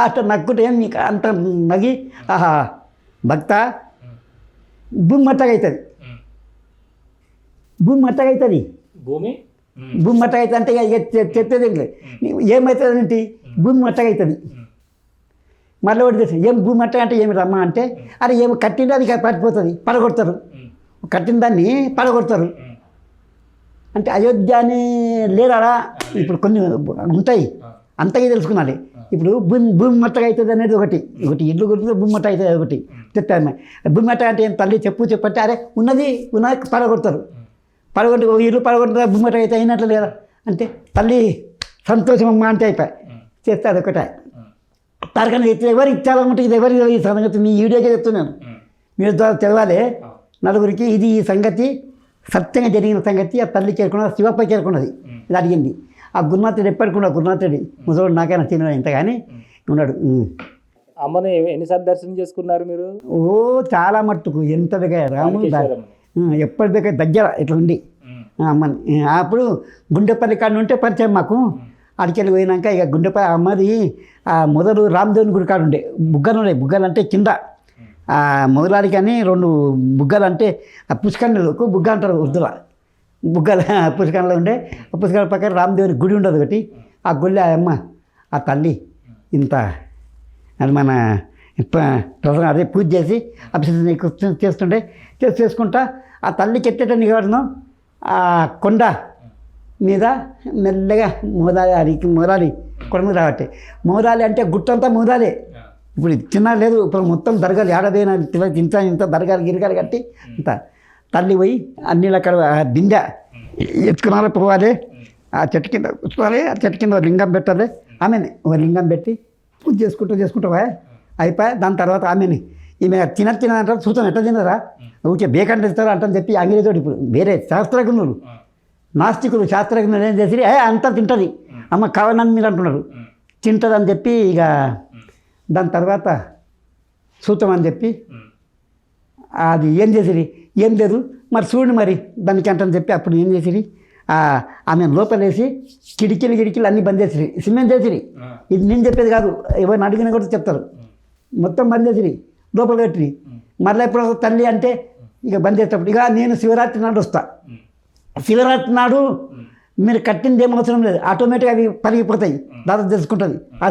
అట్లా నక్కుంటే ఏం మీకు అంత నగి భక్త భూమి మట్టగా అవుతుంది, భూమి మట్టగా అవుతుంది, భూమి మట్టగా అవుతుంది అంటే ఇక చెప్పేది ఏమవుతుంది అంటే భూమి మట్టగా అవుతుంది. మళ్ళీ ఒకటి తెలుసు ఏం భూమి మట్టగా అంటే ఏమి రమ్మా అంటే అరే ఏమి కట్టిందో అది పడిపోతుంది, పడగొడతారు, కట్టిన దాన్ని పడగొడతారు అంటే అయోధ్యని లేరా. ఇప్పుడు కొన్ని ఉంటాయి అంతగా తెలుసుకున్నాలి. ఇప్పుడు భూమి మట్టగా అవుతుంది అనేది ఒకటి ఇల్లు గురించి భూమి మట్ట అవుతుంది ఒకటి చెప్తాను. భూమి మట్ట అంటే ఏం తల్లి చెప్పంటే అరే ఉన్నది పడగొడతారు, పడగొట్టి ఇల్లు పడగొడతారు భూమి మట్ట అయితే అయినట్లు లేదా అంటే తల్లి సంతోషం అమ్మ అంటే అయిపోయి చేస్తే అదొకటే. తరకని ఎవరికి చాలా ఉంటుంది, ఇది ఎవరికి ఈ సంగతి మీ వీడియోకే చెప్తున్నాను, మీరు తెలవాలి నలుగురికి. ఇది ఈ సంగతి సత్యంగా జరిగిన సంగతి. ఆ తల్లి చేరుకున్నది, శివప్ప చేరుకున్నది, ఇది అడిగింది. ఆ గురునాథుడు ఎప్పటికున్నా గురునాథుడి ముసలోడు నాకైనా తినడు ఇంతగాని ఉన్నాడు. అమ్మని ఎన్నిసార్లు దర్శనం చేసుకున్నారు మీరు? చాలా మట్టుకు ఎంత దగ్గర రాముడు ఎప్పటి దగ్గర దగ్గర ఇట్లా ఉండి అమ్మని. అప్పుడు గుండెపల్లి కాడ ఉంటే పరిచయం మాకు. అడికెళ్ళి పోయినాక ఇక గుండెపల్లి అమ్మది మొదలు రామదేవుని గుడి కాడ ఉండే బుగ్గలు అంటే కింద మొదలాడి కానీ 2 బుగ్గలు అంటే ఆ పుష్కరణకు బుగ్గ అంటారు ఉర్దులో. బుగ్గల పుష్కరంలో ఉండే ఆ పుష్కరం పక్కన రామదేవుని గుడి ఉండదు ఒకటి. ఆ గుడి అమ్మ ఆ తల్లి ఇంత అది మన అదే పూజ చేసి అభిషేకం చేస్తుండే చేసుకుంటా ఆ తల్లికి ఎట్టేట నిలబడను ఆ కొండ మీద మెల్లగా మోదాలి కొండ మీద రాబట్టే. మోదాలి అంటే గుట్టంతా మోదాలి. ఇప్పుడు చిన్న లేదు, ఇప్పుడు మొత్తం దర్గాలు ఏడాదైనా ఇంత దర్గాలు గిరిగాలు కట్టి ఇంత తల్లి పోయి అన్ని అక్కడ బిందె ఎత్తుకున్నారో పోవాలి. ఆ చెట్టు కింద కూర్చోవాలి, ఆ చెట్టు కింద లింగం పెట్టాలి, ఆమెని ఒక లింగం పెట్టి పూజ చేసుకుంటావా అయిపోయా. దాని తర్వాత ఆమెని ఈమె తినదంటారు, చూస్తాం ఎట్లా తినరా ఊరికే బేకంట ఇస్తారు అంటని చెప్పి అంగిలితోటి ఇప్పుడు వేరే శాస్త్రజ్ఞులు నాస్తికులు శాస్త్రజ్ఞులు ఏం చేసి అంతా తింటుంది అమ్మ కావాలని మీరు అంటున్నారు, తింటుంది అని చెప్పి ఇక దాని తర్వాత చూస్తామని చెప్పి అది ఏం చేసిరి, ఏం లేదు మరి చూడండి మరి దానికి అంటని చెప్పి అప్పుడు ఏం చేసిరి, ఆమె లోపలేసి కిటికీలు అన్నీ బంద్ చేసిరి, సిమెంట్ చేసిరి. ఇది నేను చెప్పేది కాదు, ఎవరిని అడిగినా కూడా చెప్తారు. మొత్తం బంద్ చేసిరి, లోపల పెట్టిరి. మళ్ళీ ఎప్పుడు తల్లి అంటే ఇక బంద్ చేసేటప్పుడు ఇక నేను శివరాత్రి నాడు వస్తా, శివరాత్రి నాడు మీరు కట్టింది ఏం అవసరం లేదు, ఆటోమేటిక్గా అవి పరిగిపోతాయి, దాదాపు తెలుసుకుంటుంది. ఆ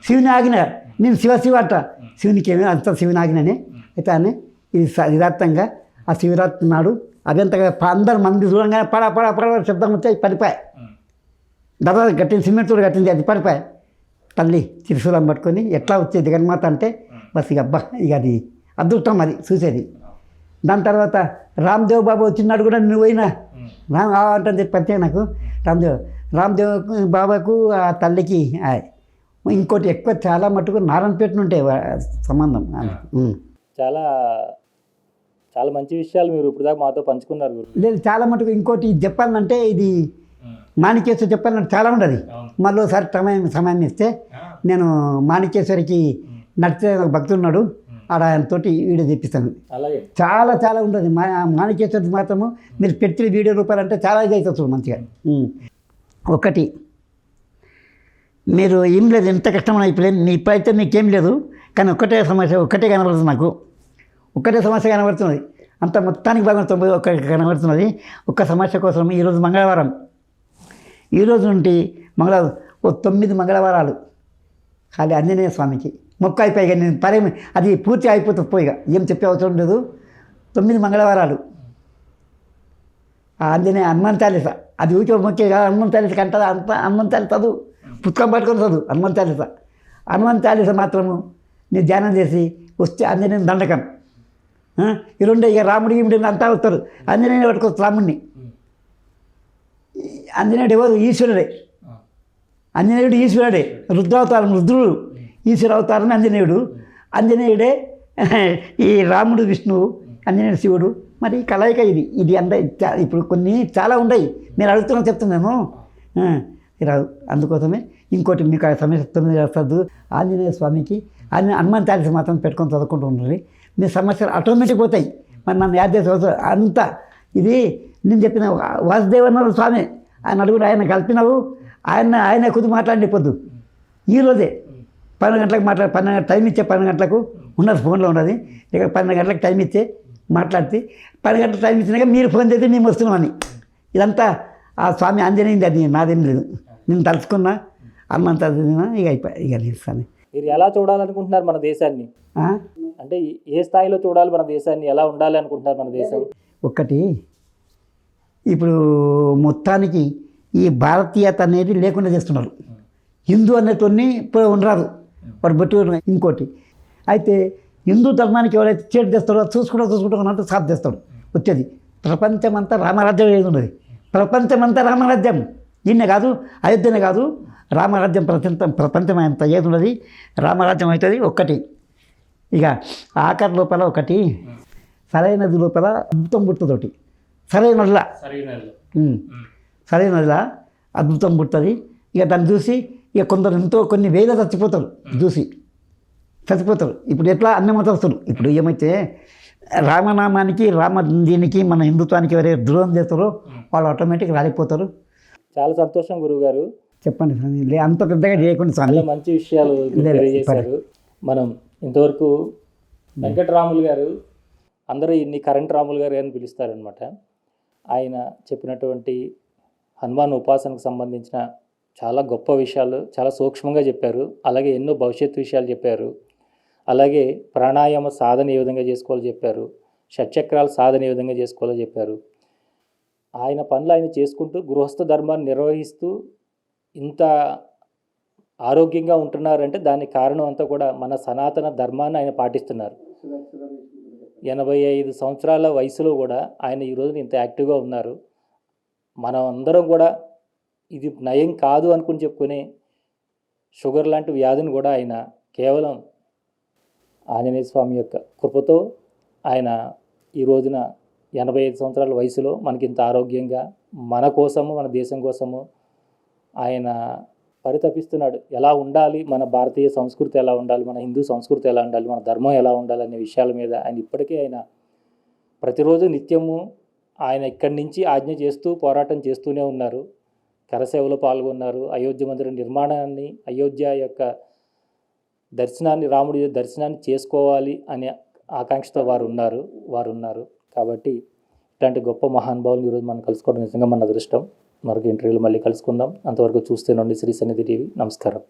శివుని ఆగిన నేను శివ అంట, శివునికి ఏమి అంత శివుని ఆగిననే అయితే అని ఇది యథార్థంగా ఆ శివరాత్రి నాడు అదంతగా అందరు మంది చూడంగానే పడ శబ్దం వచ్చాయి, పడిపోయాయి. దాదాపు కట్టిన సిమెంట్తో కట్టింది, అది పడిపోయాయి. తల్లి త్రిశూలం పట్టుకొని ఎట్లా వచ్చేది జగన్మాత అంటే బస్ ఇక అబ్బా ఇక అది అదృష్టం అది చూసేది. దాని తర్వాత రామ్దేవ్ బాబా వచ్చినాడు కూడా నువ్వు పోయినా అంటే ప్రత్యేక నాకు రామ్దేవ్ బాబాకు ఆ తల్లికి ఇంకోటి ఎక్కువ చాలా మటుకు నారాయణపేట ఉంటే సంబంధం. చాలా చాలా మంచి విషయాలు మీరు ఇప్పుడు దాకా మాతో పంచుకున్నారు. లేదు చాలా మటుకు ఇంకోటి చెప్పాలంటే ఇది మాణికేశ్వరి చెప్పాలంటే చాలా ఉండదు. మళ్ళీ ఒకసారి సమయం ఇస్తే నేను మాణికేశ్వరికి నడిచే భక్తుడు ఉన్నాడు, ఆడ ఆయనతోటి వీడియో తెప్పిస్తాను. అలాగే చాలా ఉంటుంది మాణికేశ్వరి మాత్రము మీరు పెట్టిన వీడియో రూపాయలంటే చాలా ఇది అవుతుంది మంచిగా. ఒకటి మీరు ఏం లేదు, ఎంత కష్టమైన ఇప్పుడైతే మీకేం లేదు, కానీ ఒక్కటే కనబడుతుంది నాకు, ఒక్కటే సమస్య కనబడుతున్నది. అంత మొత్తానికి బాగా 91 కనబడుతున్నది. ఒక్క సమస్య కోసం ఈరోజు మంగళవారం, ఈరోజు నుండి 9 మంగళవారాలు ఖాళీ ఆంజనేయ స్వామికి మొక్క అయిపోయి నేను అది పూర్తి అయిపోతుంది, పోయిగా ఏం చెప్పే అవసరం లేదు. 9 మంగళవారాలు ఆంజనేయ హనుమాన్ చాలీస అది ఊరికే మొక్కే కాదు, హనుమాన్ చాలీసకి అంటారు. అంత హనుమాన్ చాలీస చదువు, పుస్తకం పట్టుకొని చదువు హనుమాన్ చాలీస మాత్రము నేను ధ్యానం చేసి వస్తే ఆంజనేయ దండకం ఈ రెండే. ఇక రాముడి అంతా వస్తారు, ఆంజనేయుని పట్టుకోవచ్చు రాముడిని. ఆంజనేయుడు ఎవరు? ఈశ్వరుడే. ఆంజనేయుడు ఈశ్వరుడే, రుద్రావతారం రుద్రుడు, ఈశ్వర అవతారం ఆంజనేయుడే. ఈ రాముడు విష్ణువు, ఆంజనేయుడు శివుడు. మరి కలయిక ఇది ఇప్పుడు కొన్ని చాలా ఉన్నాయి, మీరు అడుగుతున్నా చెప్తున్నాను రాదు. అందుకోసమే ఇంకోటి మీకు ఆ సమస్య 9 వస్తుంది. ఆంజనేయ స్వామికి హనుమాన్ చాలీస మాత్రం పెట్టుకొని చదువుకుంటూ ఉండాలి, మీ సమస్యలు ఆటోమేటిక్ పోతాయి. మరి నన్ను యాద్ చేసే అంతా ఇది నేను చెప్పిన వాసుదేవన్నారు స్వామి, ఆయన అడుగుడు ఆయన కలిపినావు, ఆయన కొద్ది మాట్లాడిపోద్దు. ఈరోజే 12 గంటలకు 12 టైం ఇచ్చే 12 గంటలకు ఉన్నది ఫోన్లో ఉన్నది. ఇక 12 గంటలకు టైం ఇచ్చే మాట్లాడితే 12 గంటలకు టైం ఇచ్చినాక మీరు ఫోన్ చేస్తే మేము వస్తున్నామని. ఇదంతా ఆ స్వామి ఆంజనేయుంది, అది నాదేం లేదు. నేను తలుచుకున్నా అన్నంత ఇక అయిపోయి ఇక ఇస్తాను. మీరు ఎలా చూడాలనుకుంటున్నారు మన దేశాన్ని? అంటే ఏ స్థాయిలో చూడాలి మన దేశాన్ని, ఎలా ఉండాలి అనుకుంటున్నారు మన దేశం? ఒకటి ఇప్పుడు మొత్తానికి ఈ భారతీయత అనేది లేకుండా చేస్తున్నారు. హిందూ అనేటోన్ని ఇప్పుడు ఉండరాదు, వాడు బట్టి. ఇంకోటి అయితే హిందూ ధర్మానికి ఎవరైతే చేటు చేస్తారో చూసుకుంటూ అన్నట్టు సాధ చేస్తాడు. వచ్చేది ప్రపంచమంతా రామరాజ్యం ఏది ఉన్నది, ప్రపంచమంతా రామరాజ్యం. ఈయనే కాదు, అయోధ్యనే కాదు, రామరాజ్యం ప్రపంచం అంత ఏది ఉన్నది రామరాజ్యం అవుతుంది. ఒక్కటి ఇక ఆఖరి లోపల ఒకటి సరైనది లోపల అద్భుతం పుట్టుతోటి, సరైనదిలా అద్భుతం పుడుతుంది. ఇక దాన్ని చూసి ఇక కొందరు కొన్ని వేల చచ్చిపోతారు చూసి ఇప్పుడు ఎట్లా అన్ని మతస్థులు ఇప్పుడు ఏమైతే రామనామానికి దీనికి మన హిందుత్వానికి ఎవరైతే ద్రోహం చేస్తారో వాళ్ళు ఆటోమేటిక్ రాలిపోతారు. చాలా సంతోషం గురువుగారు. చెప్పండి, అంత పెద్దగా చేయకుండా స్వామి, మంచి విషయాలు తెలియజేశారు. మనం ఇంతవరకు వెంకటరాములు గారు, అందరూ ఇన్ని కరెంట్ రాములు గారు అని పిలుస్తారనమాట. ఆయన చెప్పినటువంటి హనుమాన్ ఉపాసనకు సంబంధించిన చాలా గొప్ప విషయాలు చాలా సూక్ష్మంగా చెప్పారు. అలాగే ఎన్నో భవిష్యత్తు విషయాలు చెప్పారు. అలాగే ప్రాణాయామ సాధన ఏ విధంగా చేసుకోవాలో చెప్పారు, షట్చక్రాల సాధన ఏ విధంగా చేసుకోవాలో చెప్పారు. ఆయన పనులు ఆయన చేసుకుంటూ గృహస్థ ధర్మాన్ని నిర్వహిస్తూ ఇంత ఆరోగ్యంగా ఉంటున్నారంటే దానికి కారణం అంతా కూడా మన సనాతన ధర్మాన్ని ఆయన పాటిస్తున్నారు. 85 సంవత్సరాల వయసులో కూడా ఆయన ఈరోజు ఇంత యాక్టివ్గా ఉన్నారు. మనం అందరం కూడా ఇది నయం కాదు అనుకుని చెప్పుకొని షుగర్ లాంటి వ్యాధిని కూడా ఆయన కేవలం ఆంజనేయ స్వామి యొక్క కృపతో ఆయన ఈ రోజున 85 సంవత్సరాల వయసులో మనకి ఇంత ఆరోగ్యంగా మన కోసము మన దేశం కోసము ఆయన పరితపిస్తున్నాడు. ఎలా ఉండాలి, మన భారతీయ సంస్కృతి ఎలా ఉండాలి, మన హిందూ సంస్కృతి ఎలా ఉండాలి, మన ధర్మం ఎలా ఉండాలి అనే విషయాల మీద ఆయన ఇప్పటికే ఆయన ప్రతిరోజు నిత్యము ఆయన ఇక్కడి నుంచి ఆజ్ఞ చేస్తూ పోరాటం చేస్తూనే ఉన్నారు. కరసేవలో పాల్గొన్నారు. అయోధ్య మందిర నిర్మాణాన్ని, అయోధ్య యొక్క దర్శనాన్ని, రాముడి దర్శనాన్ని చేసుకోవాలి అనే ఆకాంక్షతో వారు ఉన్నారు. కాబట్టి ఇట్లాంటి గొప్ప మహానుభావులు ఈరోజు మనం కలుసుకోవడం నిజంగా మన అదృష్టం. మరొక ఇంటర్వ్యూలో మళ్ళీ కలుసుకుందాం. అంతవరకు చూస్తూనే ఉండండి శ్రీ సన్నిధి టీవీ. నమస్కారం.